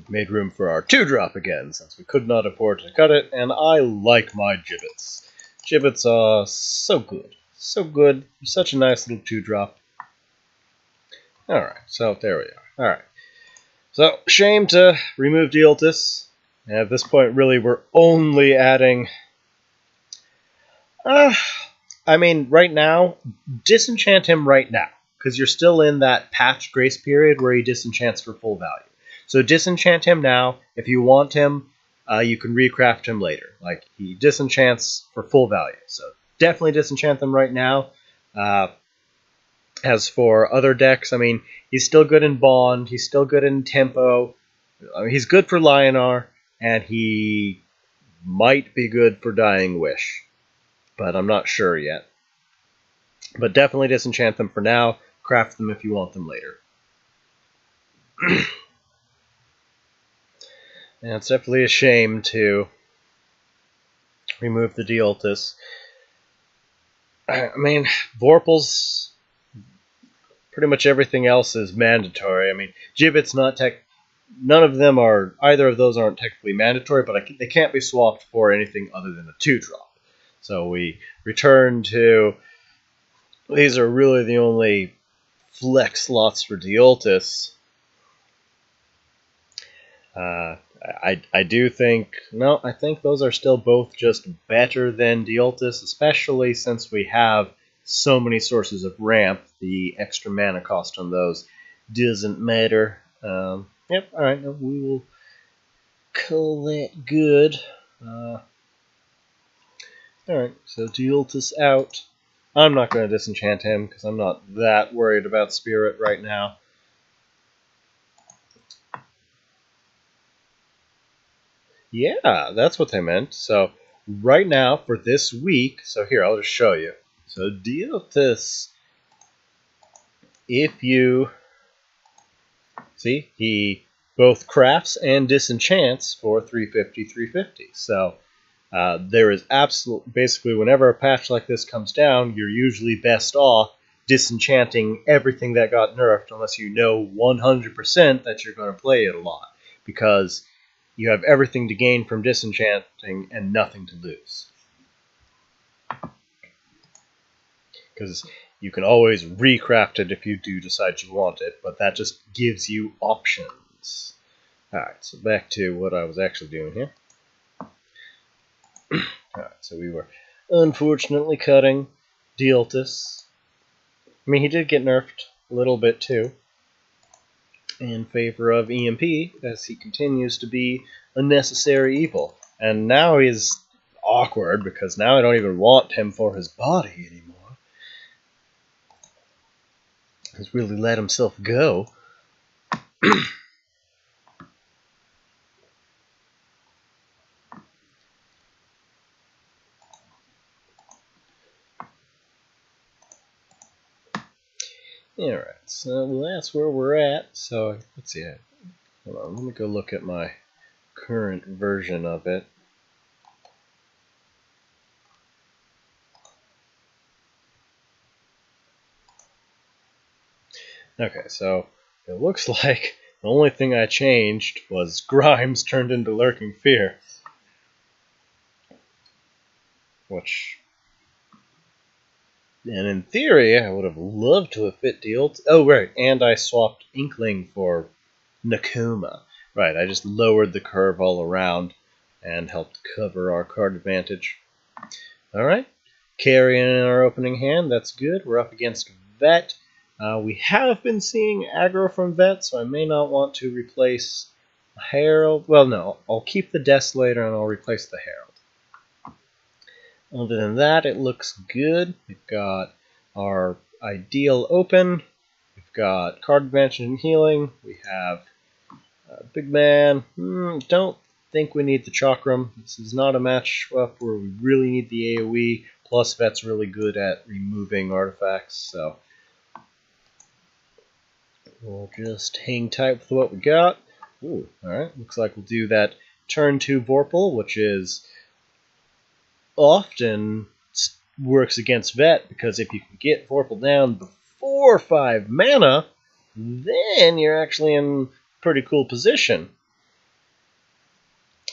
Made room for our 2-drop again, since we could not afford to cut it, and I like my Gibbets. Gibbets are so good. So good. Such a nice little 2-drop. Alright, so there we are. Alright. So, shame to remove Dealtis. And at this point, really, we're only adding... I mean, right now, disenchant him right now, because you're still in that patch grace period where he disenchants for full value. So disenchant him now. If you want him, you can recraft him later. Like, he disenchants for full value. So definitely disenchant them right now. As for other decks, I mean, he's still good in Bond. He's still good in Tempo. He's good for Lionar. And he might be good for Dying Wish. But I'm not sure yet. But definitely disenchant them for now. Craft them if you want them later. And it's definitely a shame to remove the Dealtis. I mean, Vorpal's... Pretty much everything else is mandatory. I mean, Gibbet's not none of them are... Either of those aren't technically mandatory, but they can't be swapped for anything other than a 2-drop. So we return to... These are really the only flex slots for Dealtis. I do think... No, I think those are still both just better than Dealtis, especially since we have so many sources of ramp. The extra mana cost on those doesn't matter. Yep, alright, we will call that good. Alright, so Dealtus out. I'm not going to disenchant him because I'm not that worried about Spirit right now. Yeah, that's what they meant. So right now for this week, so here, I'll just show you. So Dealtus, if you see, he both crafts and disenchants for 350, 350. So there is basically whenever a patch like this comes down, you're usually best off disenchanting everything that got nerfed unless you know 100% that you're going to play it a lot, because you have everything to gain from disenchanting and nothing to lose. Because you can always recraft it if you do decide you want it, but that just gives you options. Alright, so back to what I was actually doing here. Alright, so we were unfortunately cutting Dealtus. I mean, he did get nerfed a little bit too, in favor of EMP, as he continues to be a necessary evil. And now he's awkward, because now I don't even want him for his body anymore. He's really let himself go. Alright, so that's where we're at. So, let's see. Hold on, let me go look at my current version of it. Okay, so it looks like the only thing I changed was Grimes turned into Lurking Fear. Which, and in theory, I would have loved to have fit Dealt. Oh, right, and I swapped Inkling for Nakuma. Right, I just lowered the curve all around and helped cover our card advantage. Alright, carrying in our opening hand, that's good. We're up against Vet. We have been seeing aggro from Vet, so I may not want to replace Herald. Well, no, I'll keep the Desolator and I'll replace the Herald. Other than that, it looks good. We've got our Ideal open. We've got card advantage and healing. We have Big Man. Don't think we need the Chakram. This is not a match up where we really need the AoE. Plus, Vet's really good at removing artifacts, so we'll just hang tight with what we got. Ooh, alright, looks like we'll do that turn 2 Vorpal, which is often works against Vet, because if you can get Vorpal down before 5 mana, then you're actually in pretty cool position.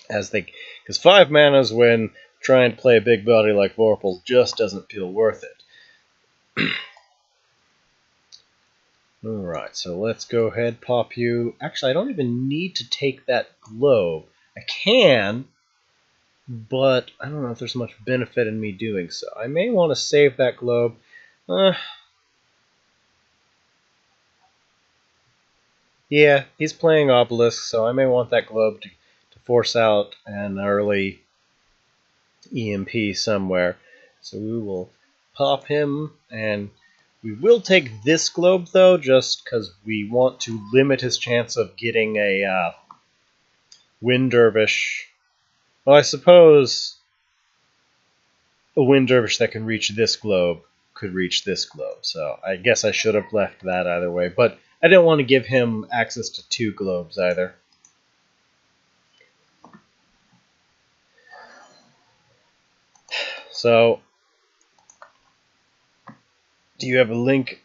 Because 5 manas when trying to play a big body like Vorpal just doesn't feel worth it. Alright, so let's go ahead, pop you. Actually, I don't even need to take that globe. I can, but I don't know if there's much benefit in me doing so. I may want to save that globe. Yeah, he's playing Obelisk, so I may want that globe to force out an early EMP somewhere. So we will pop him, and we will take this globe, though, just because we want to limit his chance of getting a Wind Dervish. Well, I suppose a Wind Dervish that can reach this globe could reach this globe, so I guess I should have left that either way, but I didn't want to give him access to 2 globes either. So, do you have a link?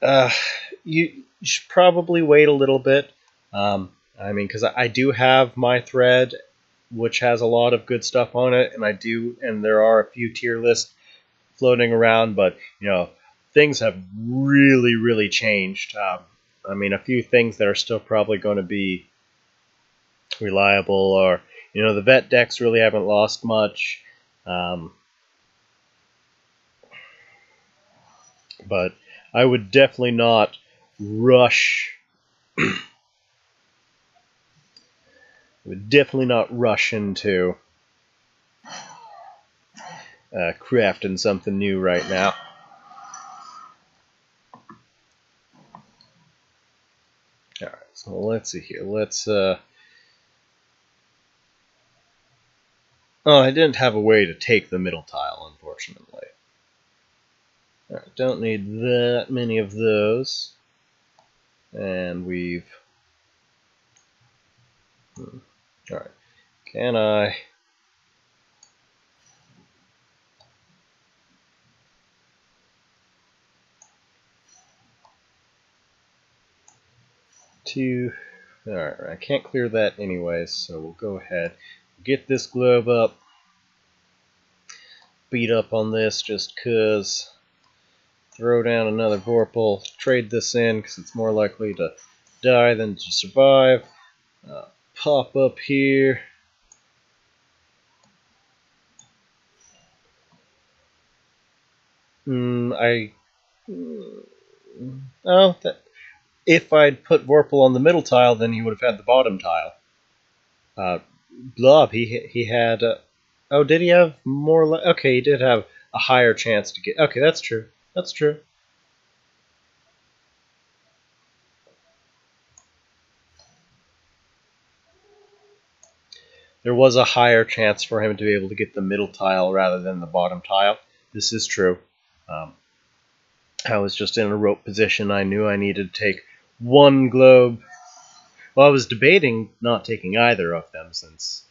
You should probably wait a little bit. I mean, because I do have my thread, which has a lot of good stuff on it, and there are a few tier lists floating around, but, you know, things have really, really changed. I mean, a few things that are still probably going to be reliable, or, you know, the Vet decks really haven't lost much. But I would definitely not rush. Into crafting something new right now. Alright, so let's see here. Let's, oh, I didn't have a way to take the middle tile, unfortunately. Alright, don't need that many of those. And we've... Alright, can I... Alright, I can't clear that anyways, so we'll go ahead. Get this globe up. Beat up on this just cause. Throw down another Vorpal. Trade this in because it's more likely to die than to survive. Pop up here. If I'd put Vorpal on the middle tile, then he would have had the bottom tile. Blob, he had... oh, did he have more... okay, he did have a higher chance to get... okay, that's true. That's true. There was a higher chance for him to be able to get the middle tile rather than the bottom tile. This is true. I was just in a rope position. I knew I needed to take one globe. Well, I was debating not taking either of them since...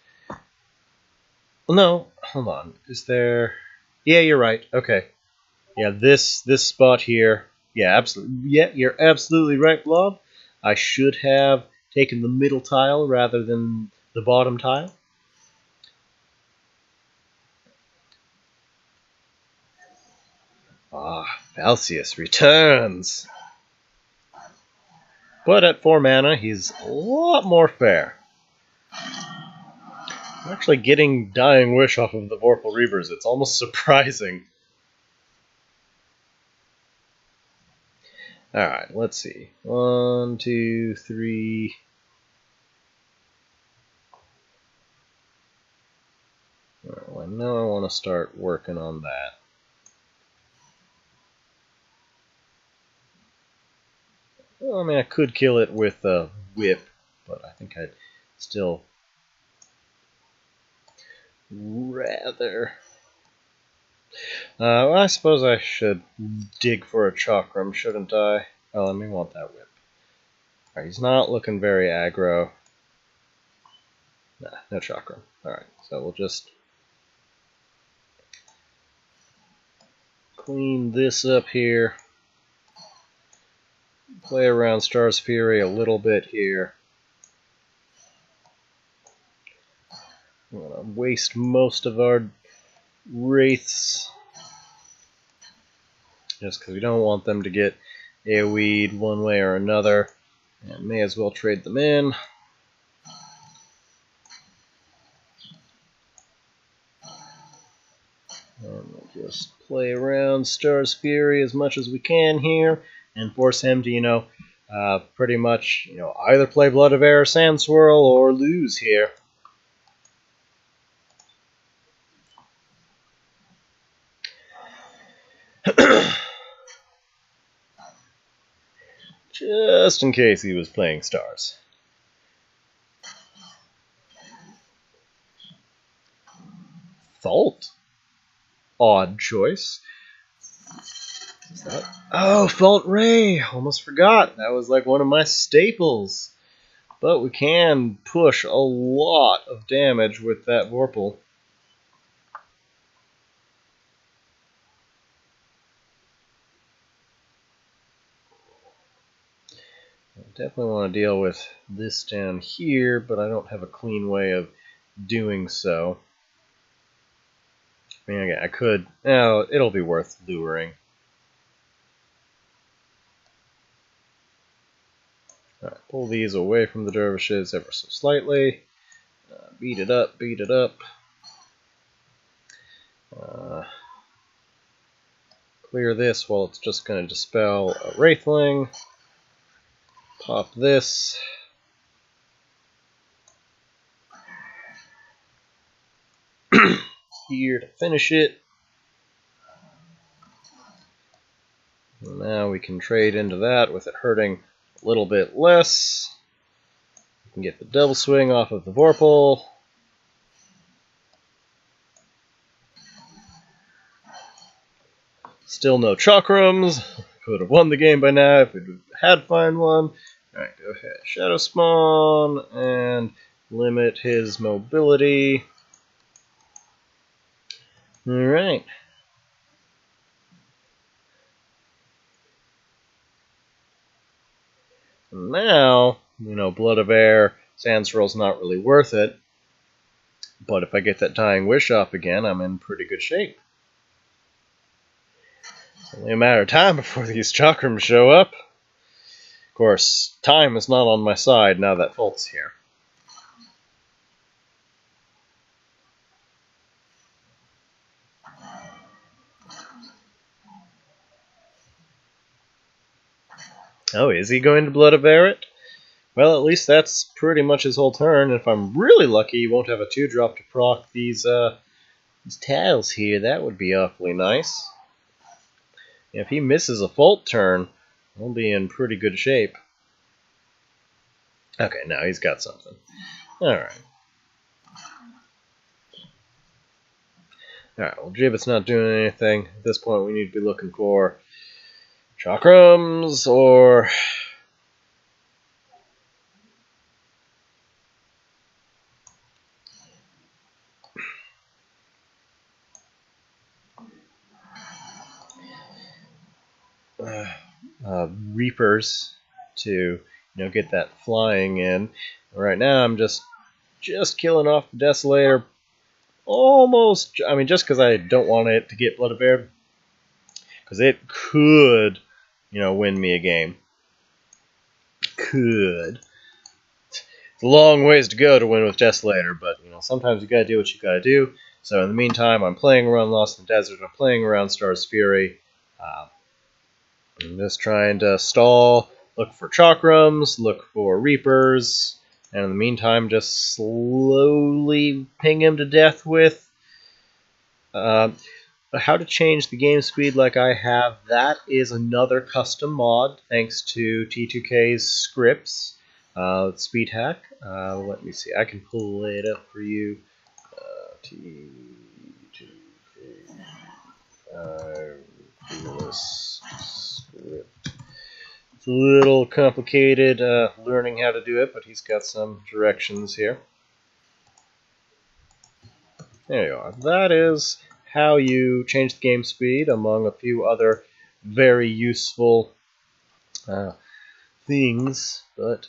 well, no, hold on. Is there... yeah, you're right. Okay. Yeah, this spot here. Yeah, absolutely. Yeah, you're absolutely right, Blob. I should have taken the middle tile rather than the bottom tile. Ah, Falcius returns! But at 4 mana, he's a lot more fair. I'm actually getting Dying Wish off of the Vorpal Reavers. It's almost surprising. Alright, let's see. 1, 2, 3... well, I know I want to start working on that. Well, I mean, I could kill it with a whip, but I think I'd still rather... well, I suppose I should dig for a chakram, shouldn't I? Oh, let me want that whip. Alright, he's not looking very aggro. Nah, no chakram. Alright, so we'll just clean this up here. Play around Star's Fury a little bit here. I'm going to waste most of our Wraiths. Just because we don't want them to get AoE'd one way or another. And may as well trade them in. And we'll just play around Star's Fury as much as we can here. And force him to, pretty much, either play Blood of Air, Sand Swirl, or lose here. Just in case he was playing stars. Fault? Odd choice. Is that... oh, Fault Ray! Almost forgot. That was like one of my staples. But we can push a lot of damage with that Vorpal. I definitely want to deal with this down here, but I don't have a clean way of doing so. I mean, again, I could... oh, it'll be worth luring. Alright, pull these away from the dervishes ever so slightly. Beat it up, beat it up. Clear this while it's just going to dispel a Wraithling. Pop this. Here to finish it. Now we can trade into that with it hurting a little bit less. We can get the double swing off of the Vorpal. Still no Chakrams. Could have won the game by now if we had find one. Alright, go ahead. Shadow Spawn and limit his mobility. Alright. Now, Blood of Air, Sand Swirl's not really worth it. But if I get that Dying Wish up again, I'm in pretty good shape. It's only a matter of time before these Chakrams show up. Of course, time is not on my side now that Fult's here. Oh, is he going to Blood of Air it? Well, at least that's pretty much his whole turn. If I'm really lucky, he won't have a 2-drop to proc these tiles here. That would be awfully nice. If he misses a Fult turn, we'll be in pretty good shape. Okay, now he's got something. Alright. Alright, well, Gibbet's not doing anything. At this point, we need to be looking for Chakrams or... Reapers to get that flying in. Right now I'm just killing off the Desolator. Almost, just because I don't want it to get Blood of Air, because it could win me a game. Could. It's a long ways to go to win with Desolator, but sometimes you gotta do what you gotta do. So in the meantime, I'm playing around Lost in the Desert, I'm playing around Star's Fury. I'm just trying to stall, look for Chakrams, look for Reapers, and in the meantime just slowly ping him to death with how to change the game speed like I have. That is another custom mod thanks to T2K's scripts. Speed hack. Let me see. I can pull it up for you. T2K. Script. It's a little complicated learning how to do it, but he's got some directions here. There you are. That is how you change the game speed, among a few other very useful things. But,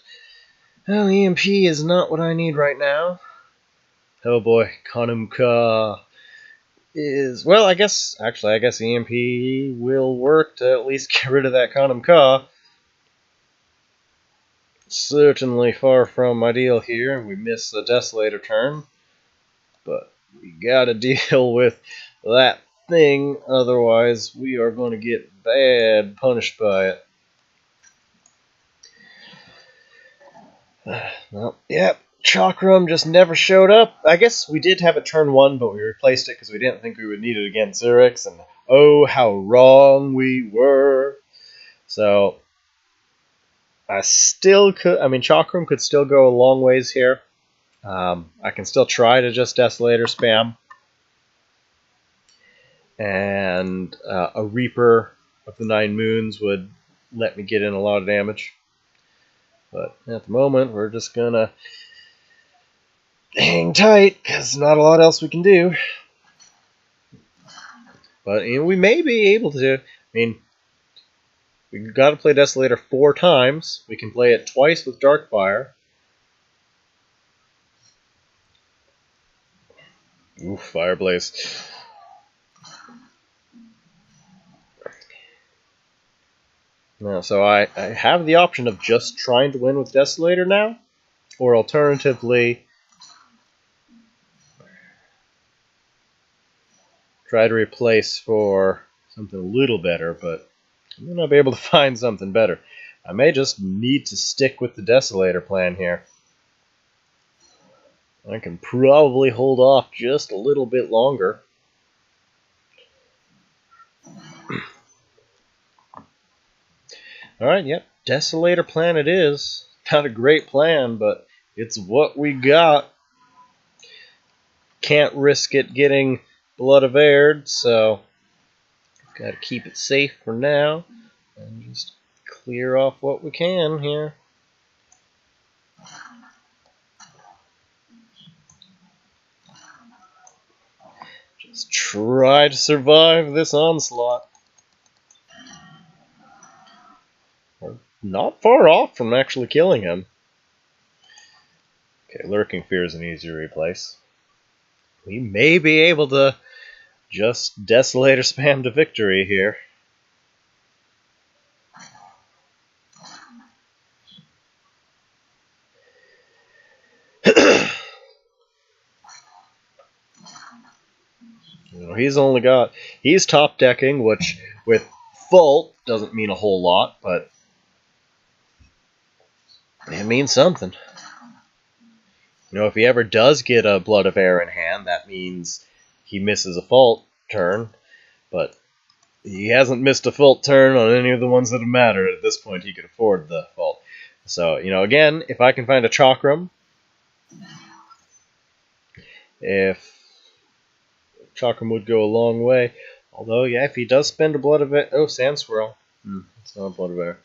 well, EMP is not what I need right now. Oh boy, Kanumka is... Well, I guess EMP will work to at least get rid of that Kanumka. Certainly far from ideal here. We miss the Desolator turn. But we gotta deal with that thing, otherwise we are going to get bad punished by it. Well, yep, Chakram just never showed up. I guess we did have it turn 1, but we replaced it because we didn't think we would need it against Zurix, and oh, how wrong we were. So, I still could, Chakram could still go a long ways here. I can still try to just Desolator spam. And a Reaper of the 9 Moons would let me get in a lot of damage. But at the moment, we're just gonna hang tight, because not a lot else we can do. But we may be able to. We've got to play Desolator 4 times. We can play it twice with Darkfire. Oof, Fireblaze. Now, so I have the option of just trying to win with Desolator now, or alternatively try to replace for something a little better, but I may not be able to find something better. I may just need to stick with the Desolator plan here. I can probably hold off just a little bit longer. Alright, yep. Desolator plan it is. Not a great plan, but it's what we got. Can't risk it getting blood of aired, so gotta keep it safe for now. And just clear off what we can here. Just try to survive this onslaught. We're not far off from actually killing him. Okay, Lurking Fear is an easy replace. We may be able to just Desolator spam to victory here. He's top decking, which with Fault doesn't mean a whole lot, but it means something. If he ever does get a Blood of Air in hand, that means he misses a Fault turn, but he hasn't missed a Fault turn on any of the ones that have mattered. At this point, he could afford the Fault. So, again, if I can find a Chakram, if Chakram would go a long way. Although, yeah, if he does spend a Blood of Air... Oh, Sand Swirl. It's not a Blood of Air.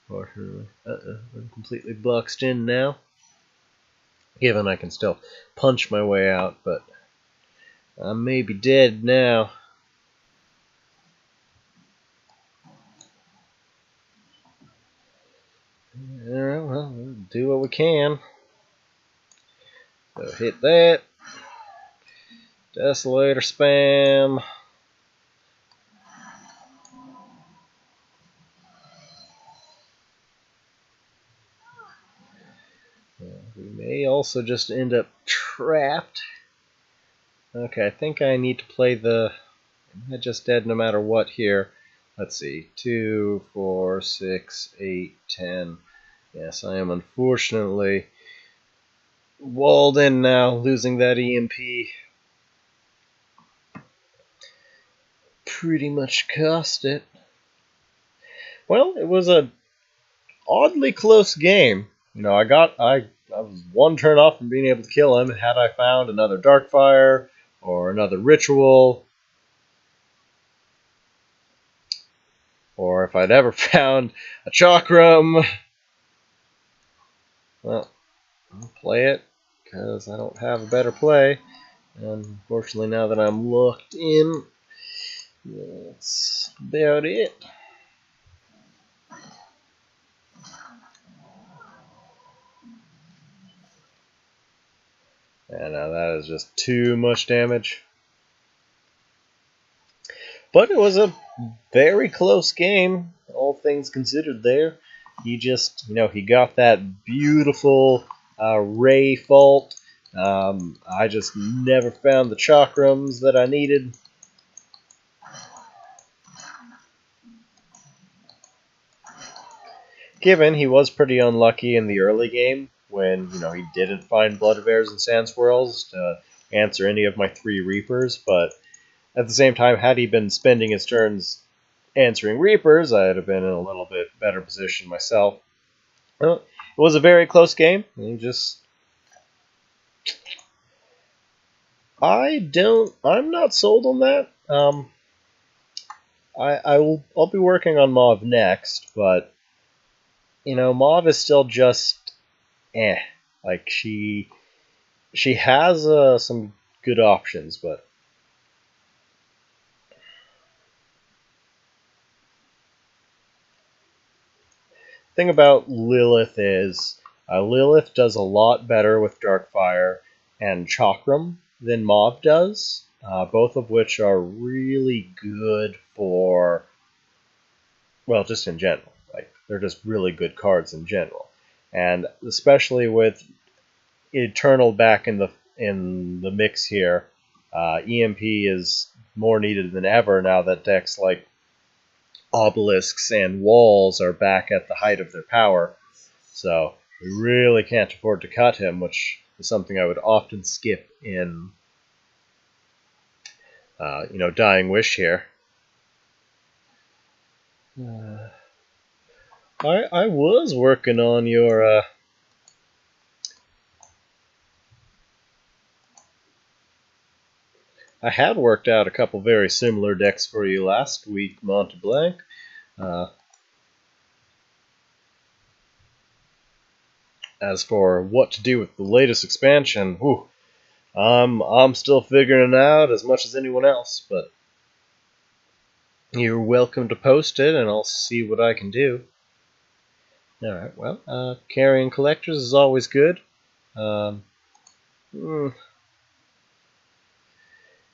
I'm completely boxed in now. Given I can still punch my way out, but I may be dead now. Alright, well, we'll do what we can. So hit that. Desolator spam. We may also just end up trapped. Okay, I think I need to play the... I'm just dead no matter what here. Let's see. 2, 4, 6, 8, 10. Yes, I am unfortunately walled in now, losing that EMP. Pretty much cost it. Well, it was a oddly close game. I was one turn off from being able to kill him. Had I found another Darkfire or another Ritual, or if I'd ever found a Chakram, well, I'll play it because I don't have a better play. And unfortunately, now that I'm locked in, that's about it. And now that is just too much damage. But it was a very close game, all things considered there. He just, he got that beautiful Ray Fault. I just never found the Chakrams that I needed. Given he was pretty unlucky in the early game when, he didn't find Blood of Airs and Sand Swirls to answer any of my 3 Reapers, but at the same time, had he been spending his turns answering Reapers, I'd have been in a little bit better position myself. Well, it was a very close game. I'm not sold on that. I'll be working on Mauve next, but Mauve is still just like she has some good options, but the thing about Lilith is Lilith does a lot better with Darkfire and Chakram than Mauve does, both of which are really good for, well, just in general. Like, they're just really good cards in general. And especially with Eternal back in the mix here, EMP is more needed than ever now that decks like Obelisks and Walls are back at the height of their power. So we really can't afford to cut him, which is something I would often skip in Dying Wish here. I was working on your I had worked out a couple very similar decks for you last week, Monte Blanc. As for what to do with the latest expansion, whew, I'm still figuring it out as much as anyone else, but you're welcome to post it, and I'll see what I can do. Alright, well, carrying collectors is always good.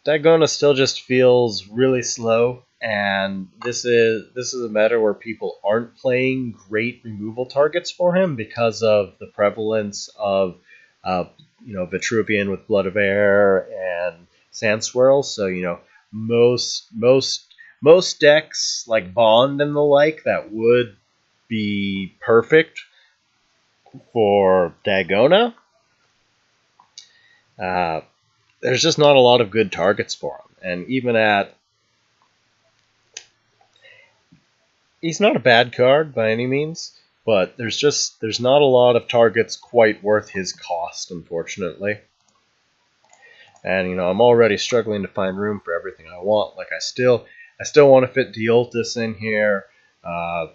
Dagona still just feels really slow, and this is a meta where people aren't playing great removal targets for him because of the prevalence of Vitruvian with Blood of Air and Sand Swirl. So most decks like Bond and the like that would be perfect for Dagona. There's just not a lot of good targets for him. And even he's not a bad card by any means, but there's not a lot of targets quite worth his cost, unfortunately. And I'm already struggling to find room for everything I want. Like I still want to fit Deoltis in here. I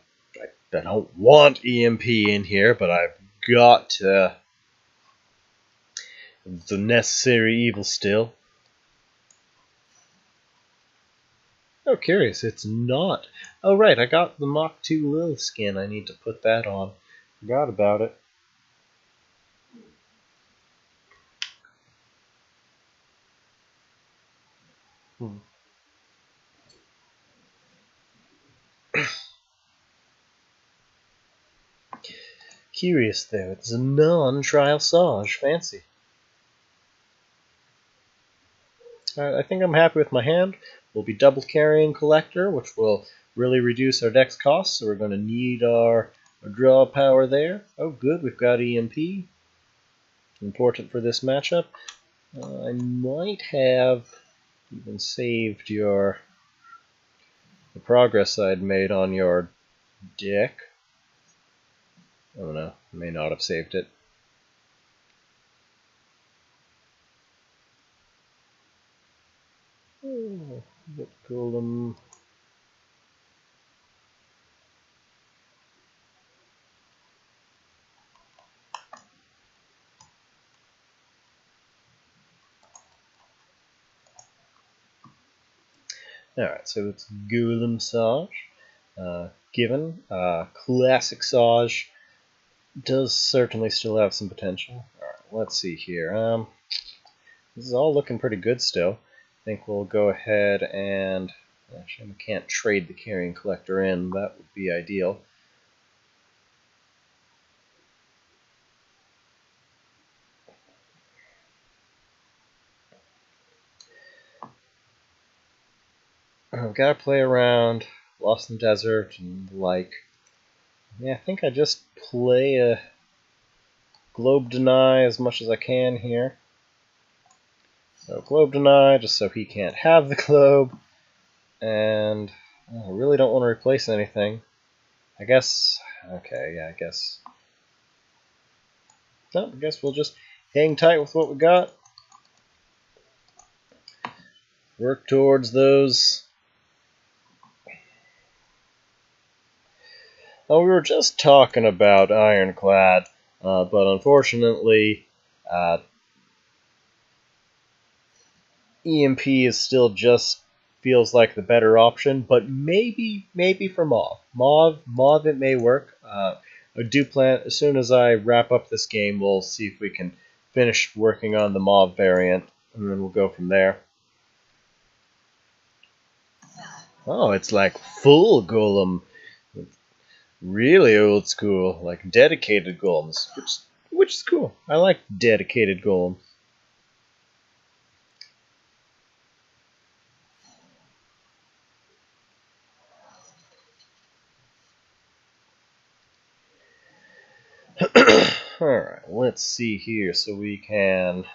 don't want EMP in here, but I've got the necessary evil still. Oh, curious, it's not. Oh, right, I got the Mach 2 Lil skin. I need to put that on. Forgot about it. Curious, though. It's a non-trial Sage. Fancy. I think I'm happy with my hand. We'll be double carrying Collector, which will really reduce our deck's costs, so we're going to need our draw power there. Oh, good, we've got EMP. Important for this matchup. I might have even saved the progress I'd made on your deck. Oh no, I may not have saved it. Oh, bit golem. Alright, so it's Golem Sage. Given, classic Sage does certainly still have some potential. Alright, let's see here. This is all looking pretty good still. I think we'll go ahead and... Actually, we can't trade the Carrying Collector in. That would be ideal. I've got to play around Lost in the Desert and the like. Yeah, I think I just play a Globe Deny as much as I can here. So Globe Deny, just so he can't have the globe. And I really don't want to replace anything. I guess... Okay, yeah, I guess... No, I guess we'll just hang tight with what we got. Work towards those... Oh, we were just talking about Ironclad, but unfortunately, EMP is still just feels like the better option, but maybe for Mauve. Mauve, it may work. I do plan, as soon as I wrap up this game, we'll see if we can finish working on the Mauve variant, and then we'll go from there. Oh, it's like full golem. Really old school, like dedicated golems, which is cool. I like dedicated golems. Alright, let's see here. So we can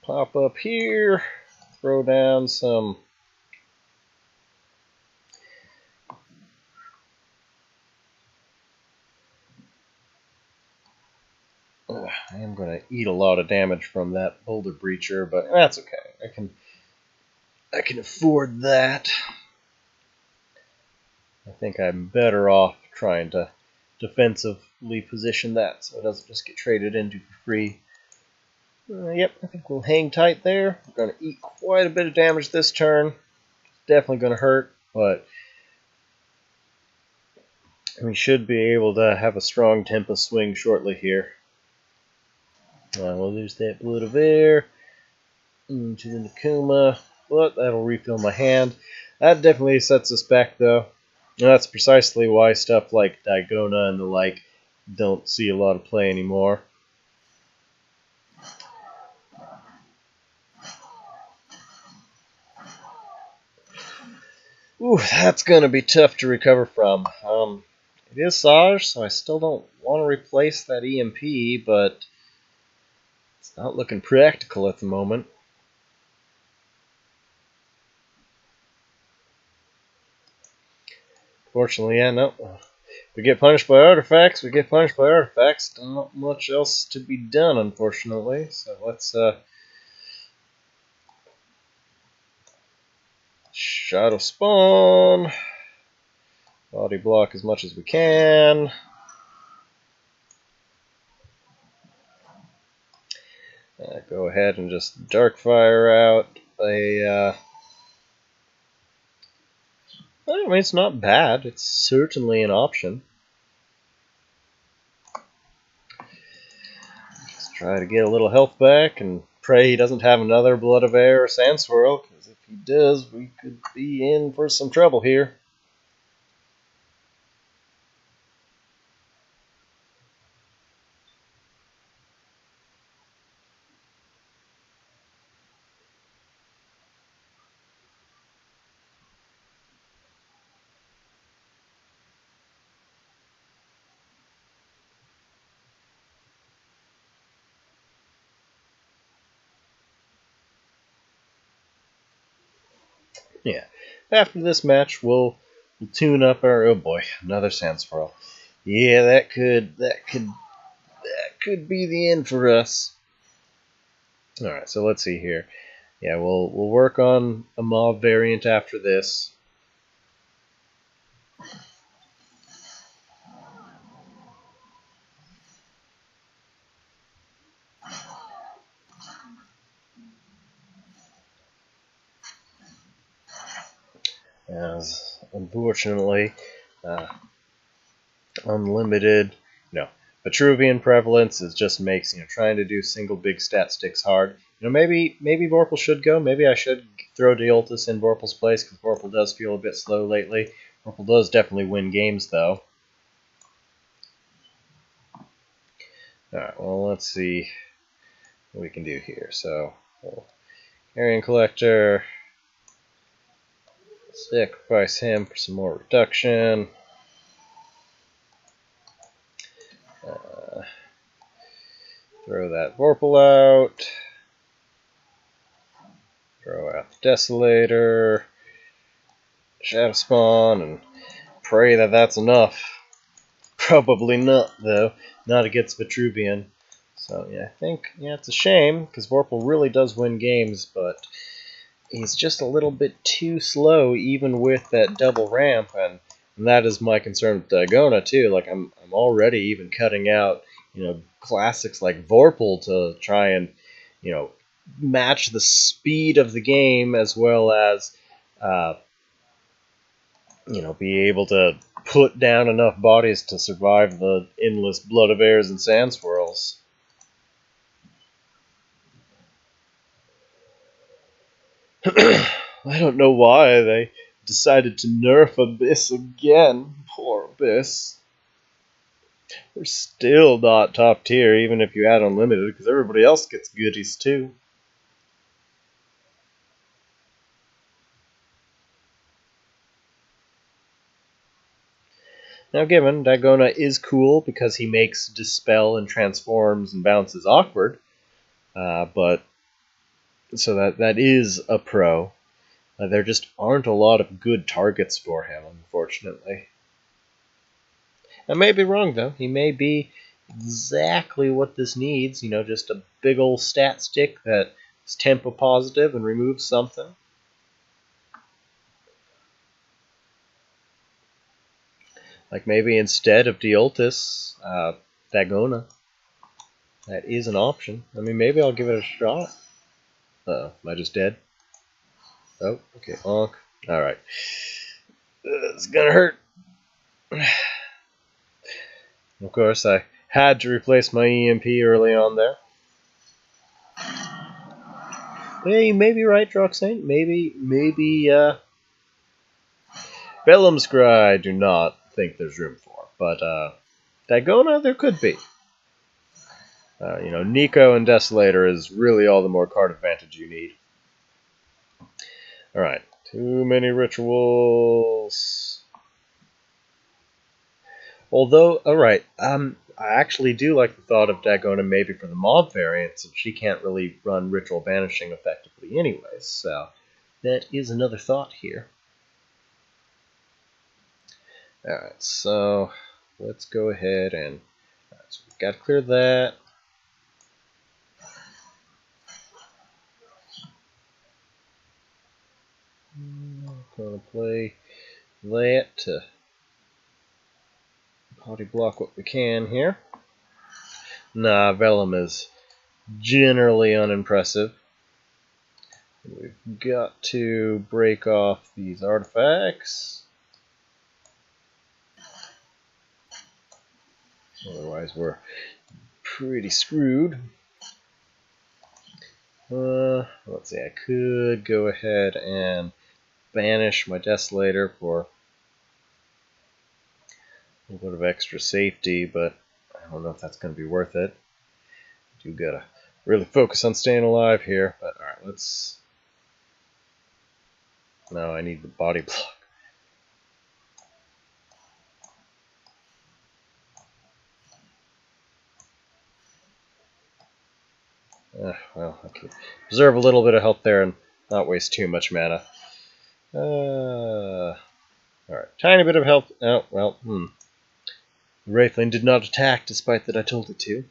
pop up here, throw down some eat a lot of damage from that Boulder Breacher, but that's okay. I can afford that. I think I'm better off trying to defensively position that so it doesn't just get traded into for free. Yep, I think we'll hang tight there. We're going to eat quite a bit of damage this turn. It's definitely going to hurt, but we should be able to have a strong Tempest swing shortly here. We'll lose that Blood of Air into the Nakuma, but that'll refill my hand. That definitely sets us back, though. And that's precisely why stuff like Diagona and the like don't see a lot of play anymore. Ooh, that's going to be tough to recover from. It is Saj, so I still don't want to replace that EMP, but it's not looking practical at the moment. Fortunately, yeah, no. We get punished by artifacts, we get punished by artifacts. Not much else to be done, unfortunately. So let's Shadow Spawn. Body block as much as we can. Go ahead and just Darkfire out. I mean, it's not bad. It's certainly an option. Let's try to get a little health back and pray he doesn't have another Blood of Air or Sand Swirl, because if he does, we could be in for some trouble here. Yeah. After this match, we'll tune up our. Oh boy, another Sand Swirl. Yeah, that could be the end for us. All right, so let's see here. Yeah, we'll work on a mob variant after this. As unfortunately, unlimited, Vitruvian prevalence is just makes trying to do single big stat sticks hard. Maybe Vorpal should go. Maybe I should throw Deoltis in Vorpal's place because Vorpal does feel a bit slow lately. Vorpal does definitely win games though. All right, well let's see what we can do here. So, Carrion Collector. Sacrifice him for some more reduction. Throw that Vorpal out. Throw out the Desolator. Shadow Spawn, and pray that that's enough. Probably not, though. Not against Vitruvian. So, yeah, I think, it's a shame, because Vorpal really does win games, but he's just a little bit too slow, even with that double ramp, and that is my concern with Diagona, too. Like, I'm already even cutting out, classics like Vorpal to try and, match the speed of the game as well as, be able to put down enough bodies to survive the endless Blood of Airs and Sand Swirls. I don't know why they decided to nerf Abyss again. Poor Abyss. We're still not top tier, even if you add Unlimited, because everybody else gets goodies too. Now given, Diagona is cool because he makes Dispel and transforms and bounces awkward, but so that is a pro. There just aren't a lot of good targets for him, unfortunately. I may be wrong though. He may be exactly what this needs. You know, just a big old stat stick that is tempo positive and removes something. Like maybe instead of Deoltis, Dagona. That is an option. I mean, maybe I'll give it a shot. Uh-oh, am I just dead? Oh, okay, onk. Alright. It's gonna hurt. Of course, I had to replace my EMP early on there. Yeah, you may be right, Droxane. Maybe, Bellum Scry I do not think there's room for. But, Dagona, there could be. You know, Nico and Desolator is really all the more card advantage you need. Alright, too many rituals. Although, alright, I actually do like the thought of Dagona maybe for the mob variant, since she can't really run Ritual Banishing effectively anyways, so that is another thought here. Alright, so let's go ahead and so we've got to clear that. I'm going to play that to body block what we can here. Nah, Vellum is generally unimpressive. We've got to break off these artifacts. Otherwise, we're pretty screwed. Let's see, I could go ahead and banish my Desolator for a little bit of extra safety, but I don't know if that's going to be worth it. I do gotta really focus on staying alive here, but alright, let's... No, I need the body block. Well, I can preserve a little bit of health there and not waste too much mana. Alright, tiny bit of health. Oh, well, The Wraithling did not attack despite that I told it to.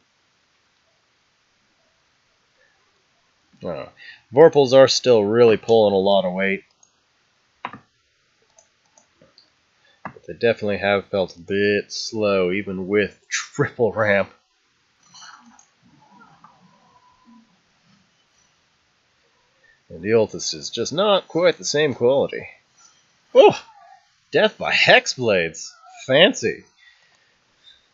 Vorpals are still really pulling a lot of weight. But they definitely have felt a bit slow, even with triple ramp. And the Ultis is just not quite the same quality. Oh! Death by Hexblades! Fancy!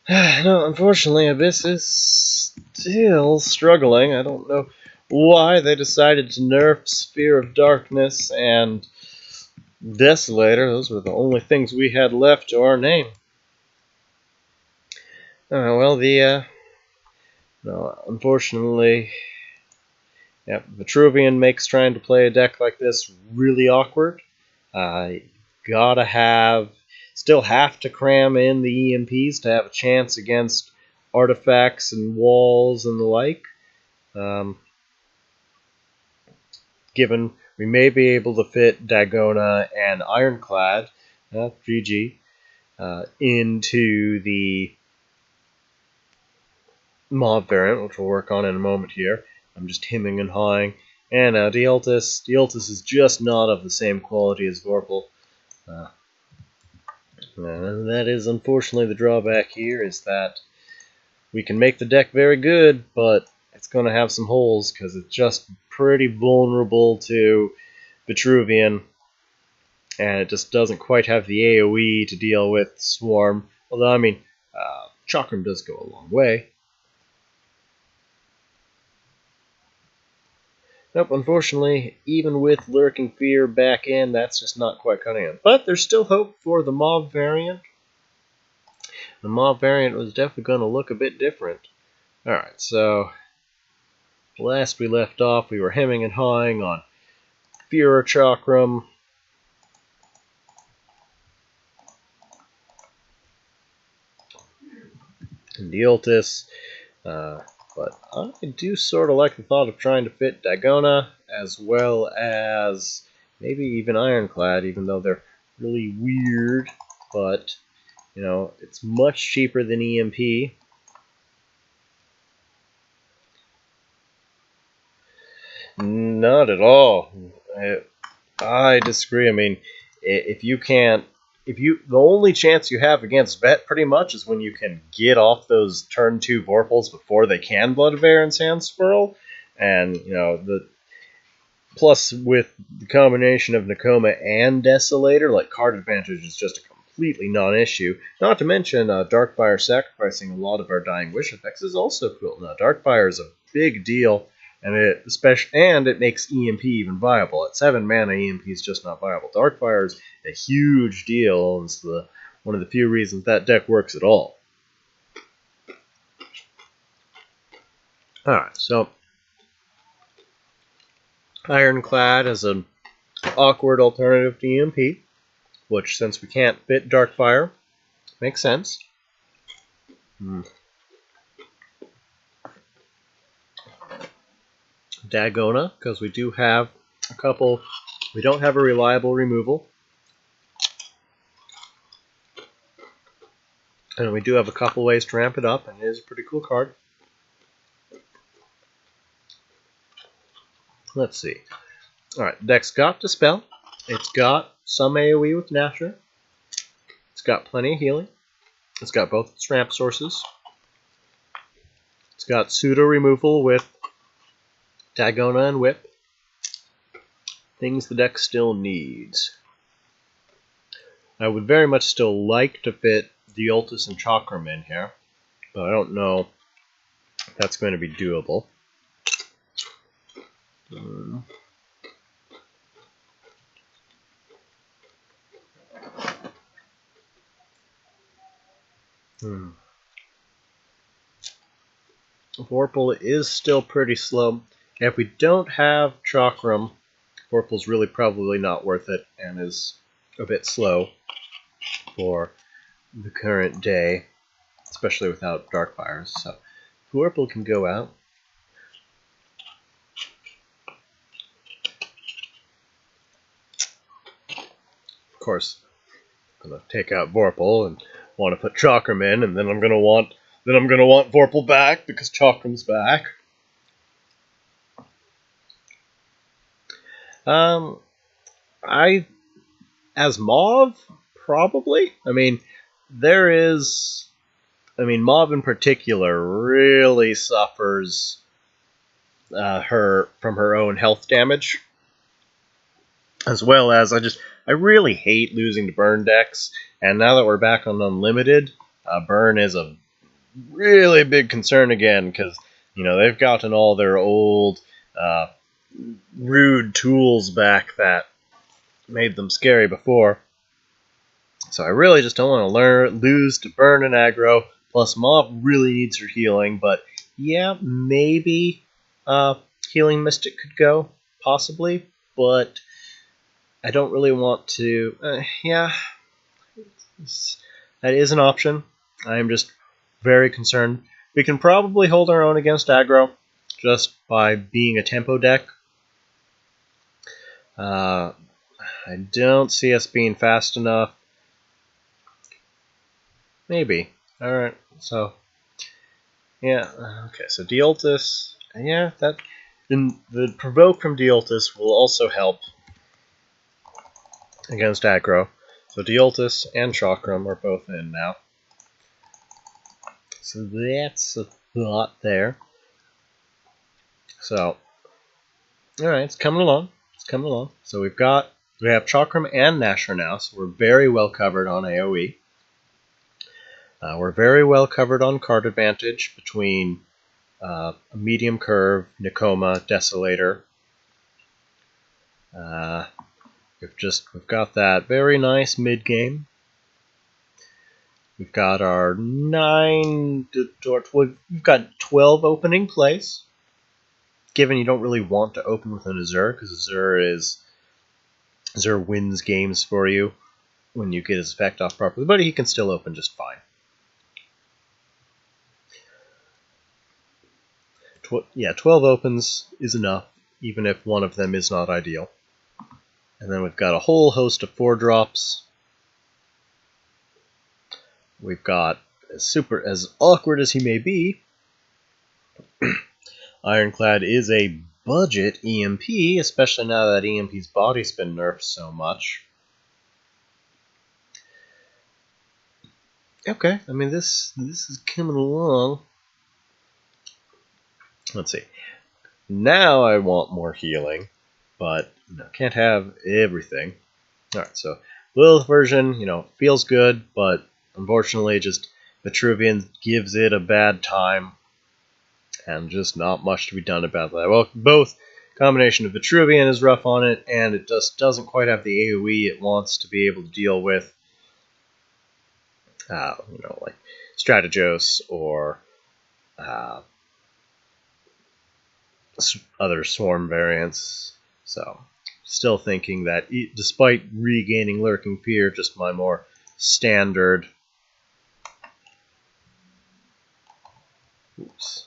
No, unfortunately, Abyss is still struggling. I don't know why they decided to nerf Sphere of Darkness and Desolator. Those were the only things we had left to our name. Well, no, unfortunately, yeah, Vitruvian makes trying to play a deck like this really awkward. Still have to cram in the EMPs to have a chance against artifacts and walls and the like. Given we may be able to fit Dagona and Ironclad, GG, into the mob variant, which we'll work on in a moment here. I'm just hemming and hawing. And Deoltis is just not of the same quality as Vorpal. That is unfortunately the drawback here, is that we can make the deck very good, but it's going to have some holes because it's just pretty vulnerable to Vitruvian, and it just doesn't quite have the AoE to deal with Swarm. Although, I mean, Chakram does go a long way. Nope, unfortunately, even with Lurking Fear back in, that's just not quite cutting it. But there's still hope for the mob variant. The mob variant was definitely going to look a bit different. Alright, so last we left off, we were hemming and hawing on Fear Chakram. And Deoltis. But I do sort of like the thought of trying to fit Dagona as well as maybe even Ironclad, even though they're really weird. But, you know, it's much cheaper than EMP. Not at all. I disagree. I mean, if you can't, the only chance you have against Vet pretty much is when you can get off those turn 2 Vorpals before they can Bloodavare and Sand Swirl, and plus with the combination of Nakoma and Desolator, like card advantage is just a completely non-issue. Not to mention Darkfire sacrificing a lot of our Dying Wish effects is also cool. Now Darkfire is a big deal. And it makes EMP even viable. At 7 mana, EMP is just not viable. Darkfire is a huge deal, and it's one of the few reasons that deck works at all. Alright, so Ironclad is an awkward alternative to EMP, which, since we can't fit Darkfire, makes sense. Dagona, because we do have a couple. We don't have a reliable removal. And we do have a couple ways to ramp it up, and it is a pretty cool card. Let's see. Alright, deck's got Dispel. It's got some AoE with Nasher. It's got plenty of healing. It's got both its ramp sources. It's got pseudo removal with Dagona and Whip. Things the deck still needs. I would very much still like to fit Deoltis and Chakram in here, but I don't know if that's going to be doable. Vorpal is still pretty slow. If we don't have Chakram, Vorpal's really probably not worth it and is a bit slow for the current day, especially without Darkfires. So Vorpal can go out. Of course, I'm gonna take out Vorpal and want to put Chakram in, and then I'm gonna want Vorpal back because Chakram's back. As Mauve, probably. I mean, Mauve in particular really suffers from her own health damage, as well as I really hate losing to burn decks. And now that we're back on Unlimited, burn is a really big concern again because they've gotten all their old rude tools back that made them scary before. So I really just don't want to lose to burn and aggro. Plus Mauve really needs her healing, but yeah, maybe Healing Mystic could go, possibly, but I don't really want to. Yeah, that is an option. I am just very concerned. We can probably hold our own against aggro just by being a tempo deck. I don't see us being fast enough. Maybe. Alright, so yeah, okay, so Deoltis, yeah, then the provoke from Deoltis will also help against aggro. So Deoltis and Chakram are both in now. So that's a lot there. So, alright, it's coming along. It's coming along. So we have Chakram and Nasher now, so we're very well covered on AoE. We're very well covered on card advantage between a medium curve, Nakoma, Desolator. We've got that very nice mid game. We've got our we've got 12 opening plays. Given you don't really want to open with an Azure, because Azure wins games for you when you get his effect off properly, but he can still open just fine. 12 opens is enough, even if one of them is not ideal. And then we've got a whole host of 4-drops. We've got, as awkward as he may be, Ironclad is a budget EMP, especially now that EMP's body's been nerfed so much. Okay, I mean this is coming along. Let's see. Now I want more healing, but can't have everything. All right, so Lilith version, feels good, but unfortunately, just Vitruvian gives it a bad time, and just not much to be done about that. Well, both combination of Vitruvian is rough on it, and it just doesn't quite have the AoE it wants to be able to deal with, like Strategos or other Swarm variants. So, still thinking that despite regaining Lurking Fear, just my more standard... Oops.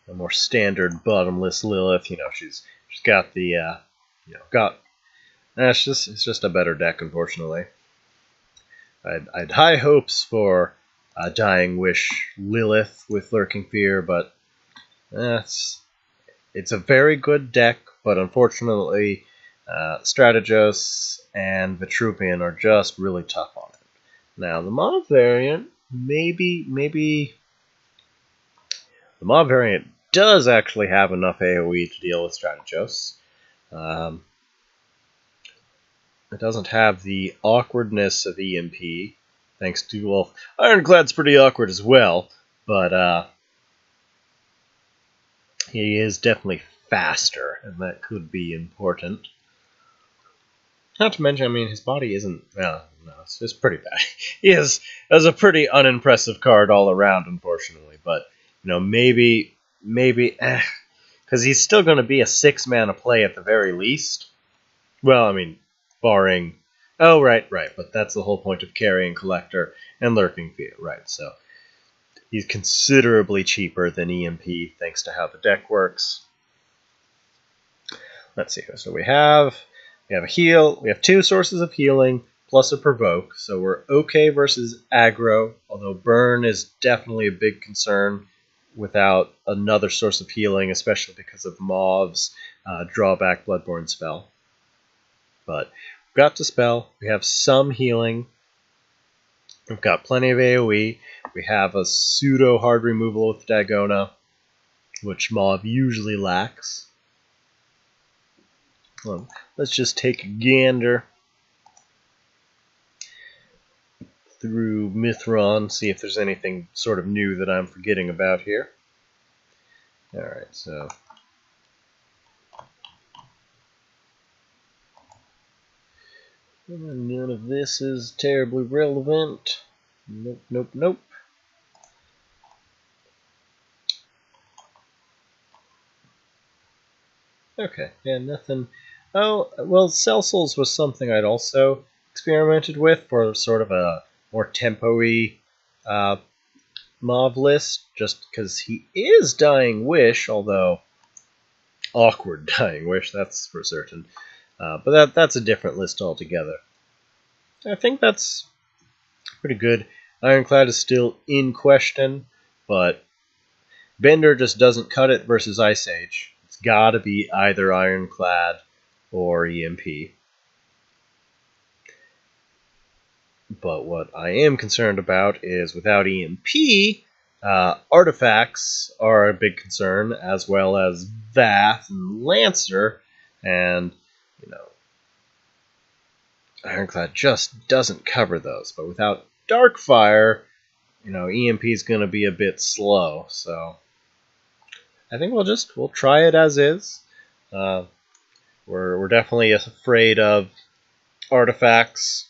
A more standard bottomless Lilith, she's got the, it's just a better deck, unfortunately. I'd high hopes for Dying Wish Lilith with Lurking Fear, but it's a very good deck, but unfortunately, Strategos and Vitruvian are just really tough on it. Now, the Mob variant, maybe the Mob variant does actually have enough AoE to deal with Strategos. It doesn't have the awkwardness of EMP, thanks to, well, Ironclad's pretty awkward as well, but he is definitely faster, and that could be important. Not to mention, his body isn't, no, it's pretty bad. He has a pretty unimpressive card all around, unfortunately, but, maybe, because he's still going to be a 6-mana play at the very least. Well, barring... Oh, right, but that's the whole point of Carrying Collector and Lurking Fear, right, so he's considerably cheaper than EMP, thanks to how the deck works. Let's see, so we have a heal, we have 2 sources of healing, plus a provoke, so we're okay versus aggro, although burn is definitely a big concern without another source of healing, especially because of Mauve's drawback Bloodborne spell. But we've got Dispel, we have some healing, we've got plenty of AoE, we have a pseudo hard removal with Dagona, which Mauve usually lacks. Well, let's just take a gander through Mithron, see if there's anything sort of new that I'm forgetting about here. Alright, so... none of this is terribly relevant. Nope. Okay, yeah, nothing... Oh, well, Cell Souls was something I'd also experimented with for sort of a more tempo-y Mauve list, just because he is Dying Wish, although awkward Dying Wish, that's for certain. But that's a different list altogether. I think that's pretty good. Ironclad is still in question, but Bender just doesn't cut it versus Ice Age. It's got to be either Ironclad or EMP. But what I am concerned about is without EMP, artifacts are a big concern, as well as Vath and Lancer, and Ironclad just doesn't cover those. But without Darkfire, EMP is going to be a bit slow. So I think we'll try it as is. We're definitely afraid of artifacts.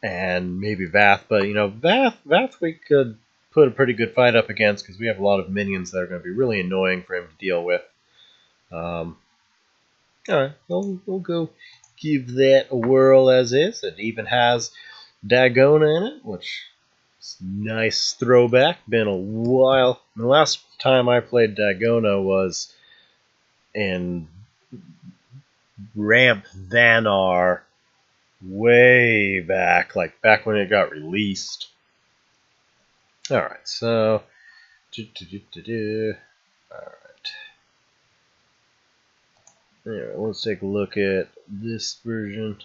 And maybe Vath, but Vath we could put a pretty good fight up against because we have a lot of minions that are going to be really annoying for him to deal with. Alright, we'll go give that a whirl as is. It even has Dagona in it, which is a nice throwback. Been a while. The last time I played Dagona was in Ramp Thanar way back, like back when it got released. Alright, so... Alright. Anyway, let's take a look at this version.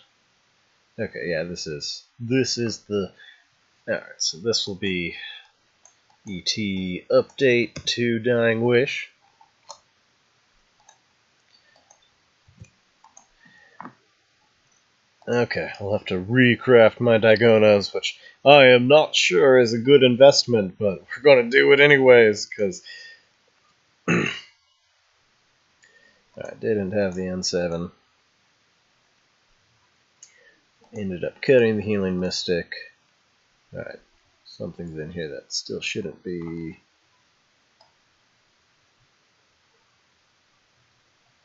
Okay, yeah, this is the... Alright, so this will be ET update to Dying Wish. Okay, I'll have to recraft my Diagonas, which I am not sure is a good investment, but we're going to do it anyways, because I didn't have the N7. Ended up cutting the Healing Mystic. Alright, something's in here that still shouldn't be.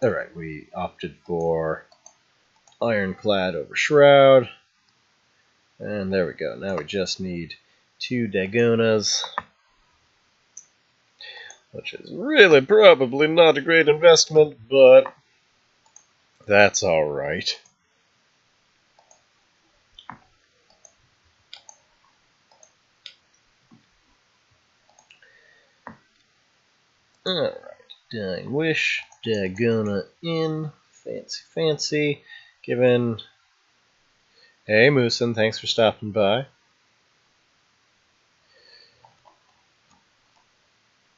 Alright, we opted for Ironclad over Shroud. And there we go. Now we just need 2 Dagonas, which is really probably not a great investment, but that's alright. Alright, Dying Wish, Dagona in, fancy. Given, hey Moosin, thanks for stopping by.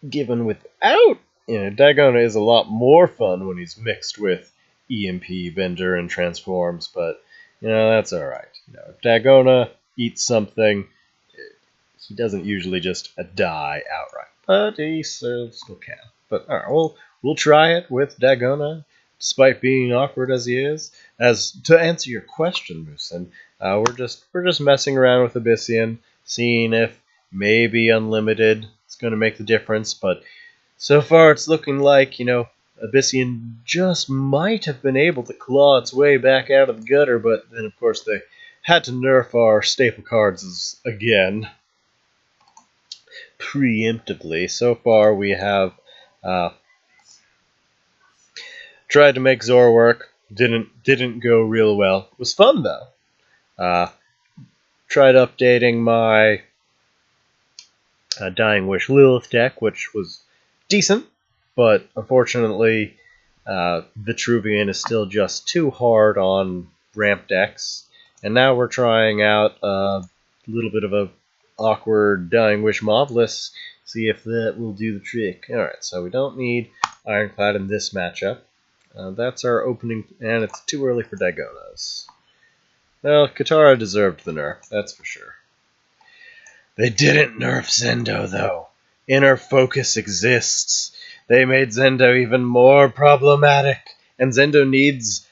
Given without, Dagona is a lot more fun when he's mixed with EMP, Bender, and Transforms, but, that's alright. If Dagona eats something, he doesn't usually just die outright, but he still can. But, alright, we'll try it with Dagona, despite being awkward as he is. As to answer your question, Moosin, we're just messing around with Abyssian, seeing if maybe Unlimited is going to make the difference. But so far, it's looking like Abyssian just might have been able to claw its way back out of the gutter. But then, of course, they had to nerf our staple cards again preemptively. So far, we have tried to make Zor work. Didn't go real well. It was fun though. Tried updating my Dying Wish Lilith deck, which was decent, but unfortunately the Vitruvian is still just too hard on ramp decks. And now we're trying out a little bit of a awkward Dying Wish Mobless. See if that will do the trick. Alright, so we don't need Ironclad in this matchup. That's our opening, and it's too early for Dagonas. Well, Katara deserved the nerf, that's for sure. They didn't nerf Zendo, though. Inner focus exists. They made Zendo even more problematic. And Zendo needs,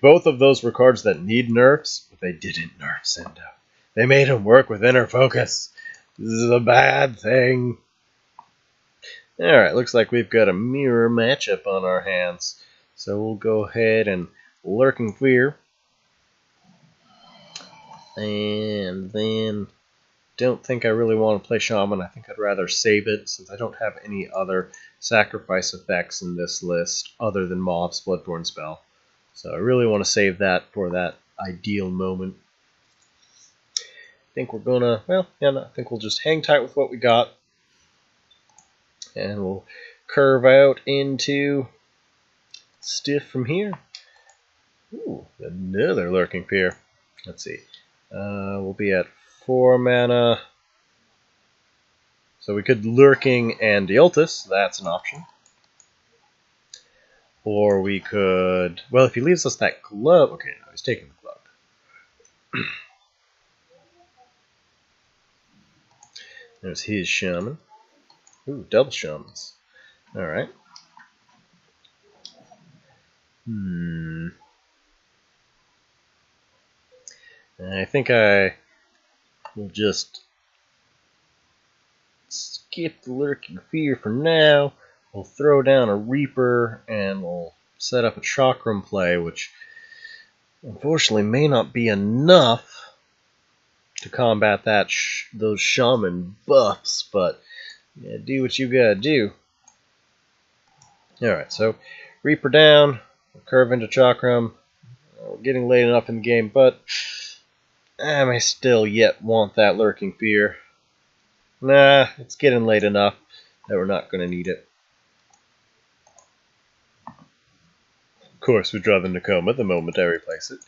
both of those were cards that need nerfs, but they didn't nerf Zendo. They made him work with inner focus. This is a bad thing. Alright, looks like we've got a mirror matchup on our hands. So we'll go ahead and Lurking Fear. And then, don't think I really want to play Shaman. I think I'd rather save it since I don't have any other sacrifice effects in this list other than Mob's Bloodborne spell. So I really want to save that for that ideal moment. I think we're gonna, I think we'll just hang tight with what we got. And we'll curve out into Stiff from here. Ooh, another Lurking Fear. Let's see. We'll be at 4 mana. So we could Lurking and Deoltis. That's an option. Or we could... Well, if he leaves us that glove... Okay, no, he's taking the glove. There's his Shaman. Ooh, double Shamans. Alright. I think I will just skip the Lurking Fear for now. We'll throw down a Reaper and we'll set up a Chakram play, which unfortunately may not be enough to combat those Shaman buffs, but do what you gotta do. Alright, so Reaper down, we'll curve into Chakram, We're getting late enough in the game, but I may still yet want that lurking fear. Nah, it's getting late enough that we're not going to need it. Of course, we draw the Nakoma the moment I replace it.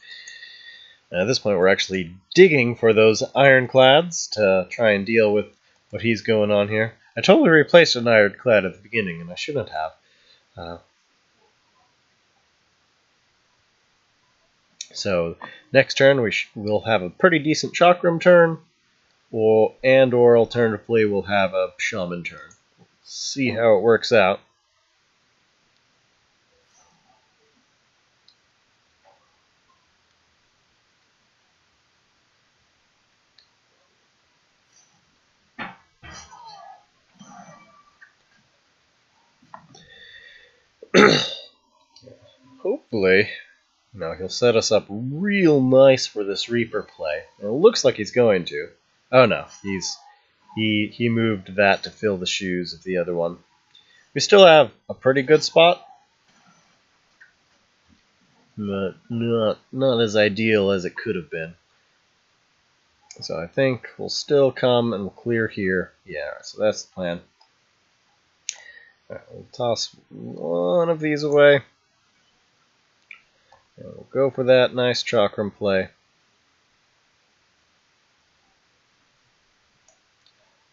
At this point, we're actually digging for those ironclads to try and deal with what he's going on here. I totally replaced an ironclad at the beginning, and I shouldn't have. So next turn we'll have a pretty decent chakram turn, or alternatively we'll have a shaman turn. See how it works out. Hopefully, he'll set us up real nice for this Reaper play. And it looks like he's going to. Oh no, he moved that to fill the shoes of the other one. We still have a pretty good spot, but not as ideal as it could have been. So I think we'll still come and we'll clear here. Yeah, all right, so that's the plan. All right, we'll toss one of these away. And we'll go for that nice chakram play.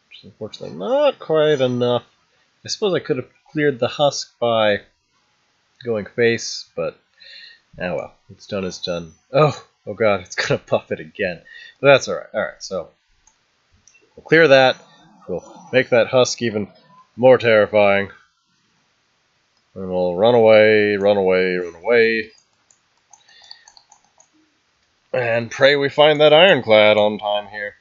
Which is unfortunately not quite enough. I suppose I could have cleared the husk by going face, but oh well, what's done is done. Oh god, it's gonna buff it again. But that's alright. Alright, so we'll clear that. We'll make that husk even more terrifying. And we'll run away, run away, run away. And pray we find that ironclad on time here.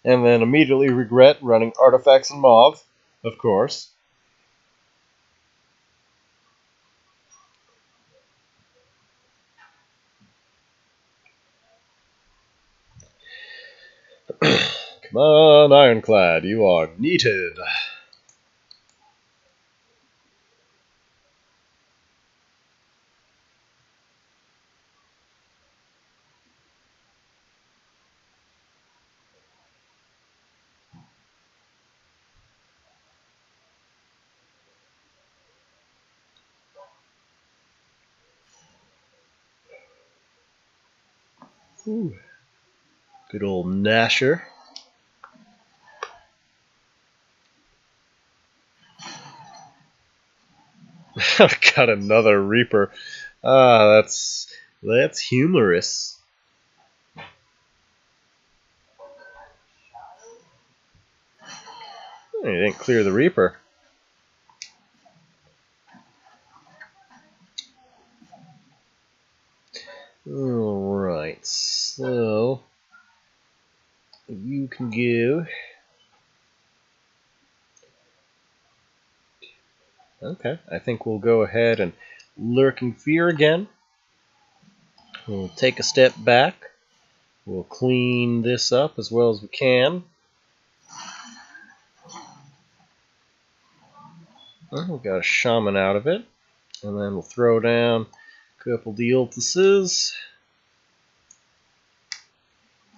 And then immediately regret running artifacts and mauve, of course. Come on, ironclad, you are needed. Ooh. Good old Nasher. I've got another Reaper. That's humorous. You didn't clear the Reaper. Alright, so you can go. Okay, I think we'll go ahead and Lurking Fear again. We'll take a step back. We'll clean this up as well as we can. We got a shaman out of it. And then we'll throw down a couple Dealtuses.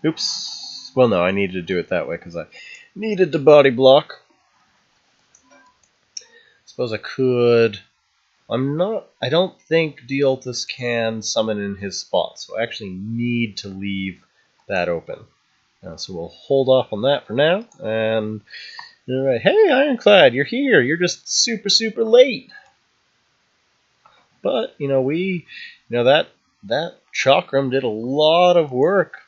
Oops. Well, no, I needed to do it that way because I needed to body block. Suppose I could. I don't think Dealtus can summon in his spot, so I actually need to leave that open. So we'll hold off on that for now. And alright, hey Ironclad, you're here. You're just super, super late. But that chakram did a lot of work.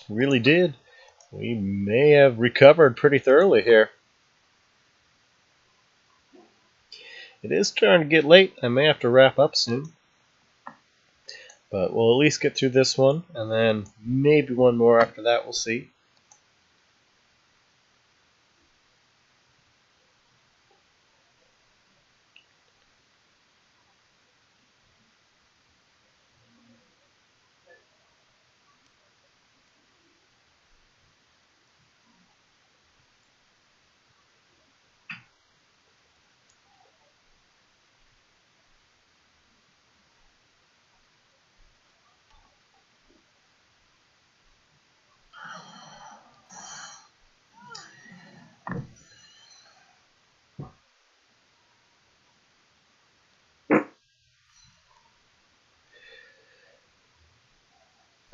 Really did. We may have recovered pretty thoroughly here. It is starting to get late. I may have to wrap up soon. But we'll at least get through this one, and then maybe one more after that, we'll see.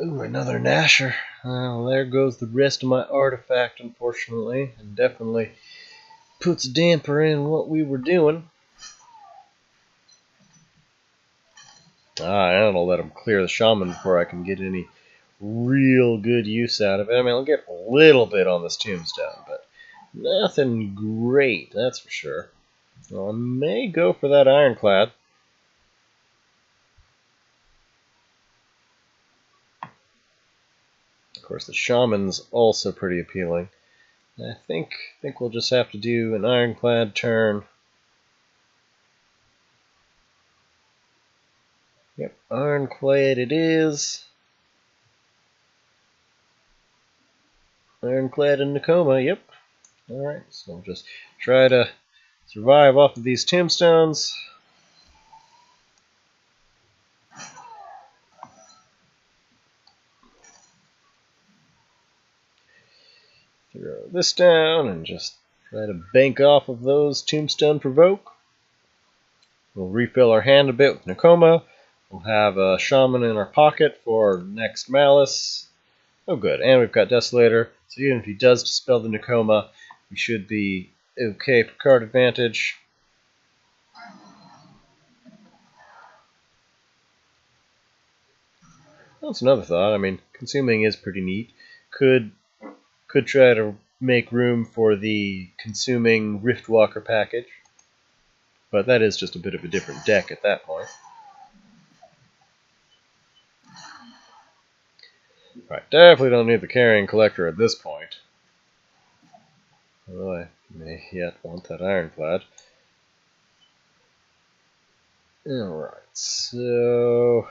Ooh, another Nasher. Well, there goes the rest of my artifact, unfortunately, and definitely puts a damper in what we were doing. And I'll let him clear the shaman before I can get any real good use out of it. I mean, I'll get a little bit on this tombstone, but nothing great, that's for sure. Well, I may go for that ironclad. Of course, the shaman's also pretty appealing. I think we'll just have to do an ironclad turn. Yep, ironclad it is. Ironclad in Nakoma, yep. Alright, so we'll just try to survive off of these tombstones. Throw this down and just try to bank off of those tombstone provoke. We'll refill our hand a bit with Nakoma. We'll have a shaman in our pocket for next malice. Oh good, and we've got Desolator, so even if he does dispel the Nakoma, we should be okay for card advantage. That's another thought. I mean, consuming is pretty neat. Could try to make room for the consuming Riftwalker package, but that is just a bit of a different deck at that point. Right, definitely don't need the Carrying Collector at this point. Although I may yet want that Ironclad. Alright, so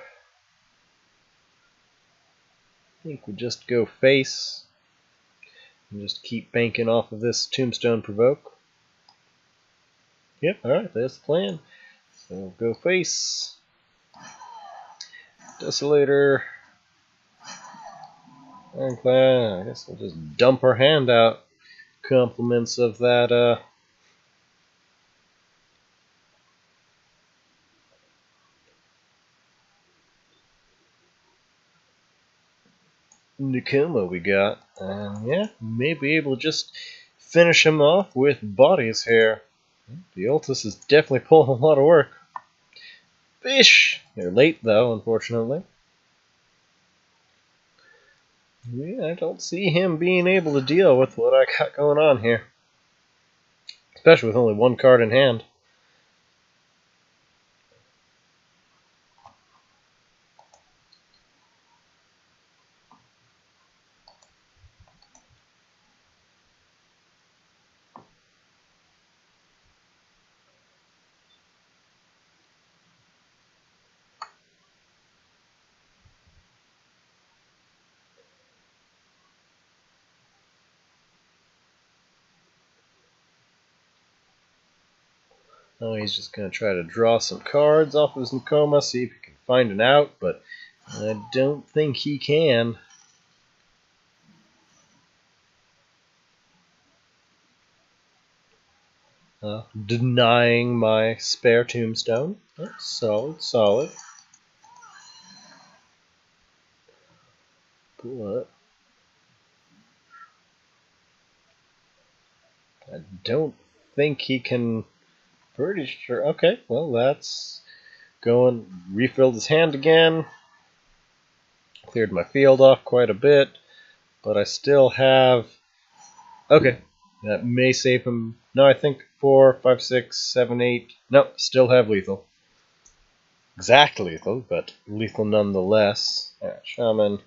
I think we'll just go face and just keep banking off of this Tombstone Provoke. Yep, alright, that's the plan. So we'll go face. Desolator. Ironclad. I guess we'll just dump our hand out. Compliments of that, Nakoma we got. And yeah, may be able to just finish him off with bodies here. The Ultis is definitely pulling a lot of work. Fish! They're late though, unfortunately. Yeah, I don't see him being able to deal with what I got going on here. Especially with only one card in hand. Oh, he's just going to try to draw some cards off of his Nakoma, see if he can find an out, but I don't think he can. Denying my spare tombstone. Oh, solid, solid. But I don't think he can. Pretty sure. Okay, well, that's going. Refilled his hand again. Cleared my field off quite a bit. But I still have. Okay, that may save him. No, I think 4, 5, 6, 7, 8. Nope, still have lethal. Exact lethal, but lethal nonetheless. Alright, shaman.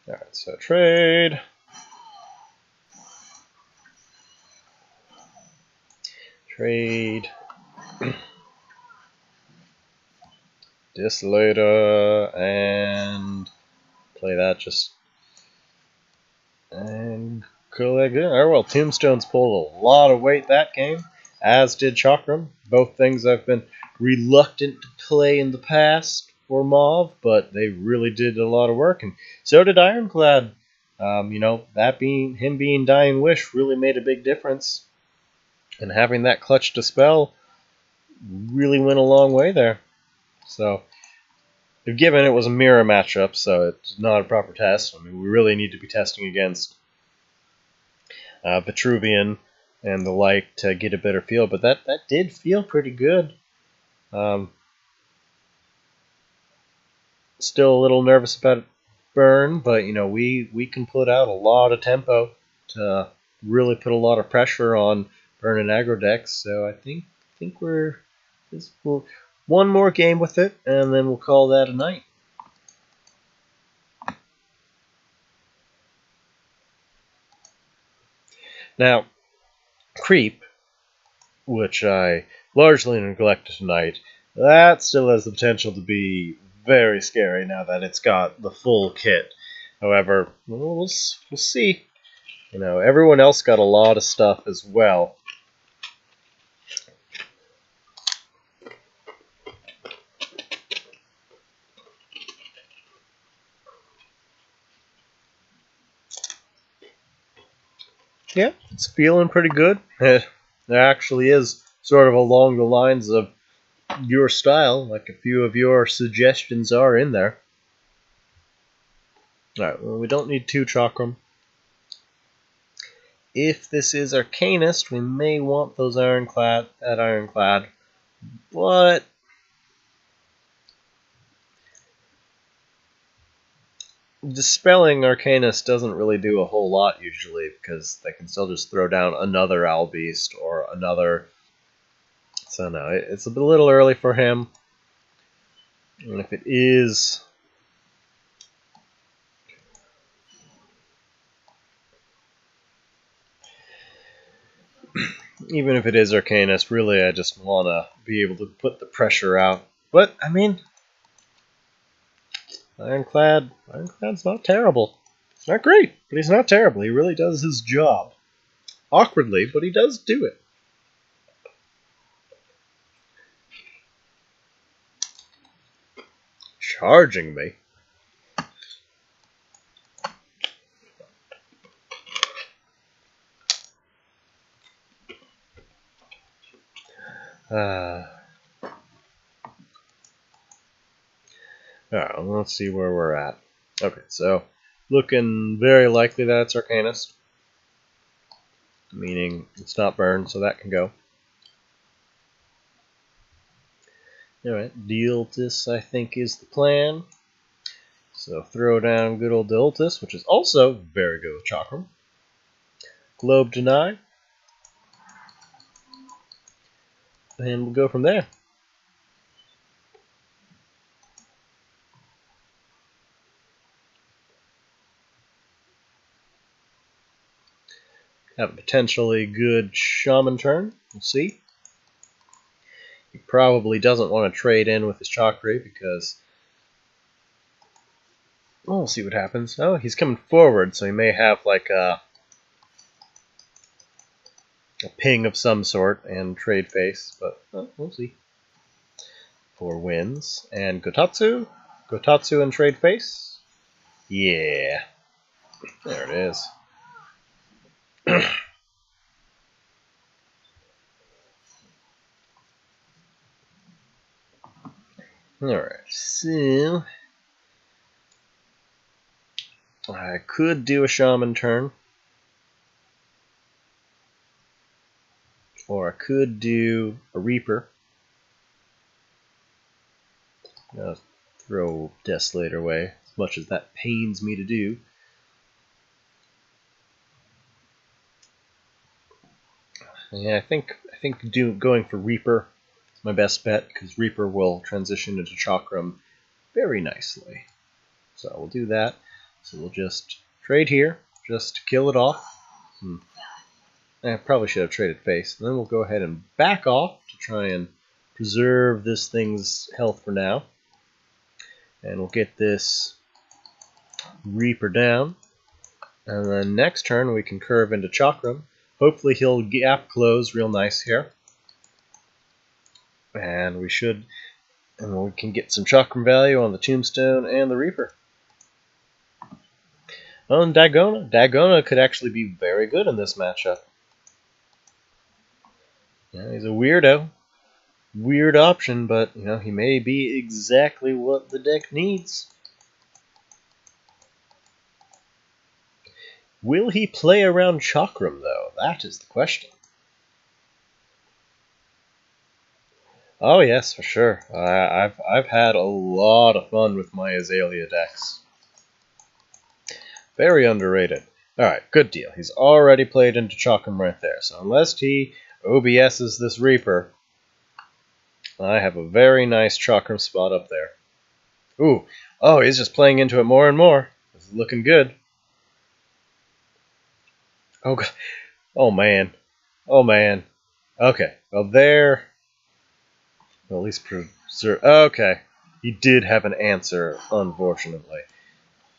Alright, so trade. Trade. Desolator. And play that just. And collect it. Alright, well, Tombstones pulled a lot of weight that game, as did Chakram. Both things I've been reluctant to play in the past for Mauve, but they really did a lot of work, and so did Ironclad. You know, that being him being Dying Wish really made a big difference, and having that Clutch Dispel really went a long way there. So given it was a mirror matchup, so it's not a proper test. I mean, we really need to be testing against Vitruvian and the like to get a better feel, but that did feel pretty good. Still a little nervous about Burn, but we can put out a lot of tempo to really put a lot of pressure on Burn and aggro decks. So I think we'll one more game with it, and then we'll call that a night. Now, Creep, which I largely neglected tonight, that still has the potential to be very scary now that it's got the full kit. However, we'll see. Everyone else got a lot of stuff as well. Yeah, it's feeling pretty good. It actually is sort of along the lines of your style, like a few of your suggestions are in there. Alright, well, we don't need 2 Chakram. If this is Arcanist, we may want those Ironclad, but Dispelling Arcanist doesn't really do a whole lot usually, because they can still just throw down another Owl Beast or another. So no, it's a little early for him. And if it is, even if it is Arcanist, really I just want to be able to put the pressure out. But, I mean, Ironclad's not terrible. It's not great, but he's not terrible. He really does his job. Awkwardly, but he does do it. Charging me? Alright, let's see where we're at. Okay, so looking very likely that it's Arcanist. Meaning it's not burned, so that can go. Alright, Dealtis I think is the plan. So throw down good old Dealtis, which is also very good with Chakram. Globe Deny. And we'll go from there. Have a potentially good Shaman turn. We'll see. He probably doesn't want to trade in with his Chakra because... well, we'll see what happens. Oh, he's coming forward, so he may have like a ping of some sort and trade face, but we'll see. 4 wins. And Gotatsu? Gotatsu and trade face? Yeah. There it is. Alright, so I could do a Shaman turn. Or I could do a Reaper. I'll throw Desolator away, as much as that pains me to do. Yeah, I think going for Reaper is my best bet, because Reaper will transition into Chakram very nicely. So we'll do that. So we'll just trade here, just to kill it off. I probably should have traded face. And then we'll go ahead and back off to try and preserve this thing's health for now. And we'll get this Reaper down. And then next turn we can curve into Chakram. Hopefully he'll gap close real nice here. And we can get some Chakram value on the Tombstone and the Reaper. Oh, and Dagona. Dagona could actually be very good in this matchup. Yeah, he's a weirdo. weird option, but, you know, he may be exactly what the deck needs. Will he play around Chakram, though? That is the question. Oh yes, for sure. I've had a lot of fun with my Azalea decks. Very underrated. Alright, good deal. He's already played into Chakram right there, so unless he OBS's this Reaper, I have a very nice Chakram spot up there. Ooh, oh, he's just playing into it more and more. This is looking good. Oh, God. Oh man. Oh man. Okay, well there... Well, at least preserve... Okay, he did have an answer, unfortunately.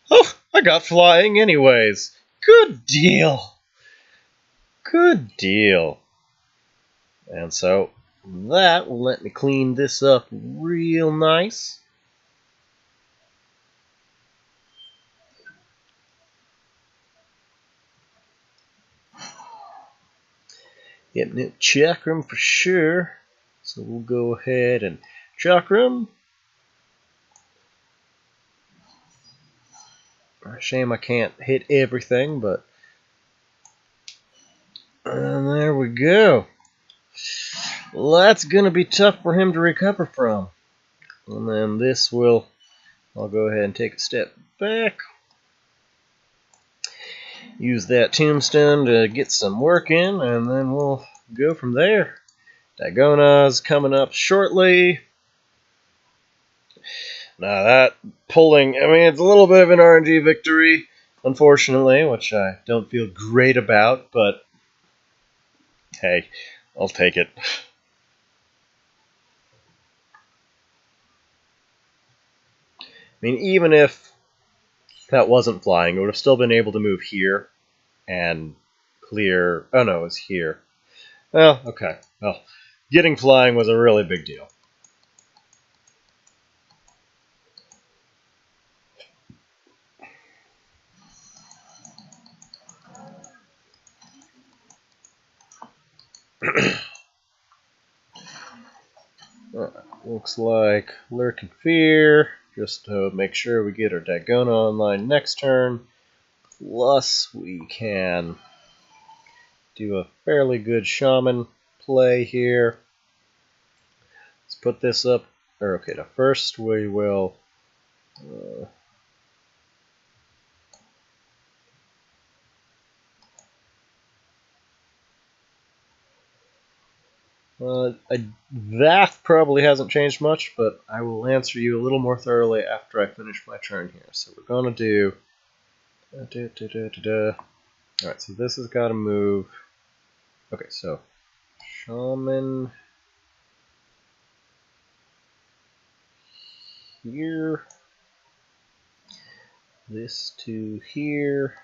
Oh, I got flying anyways. Good deal. Good deal. And so that will let me clean this up real nice. Getting it Chakram for sure. So we'll go ahead and Chakram. Shame I can't hit everything, but... And there we go. Well, that's going to be tough for him to recover from. And then this will... I'll go ahead and take a step back. Use that tombstone to get some work in, and then we'll go from there. Dagona's coming up shortly. Now that pulling, I mean, it's a little bit of an RNG victory, unfortunately, which I don't feel great about, but hey, I'll take it. I mean, even if that wasn't flying, it would have still been able to move here and clear... Oh no, it was here. Well, okay. Well, getting flying was a really big deal. Looks like Lurking Fear, just to make sure we get our Dagona online next turn. Plus, we can do a fairly good Shaman play here. Let's put this up. Or, okay, first we will... that probably hasn't changed much, but I will answer you a little more thoroughly after I finish my turn here. So we're going to do... Alright, so this has got to move... Okay, so Shaman... Here... This to here...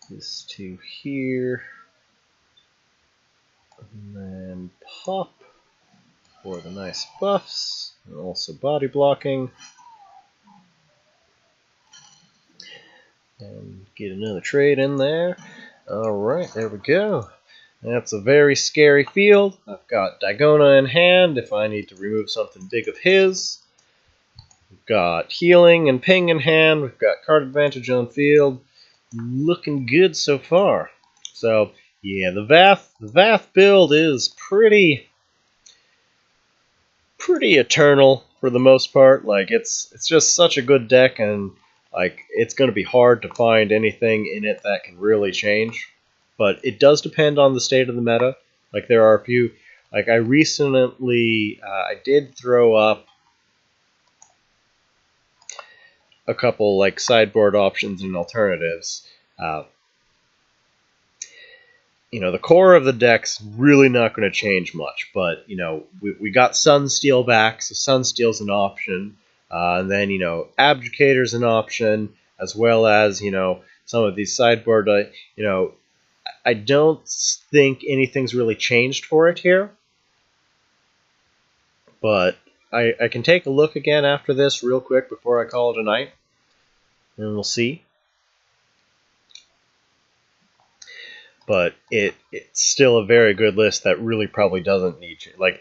This to here... And then pop for the nice buffs, and also body blocking. And get another trade in there. Alright, there we go. That's a very scary field. I've got Dagona in hand if I need to remove something big of his. We've got healing and ping in hand. We've got card advantage on field. Looking good so far. So, yeah, the Vath build is pretty eternal for the most part. Like, it's just such a good deck, and like, it's going to be hard to find anything in it that can really change. But it does depend on the state of the meta. Like, there are a few... Like, I recently... I did throw up a couple, like, sideboard options and alternatives. You know, the core of the deck's really not going to change much. But, you know, we got Sunsteel back, so Sunsteel's an option. And then, you know, Abjugator's an option, as well as, you know, some of these sideboard, you know... I don't think anything's really changed for it here. But I can take a look again after this real quick before I call it a night. And we'll see. but it's still a very good list that really probably doesn't need you. Like,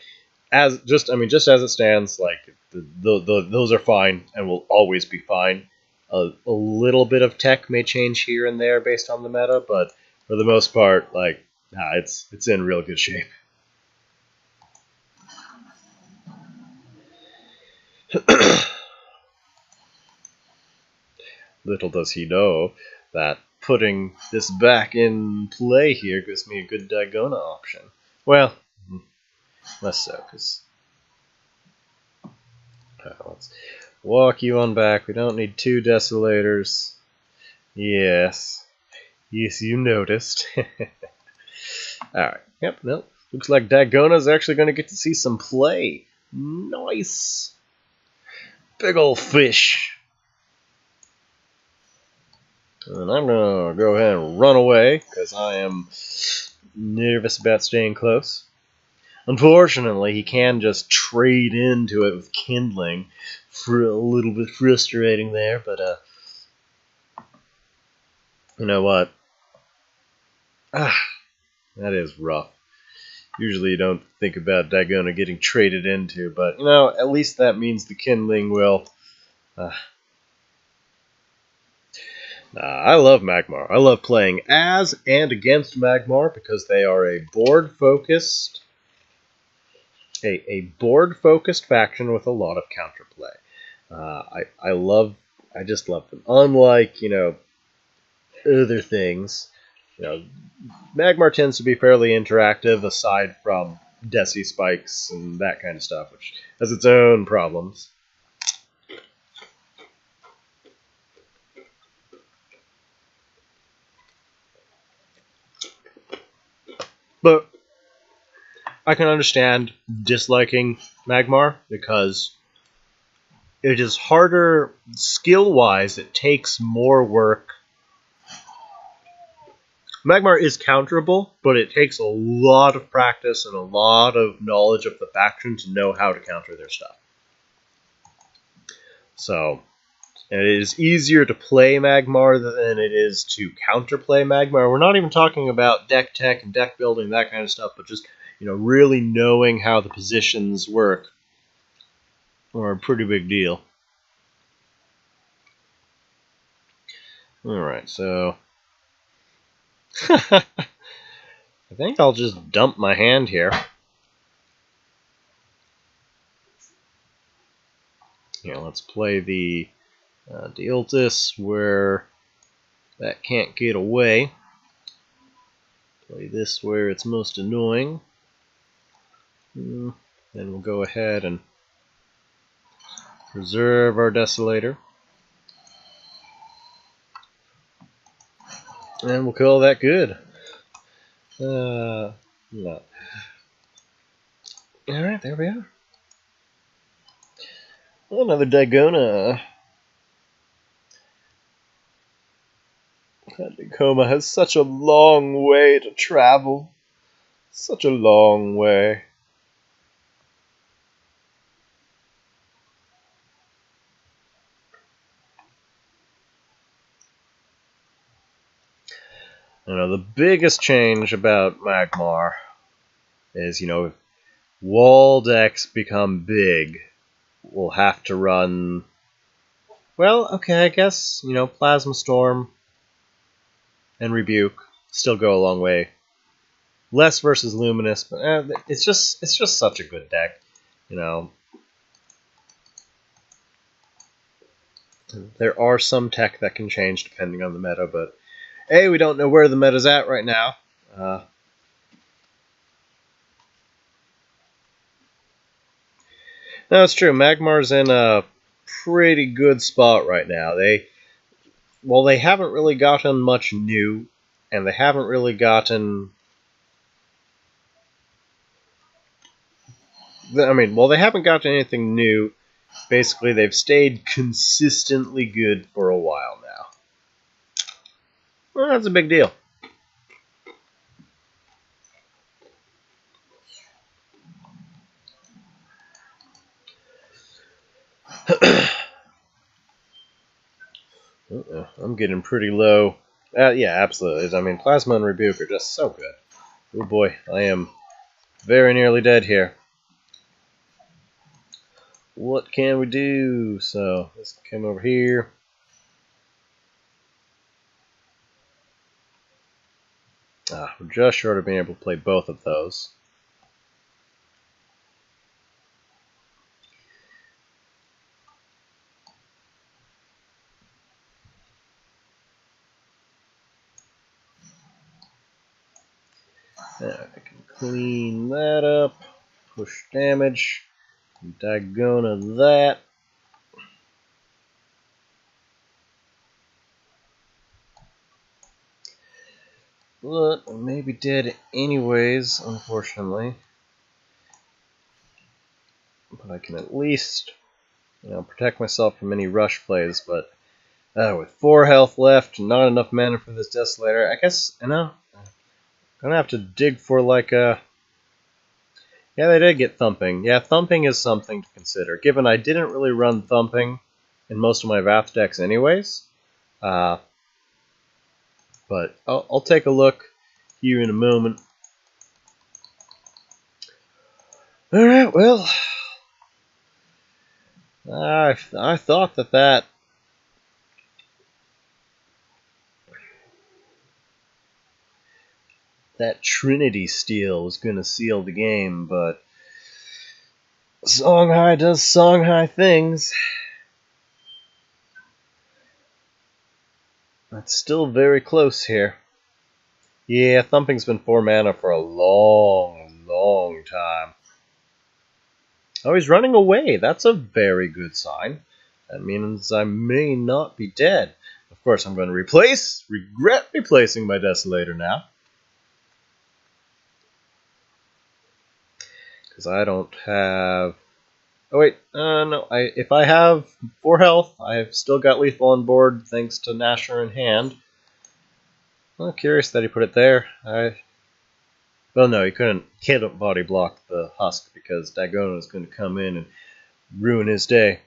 just as it stands, like those are fine and will always be fine. A little bit of tech may change here and there based on the meta, but for the most part, like, it's in real good shape. Little does he know that putting this back in play here gives me a good Dagona option. Well, less so, because let's walk you on back. We don't need 2 Desolators. Yes, you noticed. Alright, yep, no. Looks like Dagona's actually going to get to see some play. Nice. Big old fish. And I'm going to go ahead and run away, because I am nervous about staying close. Unfortunately, he can just trade into it with kindling. For a little bit frustrating there, but you know what? That is rough. Usually you don't think about Dagona getting traded into, but, at least that means the kindling will... I love Magmar. I love playing as and against Magmar because they are a board-focused... A board-focused faction with a lot of counterplay. I just love them. Unlike, other things, Magmar tends to be fairly interactive aside from Desi spikes and that kind of stuff, which has its own problems. But I can understand disliking Magmar because it is harder skill-wise. It takes more work. Magmar is counterable, but it takes a lot of practice and a lot of knowledge of the faction to know how to counter their stuff. So, it is easier to play Magmar than it is to counterplay Magmar. We're not even talking about deck tech and deck building, that kind of stuff, but just, really knowing how the positions work are a pretty big deal. Alright, so... I think I'll just dump my hand here. Let's play the Dealtis where that can't get away. Play this where it's most annoying. Then we'll go ahead and preserve our Desolator. And we'll call that good. No. Alright, there we are. Another Dagona. That Dagoma has such a long way to travel. Such a long way. The biggest change about Magmar is, wall decks become big. We'll have to run... Well, okay, I guess, Plasma Storm and Rebuke still go a long way. Less versus Luminous, but it's just such a good deck, There are some tech that can change depending on the meta, but we don't know where the meta's at right now. No, it's true. Magmar's in a pretty good spot right now. They haven't really gotten much new, and they haven't really gotten... they haven't gotten anything new. Basically, they've stayed consistently good for a while now. Well, that's a big deal. I'm getting pretty low Yeah, absolutely. I mean, Plasma and Rebuke are just so good. Oh boy, I am very nearly dead here. What can we do? So, let's come over here. We're just short of being able to play both of those. I can clean that up. Push damage. Daggone that. But I may be dead anyways, unfortunately. But I can at least, protect myself from any rush plays. But with 4 health left, not enough mana for this Desolator, I guess, I'm gonna have to dig for like a... Yeah, they did get Thumping. Yeah, Thumping is something to consider, given I didn't really run Thumping in most of my Vath decks anyways. But I'll take a look here in a moment. Alright, well, I thought that Trinity Steel was going to seal the game, but Songhai does Songhai things. That's still very close here. Yeah, Thumping's been 4 mana for a long, long time. Oh, he's running away. That's a very good sign. That means I may not be dead. Of course, I'm going to regret replacing my Desolator now. Because I don't have... Oh wait, no. If I have 4 health, I've still got lethal on board thanks to Nasher in hand. I'm curious that he put it there. Well, no, he couldn't body block the Husk because Dagon is going to come in and ruin his day.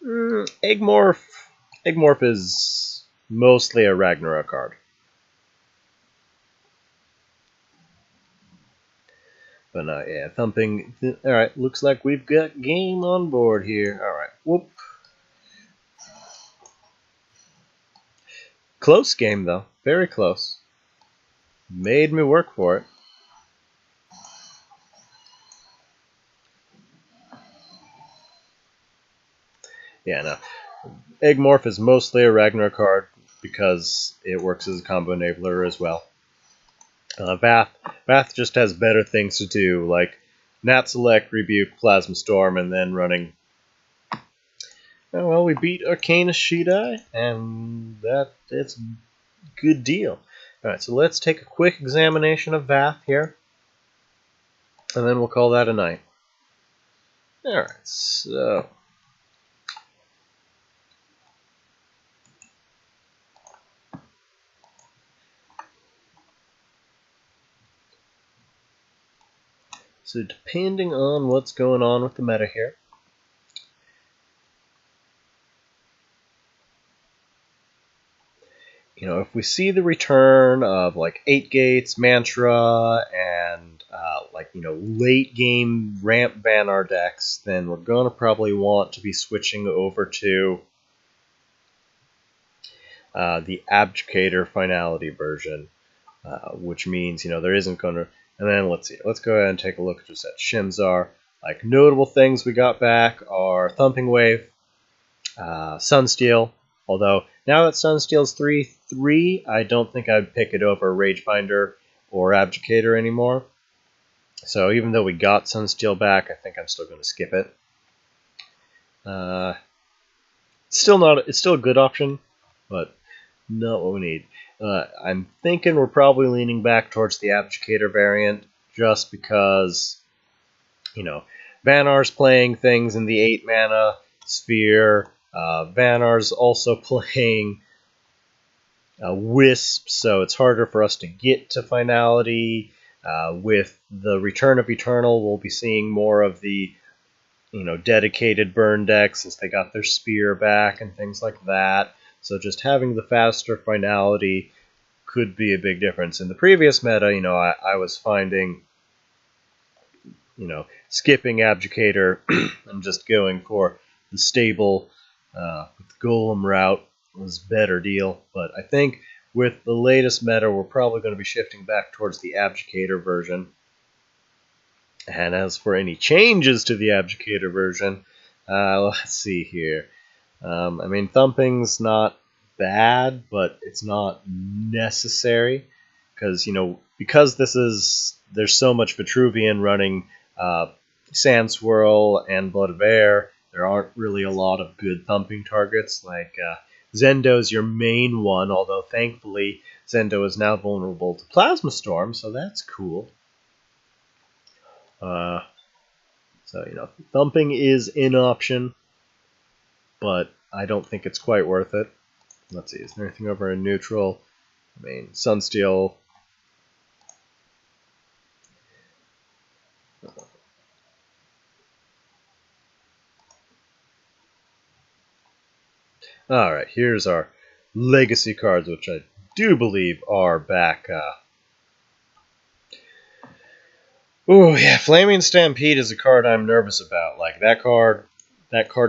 Eggmorph is mostly a Ragnarok card. But yeah, Thumping. Alright, looks like we've got game on board here. Alright, whoop. Close game, though. Very close. Made me work for it. Yeah, no. Eggmorph is mostly a Ragnarok card because it works as a combo enabler as well. Vath just has better things to do, like Nat Select, Rebuke, Plasma Storm, and then running. Oh, well, we beat Arcanus Shidai, and that's a good deal. Alright, so let's take a quick examination of Vath here, and then we'll call that a night. Alright, so... So depending on what's going on with the meta here, if we see the return of like 8 Gates, Mantra, and late game ramp Vanar decks, then we're going to probably want to be switching over to the Abjugator Finality version, which means there isn't going to. And then let's see. Let's go ahead and take a look just at Shimzar. Like notable things we got back are Thumping Wave, Sunsteel. Although now that Sunsteel's 3/3, I don't think I'd pick it over Ragebinder or Abjugator anymore. So even though we got Sunsteel back, I think I'm still going to skip it. It's still a good option, but not what we need. I'm thinking we're probably leaning back towards the Abjugator variant, just because, Vanar's playing things in the 8 mana sphere. Vanar's also playing Wisp, so it's harder for us to get to Finality. With the return of Eternal, we'll be seeing more of the dedicated burn decks since they got their spear back and things like that. So just having the faster finality could be a big difference. In the previous meta, I was finding, skipping Abjugator and just going for the stable with Golem route was a better deal. But I think with the latest meta, we're probably going to be shifting back towards the Abjugator version. And as for any changes to the Abjugator version, let's see here. Thumping's not bad, but it's not necessary because there's so much Vitruvian running Sand Swirl and Blood of Air. There aren't really a lot of good thumping targets. Like Zendo's your main one, although thankfully Zendo is now vulnerable to Plasma Storm, so that's cool. Thumping is an option, but I don't think it's quite worth it. Let's see, is there anything over in neutral? Sunsteel. Alright, here's our legacy cards, which I do believe are back. Oh yeah, Flaming Stampede is a card I'm nervous about. Like that card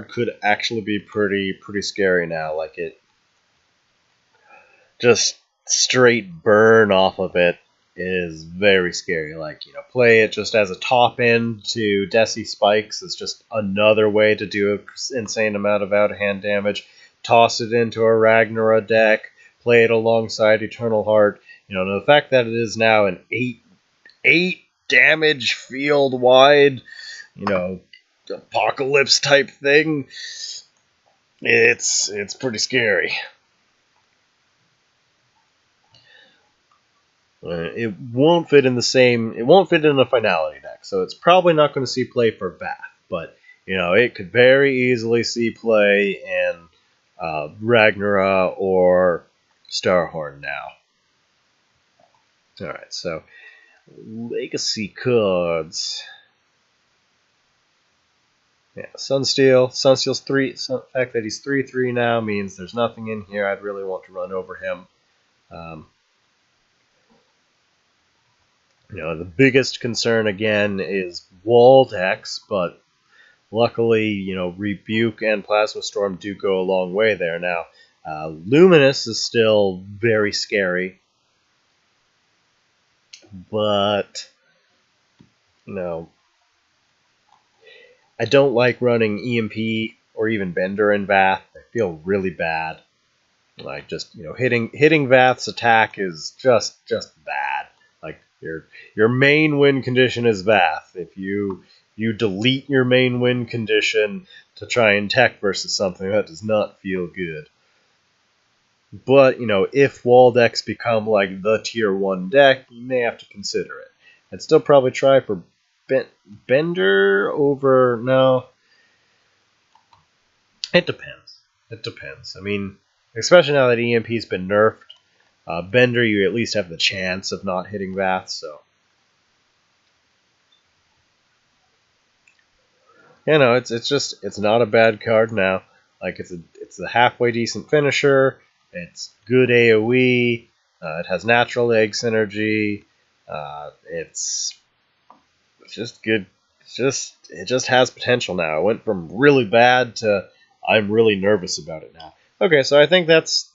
could actually be pretty scary now. Like it, just straight burn off of it is very scary. Like, play it just as a top end to Desi Spikes is just another way to do an insane amount of out of hand damage. Toss it into a Ragnarok deck, play it alongside Eternal Heart. The fact that it is now an 8 damage field wide, apocalypse type thing, it's pretty scary. It won't fit in a finality deck, so it's probably not going to see play for Vath, but it could very easily see play in Ragnarok or Starhorn now. Alright, so legacy cards. Yeah, Sunsteel. Sunsteel's 3. The fact that he's 3/3 now means there's nothing in here I'd really want to run over him. The biggest concern again is wall decks, but luckily, Rebuke and Plasma Storm do go a long way there. Now, Luminous is still very scary, but I don't like running EMP or even Bender in Vath. I feel really bad. Like just hitting Vath's attack is just bad. Like your main win condition is Vath. If you delete your main win condition to try and tech versus something, that does not feel good. But if wall decks become like the tier 1 deck, you may have to consider it. I'd still probably try for Bender over... No. It depends. Especially now that EMP's been nerfed. Bender, you at least have the chance of not hitting Vath, so... it's not a bad card now. Like, it's a halfway decent finisher. It's good AoE. It has natural egg synergy. It's just good. It just has potential now. It went from really bad to I'm really nervous about it now. Okay, so I think that's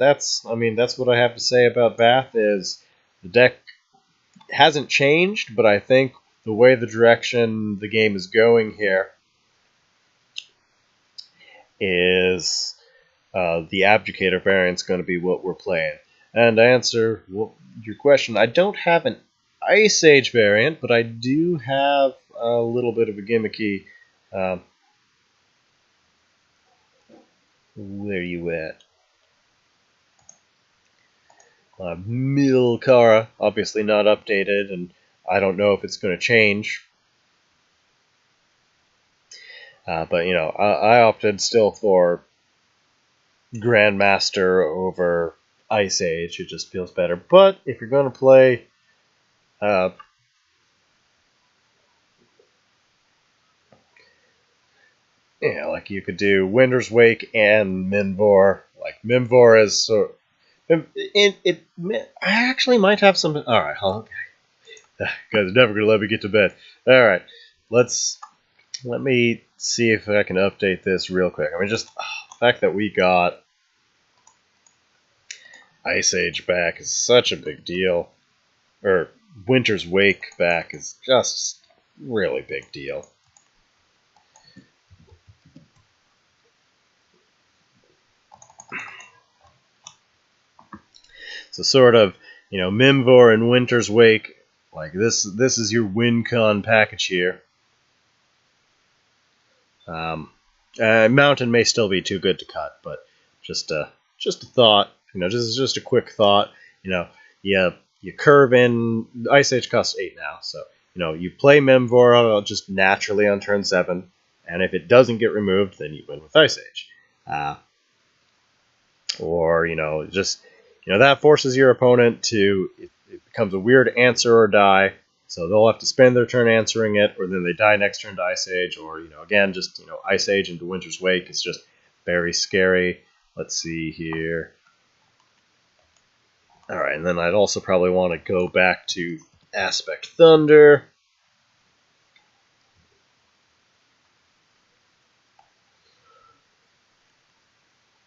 what I have to say about Vath. Is the deck hasn't changed, but I think the way the direction the game is going here is the Abjugator variant's going to be what we're playing. And to answer your question, I don't have an Ice Age variant, but I do have a little bit of a gimmicky... where you at? Milkara, obviously not updated, and I don't know if it's going to change. But, I opted still for Grandmaster over Ice Age. It just feels better. But if you're going to play... like you could do Winter's Wake and Minvor, Like Mimvor is so. I actually might have some. All right, guys are never gonna let me get to bed. All right, let me see if I can update this real quick. I mean, just the fact that we got Ice Age back is such a big deal. Or Winter's Wake back is just really big deal. So sort of, Mimvor and Winter's Wake, like this is your WinCon package here. Mountain may still be too good to cut, but just a thought. Just a quick thought. You curve in. Ice Age costs 8 now, so you play Mimvor just naturally on turn 7, and if it doesn't get removed, then you win with Ice Age. Or that forces your opponent to. It becomes a weird answer or die. So they'll have to spend their turn answering it, or then they die next turn to Ice Age, or, again, just, Ice Age into Winter's Wake is just very scary. Let's see here. Alright, and then I'd also probably want to go back to Aspect Thunder.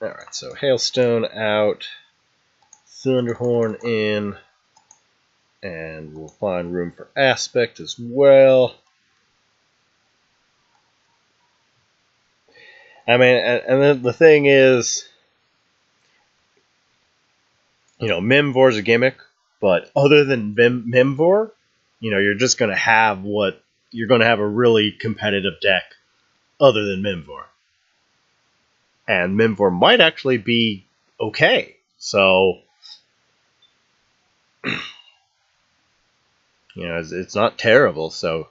Alright, so Hailstone out, Thunderhorn in, and we'll find room for Aspect as well. I mean, and then the thing is, Mimvor's a gimmick, but other than Mimvor, you're just going to have a really competitive deck other than Mimvor. And Mimvor might actually be okay. So, it's not terrible. So,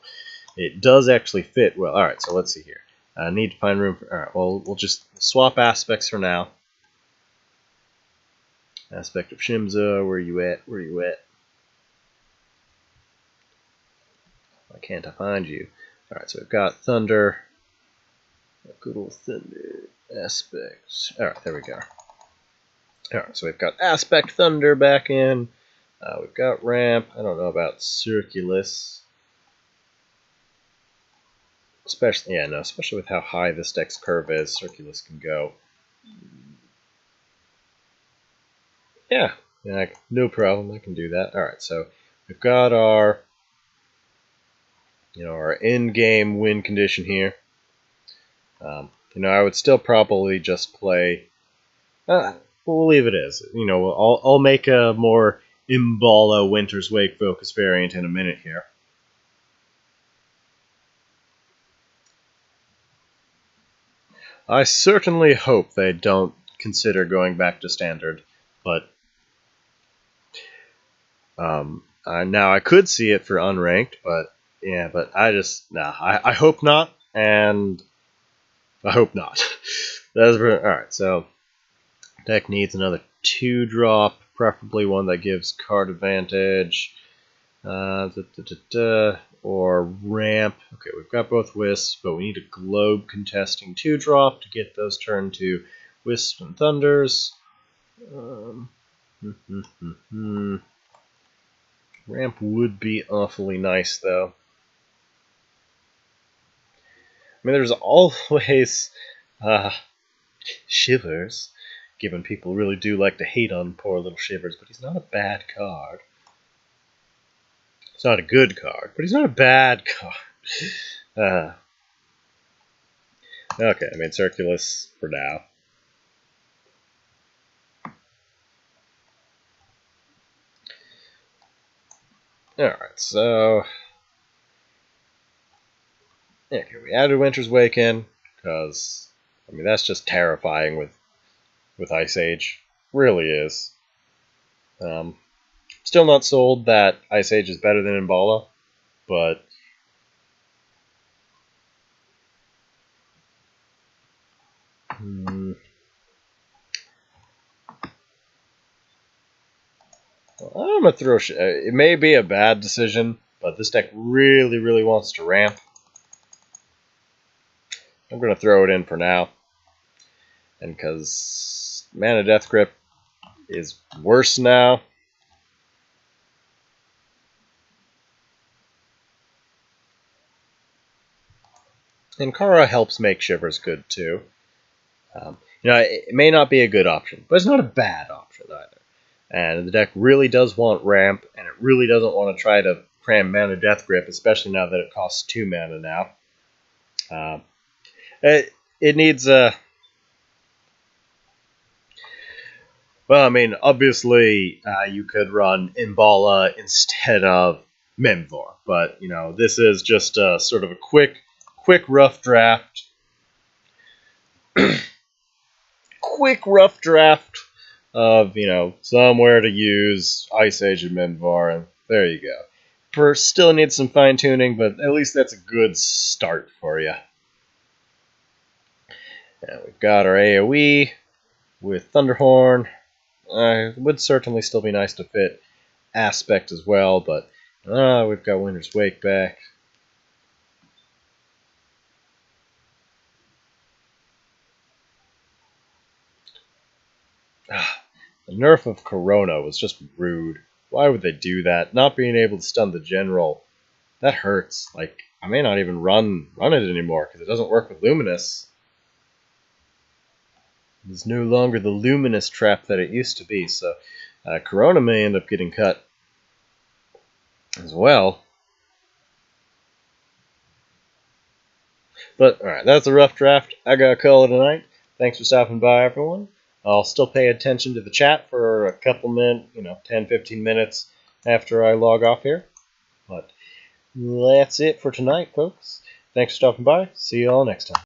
it does actually fit well. All right, so let's see here. I need to find room for. All right, well, we'll just swap aspects for now. Aspect of Shimza, where you at? Where you at? Why can't I find you? All right, so we've got Thunder. Good old Thunder aspect. All right, there we go. All right, so we've got Aspect Thunder back in. We've got Ramp. I don't know about Circulus. Especially with how high this deck's curve is, Circulus can go. Yeah, no problem. I can do that. All right, so we've got our, our in-game win condition here. I would still probably just play. We'll leave it as. I'll make a more Imbala Winter's Wake focus variant in a minute here. I certainly hope they don't consider going back to standard, but now I could see it for unranked, but I hope not, and I hope not. Alright, so deck needs another 2-drop, preferably one that gives card advantage, or ramp. Okay, we've got both Wisps, but we need a Globe contesting 2-drop to get those turned to Wisps and Thunders. Ramp would be awfully nice, though. I mean, there's always Shivers, given people really do like to hate on poor little Shivers, but he's not a bad card. It's not a good card, but he's not a bad card. Okay, I mean, Circulus for now. Alright, so. Okay, we added Winter's Wake in, because, I mean, that's just terrifying with Ice Age. Really is. Still not sold that Ice Age is better than Imbala, but. Well, I'm going to throw. It may be a bad decision, but this deck really, really wants to ramp. I'm going to throw it in for now. And because Mana Death Grip is worse now. And Kara helps make Shivers good too. It may not be a good option, but it's not a bad option either. And the deck really does want ramp, and it really doesn't want to try to cram Mana Death Grip, especially now that it costs 2 mana now. It needs a... Well, I mean, obviously, you could run Imbala instead of Memvor, but, this is just sort of a quick, rough draft. Quick, rough draft of, somewhere to use Ice Age and Memvor, and there you go. Still needs some fine-tuning, but at least that's a good start for you. Now we've got our AoE with Thunderhorn. It would certainly still be nice to fit Aspect as well, but we've got Winter's Wake back. The nerf of Corona was just rude. Why would they do that? Not being able to stun the general. That hurts. Like, I may not even run it anymore because it doesn't work with Luminous. It's no longer the Luminous trap that it used to be, so Corona may end up getting cut as well. But, alright, that's a rough draft. I gotta call it a night. Thanks for stopping by, everyone. I'll still pay attention to the chat for a couple minutes, 10-15 minutes after I log off here. But that's it for tonight, folks. Thanks for stopping by. See you all next time.